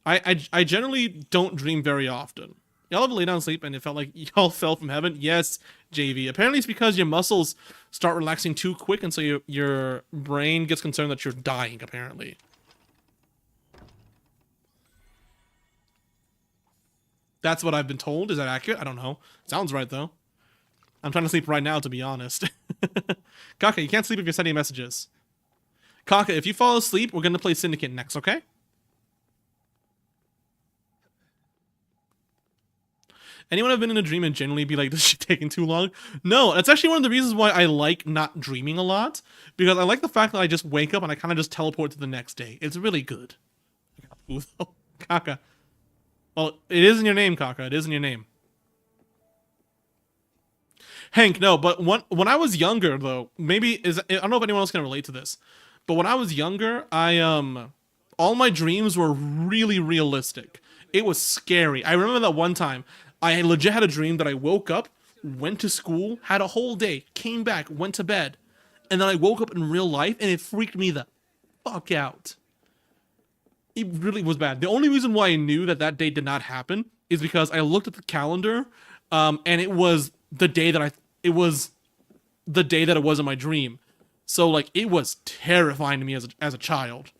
I generally don't dream very often. Y'all ever lay down and sleep and it felt like y'all fell from heaven? Yes, JV. Apparently it's because your muscles start relaxing too quick and so your brain gets concerned that you're dying, apparently. That's what I've been told. Is that accurate? I don't know. Sounds right, though. I'm trying to sleep right now, to be honest. Kaka, you can't sleep if you're sending messages. Kaka, if you fall asleep, we're going to play Syndicate next, okay? Anyone have been in a dream and generally be like, this shit taking too long? No, that's actually one of the reasons why I like not dreaming a lot. Because I like the fact that I just wake up and I kind of just teleport to the next day. It's really good. Kaka. Well, it is in your name, Kaka. It is in your name. Hank, no, but when I was younger, though, I don't know if anyone else can relate to this, but when I was younger, all my dreams were really realistic. It was scary. I remember that one time, I legit had a dream that I woke up, went to school, had a whole day, came back, went to bed, and then I woke up in real life, and it freaked me the fuck out. It really was bad. The only reason why I knew that day did not happen is because I looked at the calendar, and it was the day that it was in my dream. So like it was terrifying to me as a child.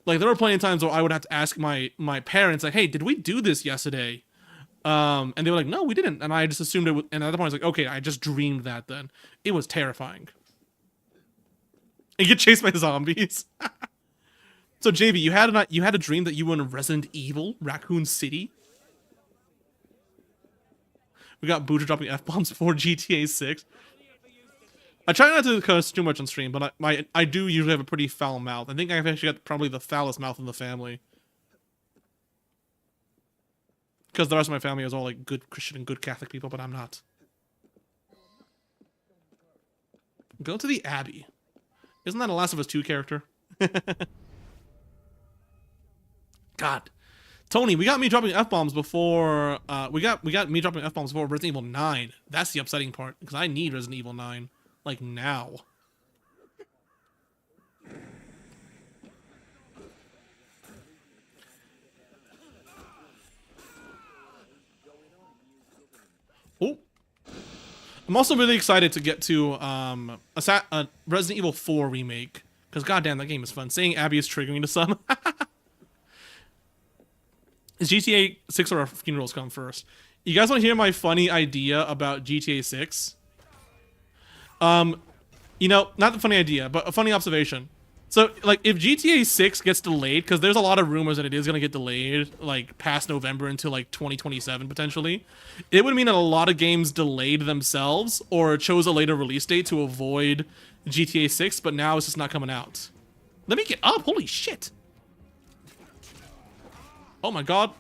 Like there were plenty of times where I would have to ask my parents like, "Hey, did we do this yesterday?" And they were like, "No, we didn't." And I just assumed it would, and at that point I was like, "Okay, I just dreamed that then." It was terrifying. And get chased by zombies. So JV, you had a dream that you were in Resident Evil, Raccoon City. We got Booter dropping F-bombs for GTA 6. I try not to curse too much on stream, but I do usually have a pretty foul mouth. I think I've actually got probably the foulest mouth in the family. Because the rest of my family is all like good Christian and good Catholic people, but I'm not. Go to the Abbey. Isn't that a Last of Us 2 character? God. Tony, we got me dropping F-bombs before, we got me dropping F-bombs before Resident Evil 9. That's the upsetting part, because I need Resident Evil 9. Like, now. Oh. I'm also really excited to get to, a Resident Evil 4 remake, because goddamn, that game is fun. Saying Abby is triggering to some. Is GTA 6 or funerals come first? You guys want to hear my funny idea about GTA 6? You know, not the funny idea, but a funny observation. So, like, if GTA 6 gets delayed, because there's a lot of rumors that it is going to get delayed, like, past November until, like, 2027, potentially, it would mean that a lot of games delayed themselves or chose a later release date to avoid GTA 6, but now it's just not coming out. Let me get up! Holy shit! Oh my god.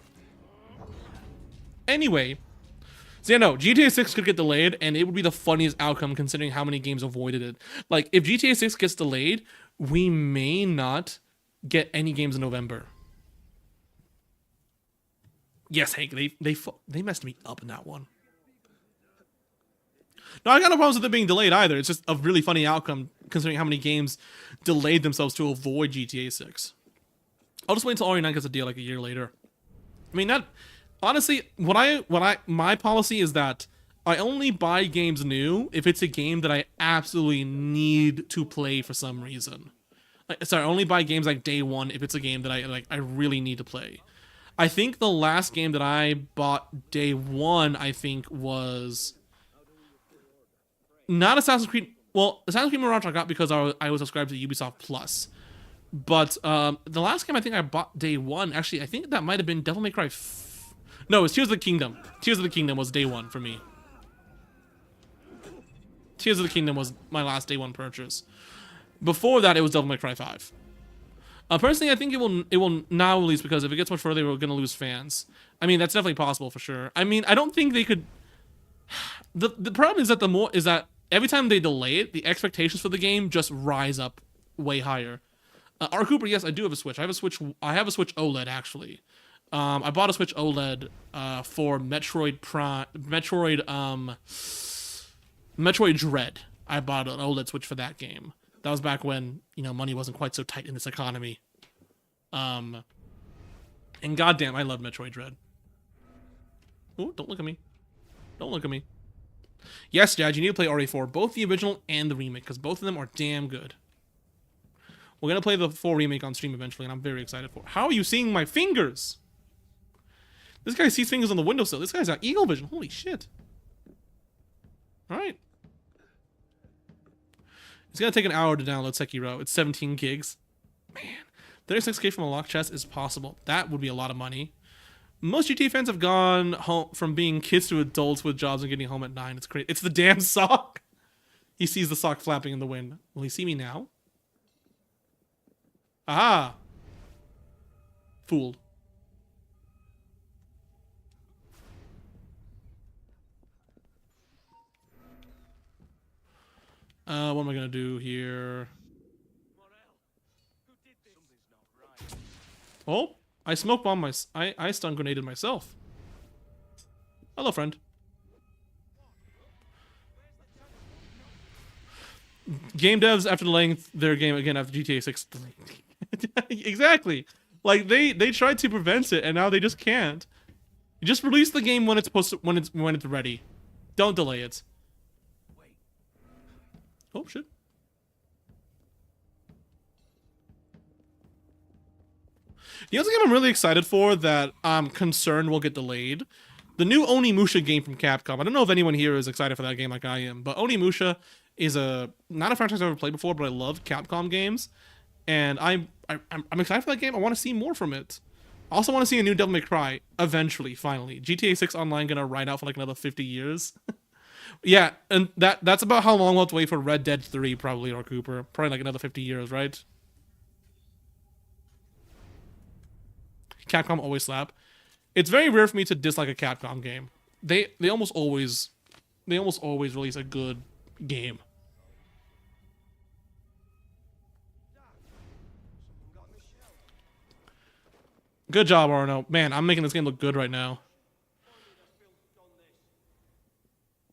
Anyway, so yeah, no, GTA 6 could get delayed, and it would be the funniest outcome considering how many games avoided it. Like, if GTA 6 gets delayed, we may not get any games in November. Yes, Hank, they messed me up in that one. No, I got no problems with it being delayed either. It's just a really funny outcome considering how many games delayed themselves to avoid GTA 6. I'll just wait until RE9 gets a deal like a year later. I mean, that honestly, my policy is that I only buy games new if it's a game that I absolutely need to play for some reason. Sorry, I only buy games like day one if it's a game that I really need to play. I think the last game that I bought day one, I think, was not Assassin's Creed. Well, Assassin's Creed Mirage I got because I was subscribed to Ubisoft Plus. But the last game I think I bought day one, actually, I think that might have been Devil May Cry. No, it was Tears of the Kingdom. Tears of the Kingdom was day one for me. Tears of the Kingdom was my last day one purchase. Before that, it was Devil May Cry 5. Personally, I think it will now release because if it gets much further, we're gonna lose fans. I mean, that's definitely possible for sure. I mean, I don't think they could. The problem is that every time they delay it, the expectations for the game just rise up way higher. R. Cooper, yes, I do have a Switch. I have a Switch OLED actually. I bought a Switch OLED for Metroid Dread. I bought an OLED Switch for that game. That was back when, money wasn't quite so tight in this economy. And goddamn, I love Metroid Dread. Ooh, don't look at me. Don't look at me. Yes, Dad, you need to play RE4, both the original and the remake, because both of them are damn good. We're going to play the 4 remake on stream eventually, and I'm very excited for it. How are you seeing my fingers? This guy sees fingers on the windowsill. This guy's got eagle vision. Holy shit. Alright. It's going to take an hour to download Sekiro. It's 17 gigs. Man, 36k from a locked chest is possible. That would be a lot of money. Most GTA fans have gone home from being kids to adults with jobs and getting home at 9. It's great. It's the damn sock. He sees the sock flapping in the wind. Will he see me now? Aha! Fooled. What am I gonna do here? Oh, I smoke bomb I stun grenaded myself. Hello, friend. Game devs after delaying their game again after GTA 6. Exactly. Like they tried to prevent it and now they just can't. You just release the game when it's supposed to, when it's ready. Don't delay it. Oh shit. The other game I'm really excited for that I'm concerned will get delayed. The new Onimusha game from Capcom. I don't know if anyone here is excited for that game like I am, but Onimusha is not a franchise I've ever played before, but I love Capcom games. And I'm excited for that game. I want to see more from it. I also want to see a new Devil May Cry eventually, finally. GTA 6 Online gonna ride out for like another 50 years. Yeah, and that's about how long we'll have to wait for Red Dead 3, probably, or Cooper. Probably like another 50 years, right? Capcom always slap. It's very rare for me to dislike a Capcom game. They almost always release a good game. Good job, Arno. Man, I'm making this game look good right now.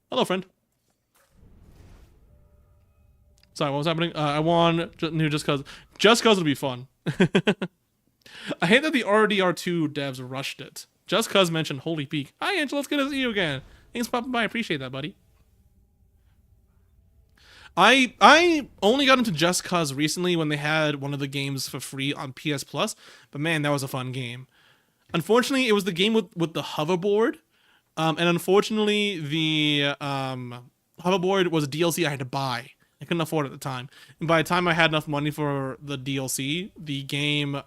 Hello, friend. Sorry, what was happening? I won new just cause. Just cause it'll be fun. I hate that the RDR2 devs rushed it. Just cause mentioned Holy Peak. Hi, Angela. It's good to see you again. Thanks for popping by. I appreciate that, buddy. I only got into Just Cause recently when they had one of the games for free on PS Plus, but man, that was a fun game. Unfortunately, it was the game with the hoverboard, and unfortunately, the hoverboard was a DLC I had to buy. I couldn't afford it at the time, and by the time I had enough money for the DLC, the game, by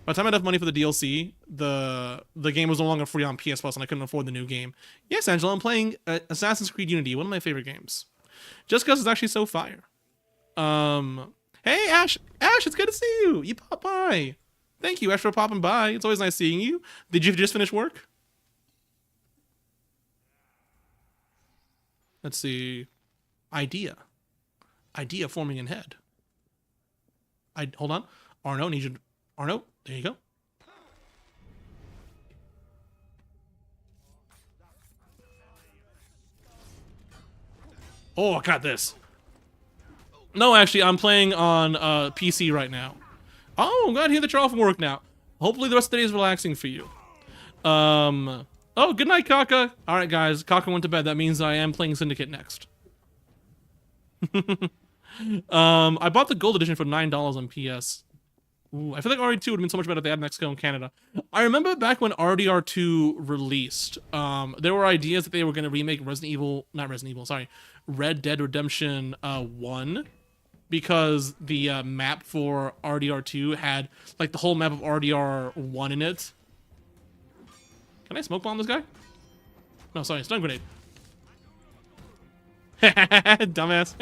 the time I had enough money for the DLC, the game was no longer free on PS Plus, and I couldn't afford the new game. Yes, Angela, I'm playing Assassin's Creed Unity, one of my favorite games. Just because it's actually so fire. Hey, Ash! Ash, it's good to see you! You popped by! Thank you, Ash, for popping by. It's always nice seeing you. Did you just finish work? Let's see. Idea forming in head. Hold on. Arno, need you... Arno, there you go. Oh, I got this. No, actually, I'm playing on PC right now. Oh, I'm glad to hear that you're off from work now. Hopefully the rest of the day is relaxing for you. Oh, good night, Kaka. All right, guys. Kaka went to bed. That means I am playing Syndicate next. I bought the gold edition for $9 on PS. Ooh, I feel like RE2 would have been so much better if they had Mexico and Canada. I remember back when RDR2 released, there were ideas that they were going to remake Red Dead Redemption 1, because the map for RDR2 had like the whole map of RDR1 in it. Can I smoke bomb this guy? No, sorry, stun grenade. Dumbass.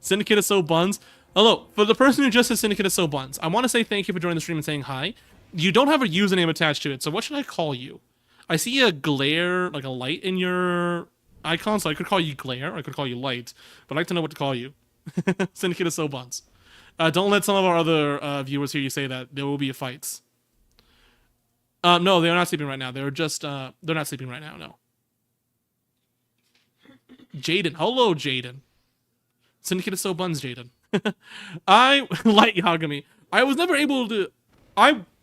Syndicate is so buns. Hello, for the person who just said Syndicate is so buns, I want to say thank you for joining the stream and saying hi. You don't have a username attached to it, so what should I call you? I see a glare, like a light in your icon, so I could call you Glare, or I could call you Light, but I'd like to know what to call you. Syndicate is so buns. Don't let some of our other viewers hear you say that. There will be fights. No, they're not sleeping right now. They're just they're not sleeping right now. No. Jaden, hello, Jaden. Syndicate is so buns, Jaden. I like Yagami. I was never able to.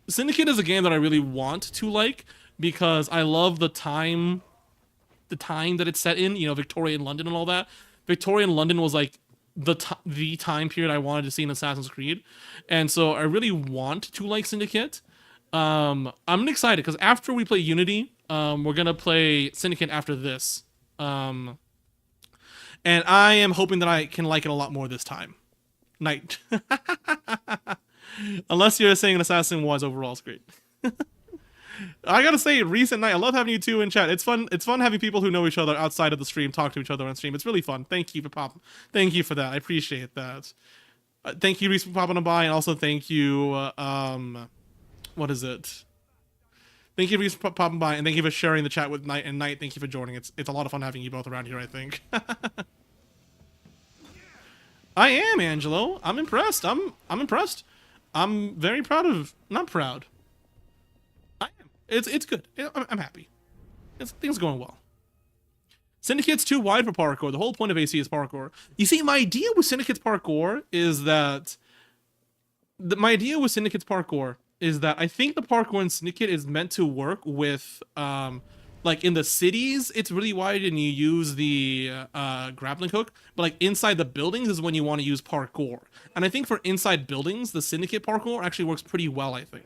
Syndicate is a game that I really want to like because I love the time that it's set in. You know, Victorian London and all that. Victorian London was like the time period I wanted to see in Assassin's Creed, and so I really want to like Syndicate. I'm excited because after we play Unity, we're gonna play Syndicate after this. And I am hoping that I can like it a lot more this time. Night. Unless you're saying an Assassin was overall is great. I gotta say, recent night. I love having you two in chat. It's fun. It's fun having people who know each other outside of the stream talk to each other on stream. It's really fun. Thank you for popping. Thank you for that. I appreciate that. Thank you, Reese, for popping by, and also thank you. What is it? Thank you, Reese, for popping by, and thank you for sharing the chat with Knight. And Knight, thank you for joining. It's a lot of fun having you both around here, I think. I am, Angelo. I'm impressed. I'm impressed. I'm very proud of. Not proud. I am. It's good. I'm happy. Things are going well. Syndicate's too wide for parkour. The whole point of AC is parkour. You see, my idea with Syndicate's parkour is that I think the parkour in Syndicate is meant to work with like in the cities it's really wide and you use the grappling hook, but like inside the buildings is when you want to use parkour. And I think for inside buildings the Syndicate parkour actually works pretty well, I think.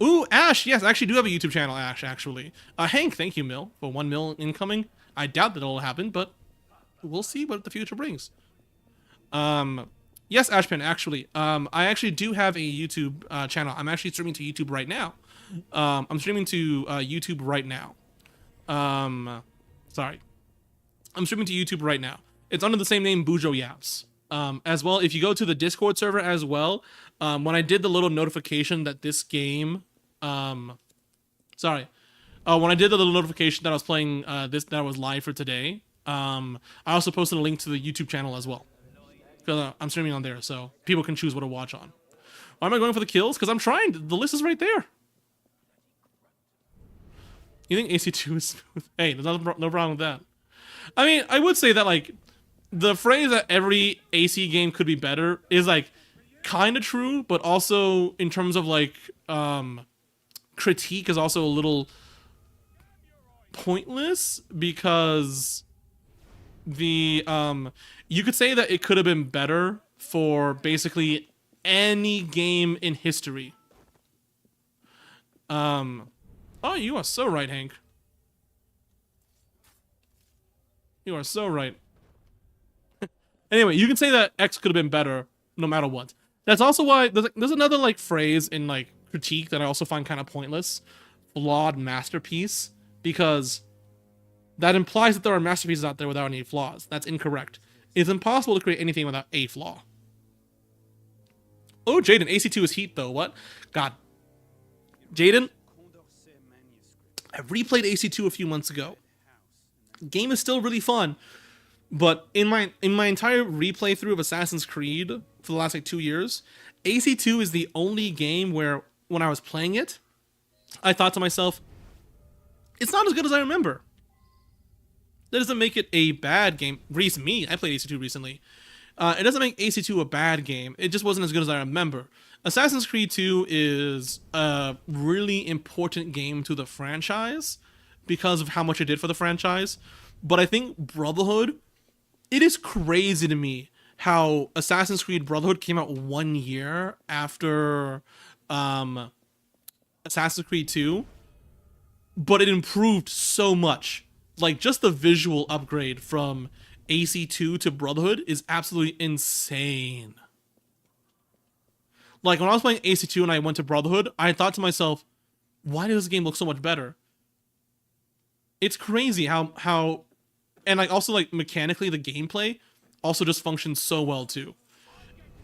Ooh, Ash, yes, I actually do have a YouTube channel, Ash, actually. Hank, thank you, Mill, for 1 mil incoming. I doubt that it'll happen, but we'll see what the future brings. Yes, Ashpin, actually. I actually do have a YouTube channel. I'm actually streaming to YouTube right now. I'm streaming to YouTube right now. Sorry. I'm streaming to YouTube right now. It's under the same name, Bujo Yaps. As well, if you go to the Discord server as well, when I did the little notification that this game, when I did the little notification that I was playing that I was live for today, I also posted a link to the YouTube channel as well. Because I'm streaming on there, so people can choose what to watch on. Why am I going for the kills? Because I'm trying. The list is right there. You think AC2 is smooth? Hey, there's no problem with that. I mean, I would say that, like, the phrase that every AC game could be better is, like, kind of true, but also in terms of, like, critique is also a little pointless because the, you could say that it could have been better for basically any game in history. Oh, you are so right, Hank. You are so right. Anyway, you can say that X could have been better no matter what. That's also why there's another like phrase in like critique that I also find kind of pointless. Flawed masterpiece, because that implies that there are masterpieces out there without any flaws. That's incorrect. It's impossible to create anything without a flaw. Oh, Jaden, AC2 is heat though. What? God. Jaden, I replayed AC2 a few months ago. Game is still really fun, but in my entire replay through of Assassin's Creed for the last like 2 years, AC2 is the only game where when I was playing it, I thought to myself, it's not as good as I remember. That doesn't make it a bad game. Me, I played AC2 recently. It doesn't make AC2 a bad game. It just wasn't as good as I remember. Assassin's Creed 2 is a really important game to the franchise because of how much it did for the franchise. But I think Brotherhood, it is crazy to me how Assassin's Creed Brotherhood came out 1 year after Assassin's Creed 2, but it improved so much. Like, just the visual upgrade from AC2 to Brotherhood is absolutely insane. Like, when I was playing AC2 and I went to Brotherhood, I thought to myself, why does this game look so much better? It's crazy how and like also like mechanically the gameplay also just functions so well too.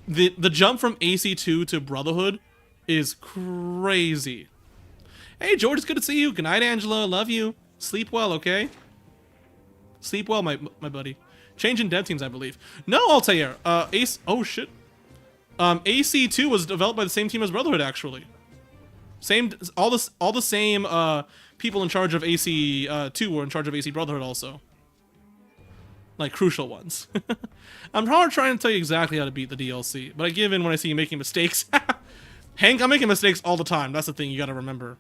The jump from AC2 to Brotherhood is crazy. Hey George, it's good to see you. Good night, Angela. Love you. Sleep well, okay? Sleep well, my buddy. Change in dev teams, I believe. No, Altair. Ace. Oh shit. AC2 was developed by the same team as Brotherhood, actually. All the same people in charge of AC2 were in charge of AC Brotherhood also. Like, crucial ones. I'm probably trying to tell you exactly how to beat the DLC, but I give in when I see you making mistakes. Hank, I'm making mistakes all the time. That's the thing you gotta remember.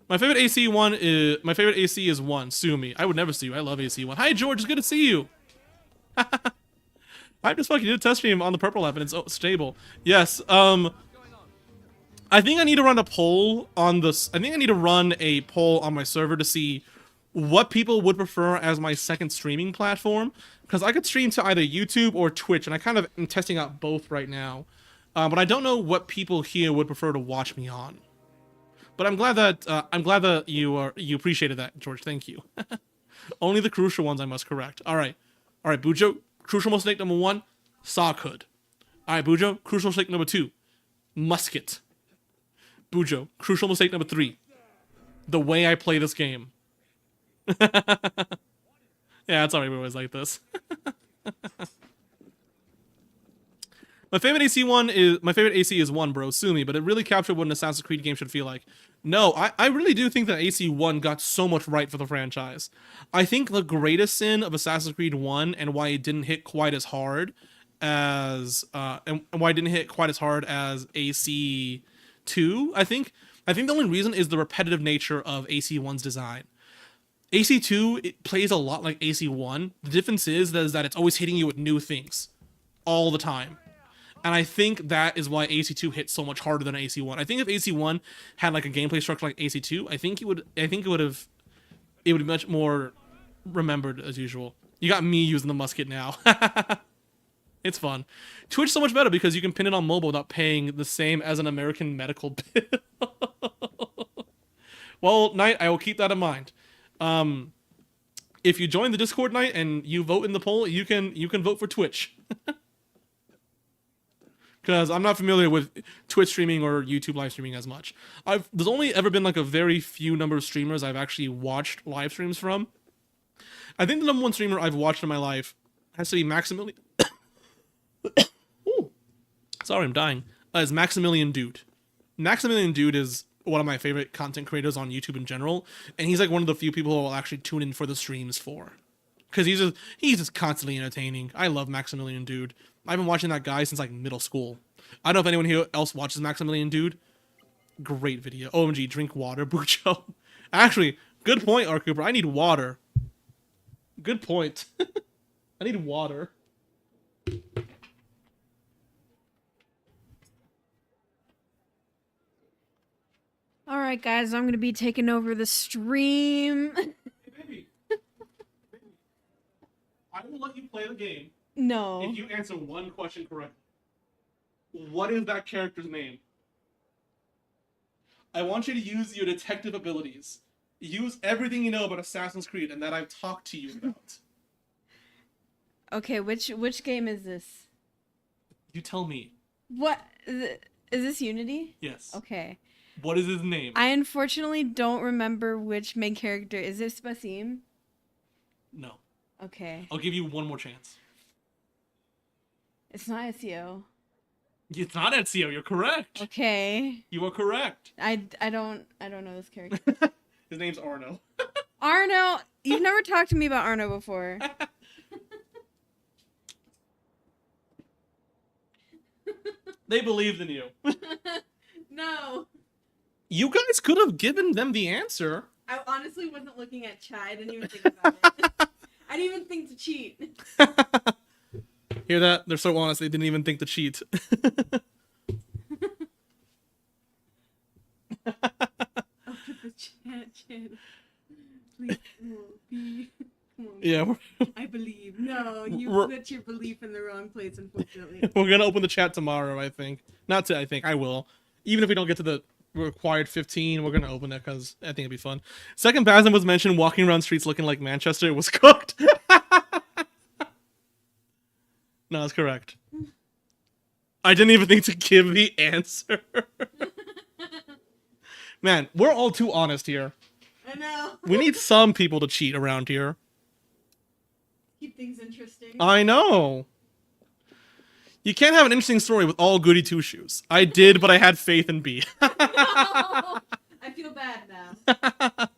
My favorite AC is 1. Sue me. I would never sue you. I love AC1. Hi, George. It's good to see you. I'm just fucking did a test stream on the Purple app and it's stable. Yes. I think I need to run a poll on this. I think I need to run a poll on my server to see what people would prefer as my second streaming platform, because I could stream to either YouTube or Twitch, and I kind of am testing out both right now. But I don't know what people here would prefer to watch me on. But I'm glad that you appreciated that, George. Thank you. Only the crucial ones I must correct. All right, Bujo. Crucial mistake number 1, sock hood. All right, Bujo. Crucial mistake number 2, musket. Bujo. Crucial mistake number 3, the way I play this game. Yeah, it's alright. We always like this. My favorite AC is 1, bro. Sue me, but it really captured what an Assassin's Creed game should feel like. No, I really do think that AC1 got so much right for the franchise. I think the greatest sin of Assassin's Creed 1 and why it didn't hit quite as hard as AC2, I think the only reason is the repetitive nature of AC1's design. AC2, it plays a lot like AC1. The difference is that it's always hitting you with new things all the time. And I think that is why AC2 hit so much harder than AC1. I think if AC1 had like a gameplay structure like AC2, I think it would be much more remembered as usual. You got me using the musket now. It's fun. Twitch is so much better because you can pin it on mobile without paying the same as an American medical bill. Well, Knight, I will keep that in mind. If you join the Discord, Knight, and you vote in the poll, you can vote for Twitch. Because I'm not familiar with Twitch streaming or YouTube live streaming as much. There's only ever been like a very few number of streamers I've actually watched live streams from. I think the number 1 streamer I've watched in my life has to be Maximilian. Ooh. Sorry, I'm dying. Is Maximilian Dude. Maximilian Dude is one of my favorite content creators on YouTube in general, and he's like one of the few people who I'll actually tune in for the streams for. Because he's just constantly entertaining. I love Maximilian Dude. I've been watching that guy since like middle school. I don't know if anyone here else watches Maximilian Dude. Great video. OMG, drink water, Bucho. Actually, good point, R. Cooper. I need water. Good point. I need water. All right, guys, I'm gonna be taking over the stream. Hey, baby. I will let you play the game No. if you answer one question correctly. What is that character's name? I want you to use your detective abilities. Use everything you know about Assassin's Creed and that I've talked to you about. Okay, which game is this? You tell me. What is this Unity? Yes. Okay. What is his name? I unfortunately don't remember which main character. Is it Spasim? No. Okay. I'll give you one more chance. It's not SEO. It's not Ezio. You're correct. Okay. You are correct. I don't know this character. His name's Arno. Arno, you've never talked to me about Arno before. They believed in you. No. You guys could have given them the answer. I honestly wasn't looking at chat. I didn't even think about it. I didn't even think to cheat. Hear that? They're so honest. They didn't even think to cheat. Open the chat channel. Please, be. Come on. Yeah, I believe. No, you We're- put your belief in the wrong place, unfortunately. we're gonna open the chat tomorrow. I think. Not to. I think I will. Even if we don't get to the required 15, we're gonna open it because I think it'd be fun. Second, Basim was mentioned walking around streets looking like Manchester was cooked. No, that's correct. I didn't even think to give the answer. Man, we're all too honest here. I know. We need some people to cheat around here. Keep things interesting. I know. You can't have an interesting story with all goody two shoes. I did, but I had faith in B. No! I feel bad now. I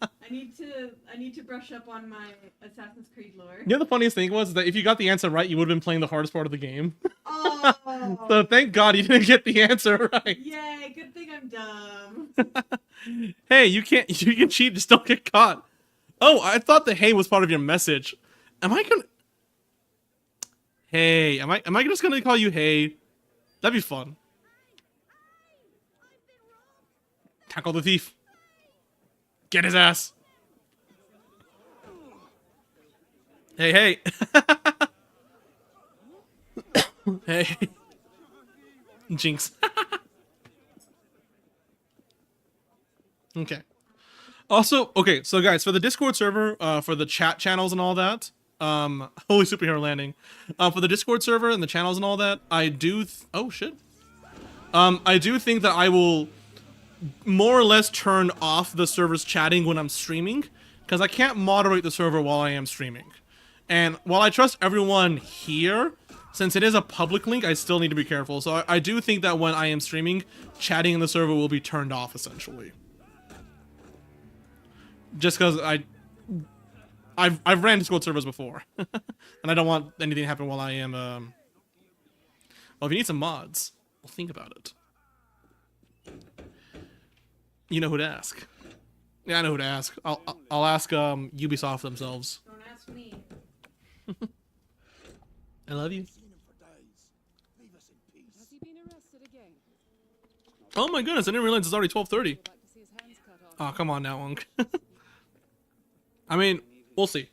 need to brush up on my Assassin's Creed lore. You know the funniest thing was that if you got the answer right, you would have been playing the hardest part of the game. Oh. So thank God you didn't get the answer right. Yay! Good thing I'm dumb. Hey, you can cheat, just don't get caught. Oh, I thought the hey was part of your message. Am I gonna? Hey, am I just gonna call you hey? That'd be fun. Tackle the thief. Get his ass. Hey, hey. Hey. Jinx. Okay. Also, okay, so guys, for the Discord server, for the chat channels and all that, holy superhero landing. For the Discord server and the channels and all that, I do oh shit. I do think that I will more or less turn off the server's chatting when I'm streaming, because I can't moderate the server while I am streaming. And while I trust everyone here, since it is a public link, I still need to be careful. So I do think that when I am streaming, chatting in the server will be turned off, essentially. Just because I've ran Discord servers before, and I don't want anything to happen while I am. Well, if you need some mods, we'll think about it. You know who to ask. Yeah, I know who to ask. I'll ask Ubisoft themselves. Don't ask me. I love you. Has he been arrested again? Oh my goodness, I didn't realize it's already 12:30. I'd like to see his hands cut off. Oh, come on now, Unk. I mean, we'll see.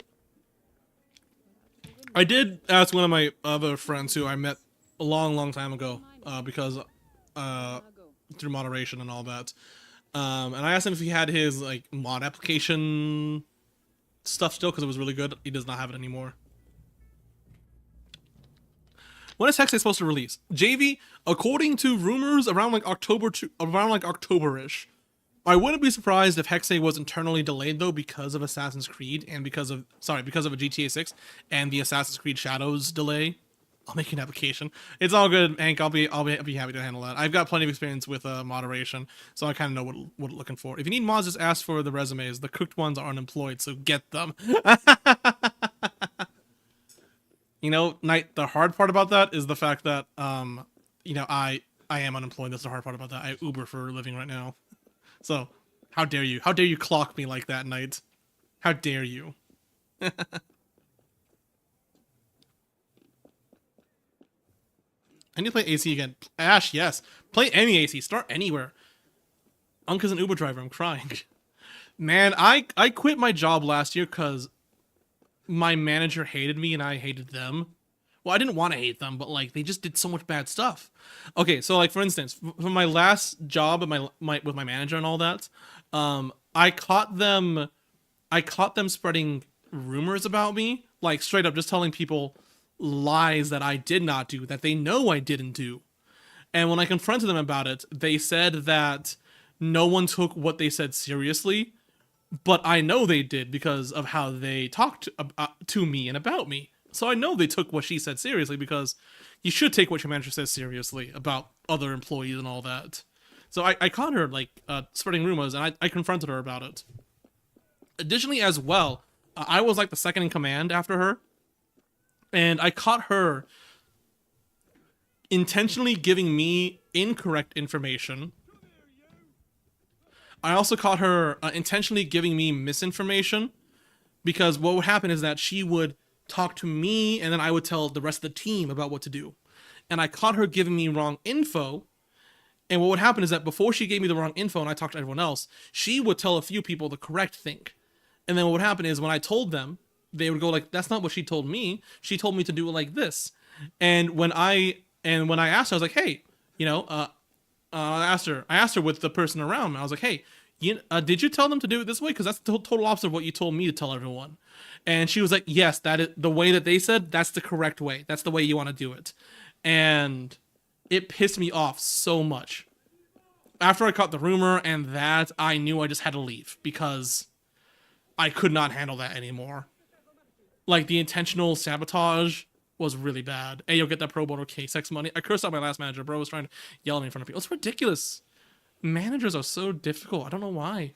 I did ask one of my other friends who I met a long time ago, because through moderation and all that. And I asked him if he had his like mod application stuff still, because it was really good. He does not have it anymore. When is Hexay supposed to release? JV, according to rumors, around like October-ish. I wouldn't be surprised if Hexay was internally delayed though, because of Assassin's Creed and because of a GTA 6 and the Assassin's Creed Shadows delay. I'll make an application. It's all good, Hank. I'll be happy to handle that. I've got plenty of experience with moderation, so I kind of know what looking for. If you need mods, just ask for the resumes. The cooked ones are unemployed, so get them. You know, Knight, the hard part about that is the fact that you know, I am unemployed. That's the hard part about that. I Uber for a living right now. So, how dare you? How dare you clock me like that, Knight? How dare you? I need to play AC again. Ash, yes. Play any AC. Start anywhere. Unk is an Uber driver. I'm crying. Man, I quit my job last year because my manager hated me and I hated them. Well, I didn't want to hate them, but like they just did so much bad stuff. Okay, so like for instance, for my last job at with my manager and all that, I caught them spreading rumors about me, like straight up just telling people lies that I did not do, that they know I didn't do. And when I confronted them about it, they said that no one took what they said seriously, but I know they did because of how they talked to me and about me. So I know they took what she said seriously, because you should take what your manager says seriously about other employees and all that. So I caught her like spreading rumors, and I confronted her about it. Additionally, as well, I was like the second in command after her, and I caught her intentionally giving me incorrect information. I also caught her intentionally giving me misinformation, because what would happen is that she would talk to me and then I would tell the rest of the team about what to do. And I caught her giving me wrong info. And what would happen is that before she gave me the wrong info and I talked to everyone else, she would tell a few people the correct thing. And then what would happen is when I told them, they would go like, that's not what she told me. She told me to do it like this. And when I asked her, I was like, hey, you know, I asked her with the person around me. I was like, hey, did you tell them to do it this way? Because that's the total opposite of what you told me to tell everyone. And she was like, yes, that is the way that they said. That's the correct way. That's the way you want to do it. And it pissed me off so much. After I caught the rumor and that, I knew I just had to leave, because I could not handle that anymore. Like the intentional sabotage was really bad. Hey, you'll get that pro bono K6 money. I cursed out my last manager. Bro was trying to yell at me in front of people. It's ridiculous. Managers are so difficult. I don't know why.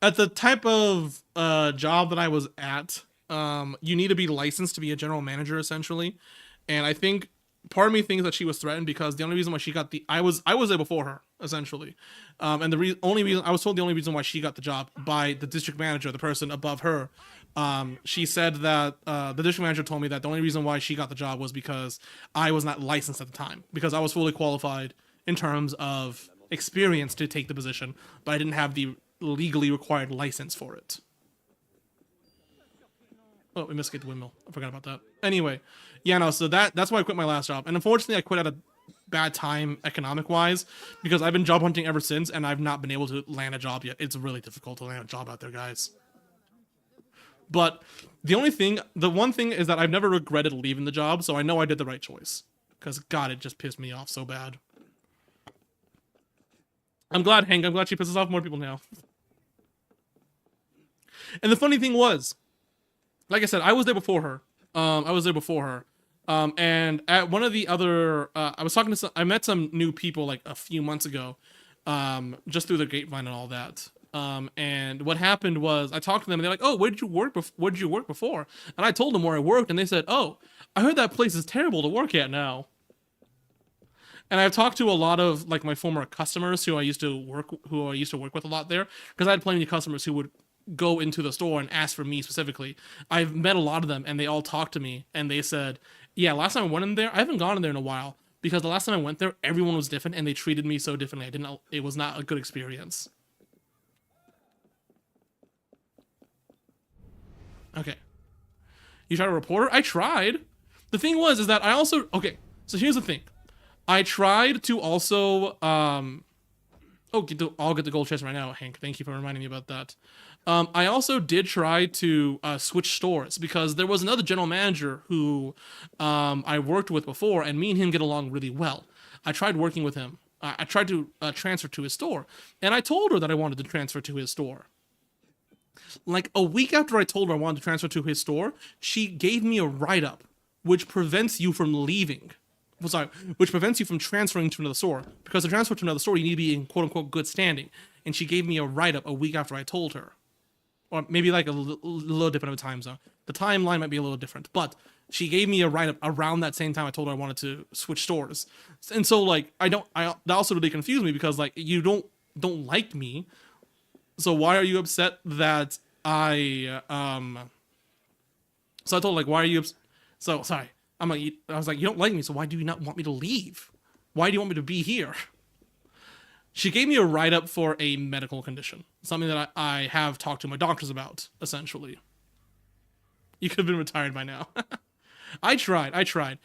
At the type of job that I was at, you need to be licensed to be a general manager, essentially. And I think part of me thinks that she was threatened because the only reason why she got the I was there before her, essentially. And the only reason I was told the only reason why she got the job by the district manager, the person above her. She said that the district manager told me that the only reason why she got the job was because I was not licensed at the time, because I was fully qualified in terms of experience to take the position, but I didn't have the legally required license for it. Oh, we missed the windmill. I forgot about that. Anyway, yeah, no, so that's why I quit my last job. And unfortunately, I quit at a bad time economic-wise because I've been job hunting ever since, and I've not been able to land a job yet. It's really difficult to land a job out there, guys. But the one thing is that I've never regretted leaving the job, so I know I did the right choice. Because, God, it just pissed me off so bad. I'm glad, Hank. I'm glad she pisses off more people now. And the funny thing was, like I said, I was there before her. And at one of the other, I met some new people like a few months ago, just through the grapevine and all that. And what happened was I talked to them and they're like, "Oh, where did you work before?" And I told them where I worked, and they said, "Oh, I heard that place is terrible to work at now." And I've talked to a lot of like my former customers who I used to work with a lot there, because I had plenty of customers who would go into the store and ask for me specifically. I've met a lot of them, and they all talked to me, and they said, "Yeah, last time I went in there, I haven't gone in there in a while because the last time I went there, everyone was different, and they treated me so differently. It was not a good experience." Okay. You tried to report her? I tried. The thing is that I also, okay, so here's the thing. I tried to also, I'll get the gold chest right now, Hank. Thank you for reminding me about that. I also did try to switch stores because there was another general manager who I worked with before, and me and him get along really well. I tried working with him. I tried to transfer to his store, and I told her that I wanted to transfer to his store. Like a week after I told her I wanted to transfer to his store, she gave me a write-up, which prevents you from leaving. Which prevents you from transferring to another store. Because to transfer to another store, you need to be in quote-unquote good standing. And she gave me a write-up a week after I told her. Or maybe like a little different of a time zone. The timeline might be a little different. But she gave me a write-up around that same time I told her I wanted to switch stores. And so, like, that also really confused me because, like, you don't like me. So why are you upset that so I told her, like, why are you so, sorry. I was like, you don't like me, so why do you not want me to leave? Why do you want me to be here? She gave me a write-up for a medical condition. Something that I have talked to my doctors about, essentially. You could have been retired by now. I tried.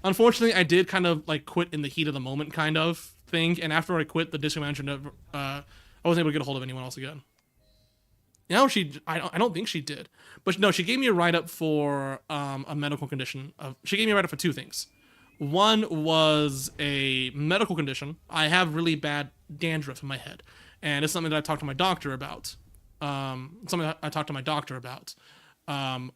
Unfortunately, I did kind of, like, quit in the heat of the moment kind of thing, and after I quit, the district manager never, I wasn't able to get a hold of anyone else again. No, I don't think she did. But no, she gave me a write-up for a medical condition. She gave me a write-up for two things. One was a medical condition. I have really bad dandruff in my head. And it's something that I talked to my doctor about. I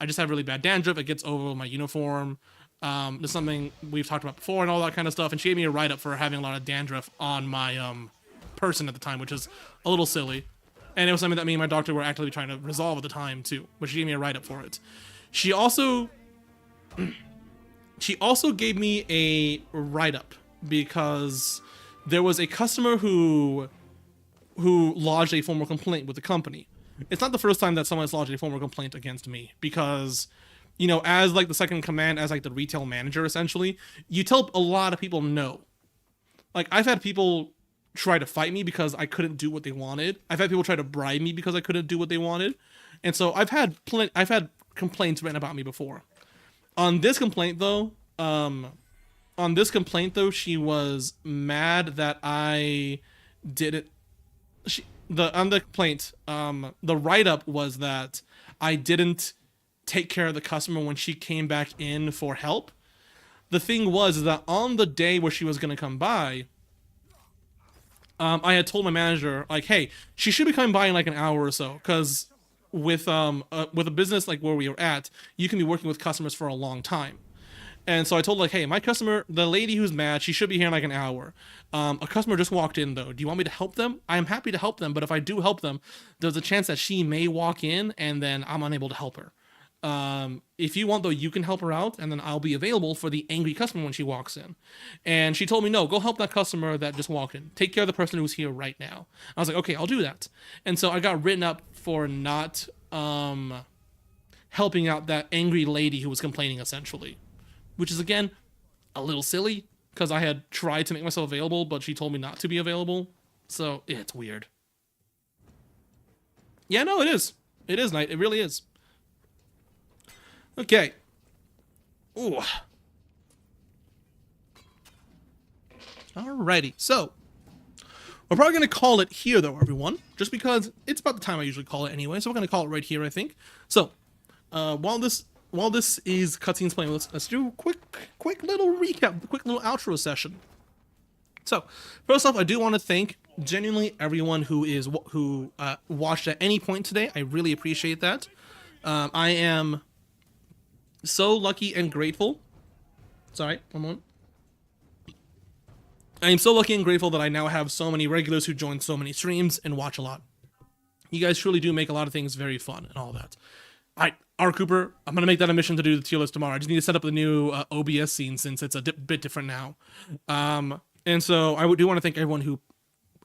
just have really bad dandruff. It gets over my uniform. It's something we've talked about before and all that kind of stuff. And she gave me a write-up for having a lot of dandruff on my person at the time, which is a little silly. And it was something that me and my doctor were actively trying to resolve at the time, too. But she gave me a write-up for it. She also gave me a write-up because there was a customer who lodged a formal complaint with the company. It's not the first time that someone has lodged a formal complaint against me because, you know, as, like, the second in command, as, like, the retail manager, essentially, you tell a lot of people no. Like, I've had people try to fight me because I couldn't do what they wanted. I've had people try to bribe me because I couldn't do what they wanted. And so I've had complaints written about me before. On this complaint though, she was mad that I didn't on the complaint, the write-up was that I didn't take care of the customer when she came back in for help. The thing was that on the day where she was going to come by, I had told my manager like, hey, she should be coming by in like an hour or so, because with a business like where we are at, you can be working with customers for a long time. And so I told her, like, hey, my customer, the lady who's mad, she should be here in like an hour. A customer just walked in though. Do you want me to help them? I am happy to help them, but if I do help them, there's a chance that she may walk in and then I'm unable to help her. If you want though, you can help her out, and then I'll be available for the angry customer when she walks in. And she told me, no, go help that customer that just walked in. Take care of the person who's here right now. I was like, okay, I'll do that. And so I got written up for not helping out that angry lady who was complaining essentially, which is again a little silly because I had tried to make myself available, but she told me not to be available. So yeah, it's weird. Yeah, no, it is. It is, Knight. It really is. Okay. Ooh. Alrighty. So, we're probably going to call it here, though, everyone. Just because it's about the time I usually call it anyway. So we're going to call it right here, I think. So, while this is cutscenes playing, let's do a quick little recap, a quick little outro session. So, first off, I do want to thank genuinely everyone who watched at any point today. I really appreciate that. I am so lucky and grateful. Sorry, one moment. I am so lucky and grateful that I now have so many regulars who join so many streams and watch a lot. You guys truly do make a lot of things very fun and all that. Alright, R. Cooper, I'm going to make that a mission to do the tier list tomorrow. I just need to set up the new OBS scene since it's a bit different now. And so I do want to thank everyone who,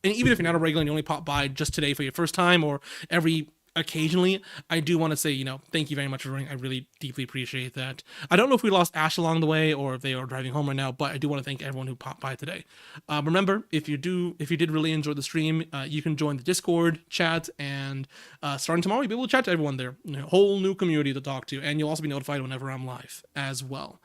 and even if you're not a regular and you only pop by just today for your first time or every occasionally, I do want to say, thank you very much for joining. I really deeply appreciate that. I don't know if we lost Ash along the way or if they are driving home right now, but I do want to thank everyone who popped by today. Remember, if you did really enjoy the stream, you can join the Discord chat, and starting tomorrow, you'll be able to chat to everyone there. A whole new community to talk to, and you'll also be notified whenever I'm live as well.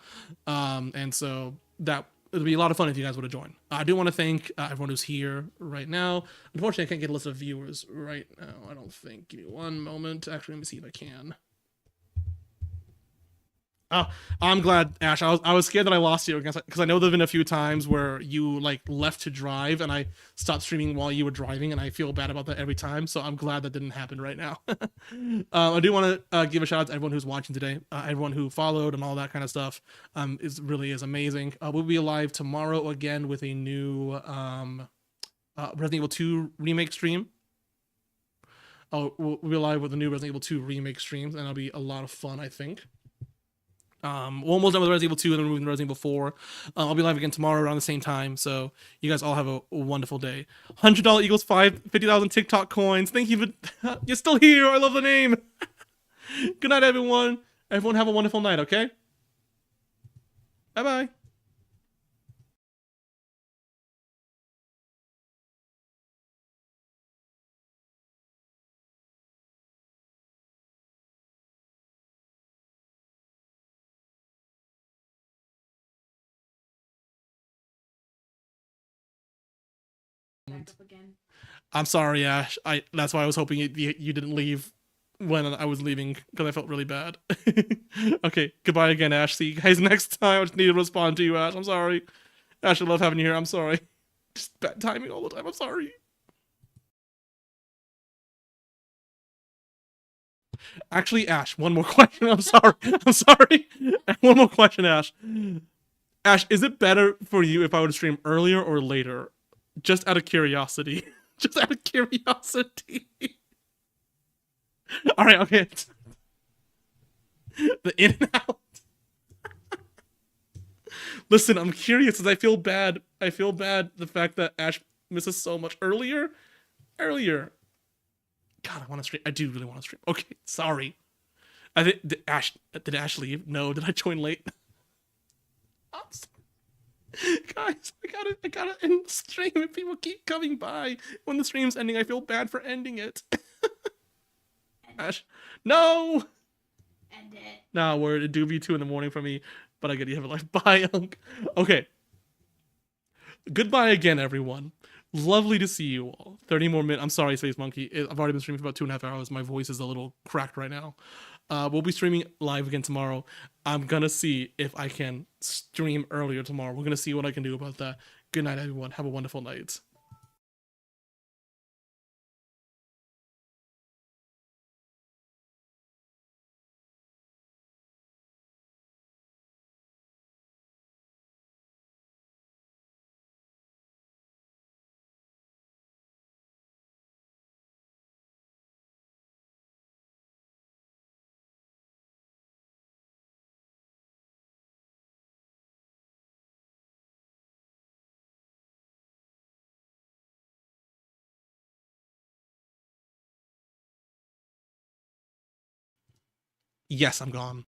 And so that it'll be a lot of fun if you guys would have joined. I do want to thank everyone who's here right now. Unfortunately, I can't get a list of viewers right now, I don't think. Give me one moment. Actually, let me see if I can. Oh, I'm glad, Ash. I was scared that I lost you because I know there've been a few times where you like left to drive and I stopped streaming while you were driving, and I feel bad about that every time. So I'm glad that didn't happen right now. I do want to give a shout out to everyone who's watching today, everyone who followed and all that kind of stuff. Is amazing. We'll be live tomorrow again with a new Resident Evil 2 remake stream. We'll be live with a new Resident Evil 2 remake streams, and it'll be a lot of fun, I think. We're almost done with Resident Evil 2 and then we're moving to Resident Evil 4. I'll be live again tomorrow around the same time, so you guys all have a wonderful day. $100 equals 50,000 TikTok coins. Thank you for... You're still here! I love the name! Good night, everyone! Everyone have a wonderful night, okay? Bye-bye! Back up again. I'm sorry, Ash. That's why I was hoping you didn't leave when I was leaving, because I felt really bad. Okay, goodbye again, Ash. See you guys next time. I just need to respond to you, Ash. I'm sorry. Ash, I love having you here. I'm sorry. Just bad timing all the time. I'm sorry. Actually, Ash, one more question. I'm sorry. I'm sorry. One more question, Ash. Ash, is it better for you if I would stream earlier or later? Just out of curiosity. Just out of curiosity. Alright, okay. The in and out. Listen, I'm curious because I feel bad. I feel bad the fact that Ash misses so much earlier. God, I want to stream. I do really want to stream. Okay, sorry. I think did Ash leave? No, did I join late? I'm sorry. Guys, I gotta end the stream and people keep coming by. When the stream's ending, I feel bad for ending it. Ash, no! End it. Nah, word, it do be 2 in the morning for me, but I gotta have a life. Bye, Unc. Okay. Goodbye again, everyone. Lovely to see you all. 30 more minutes. I'm sorry, Space Monkey. I've already been streaming for about 2.5 hours. My voice is a little cracked right now. We'll be streaming live again tomorrow. I'm gonna see if I can stream earlier tomorrow. We're gonna see what I can do about that. Good night, everyone. Have a wonderful night. Yes, I'm gone.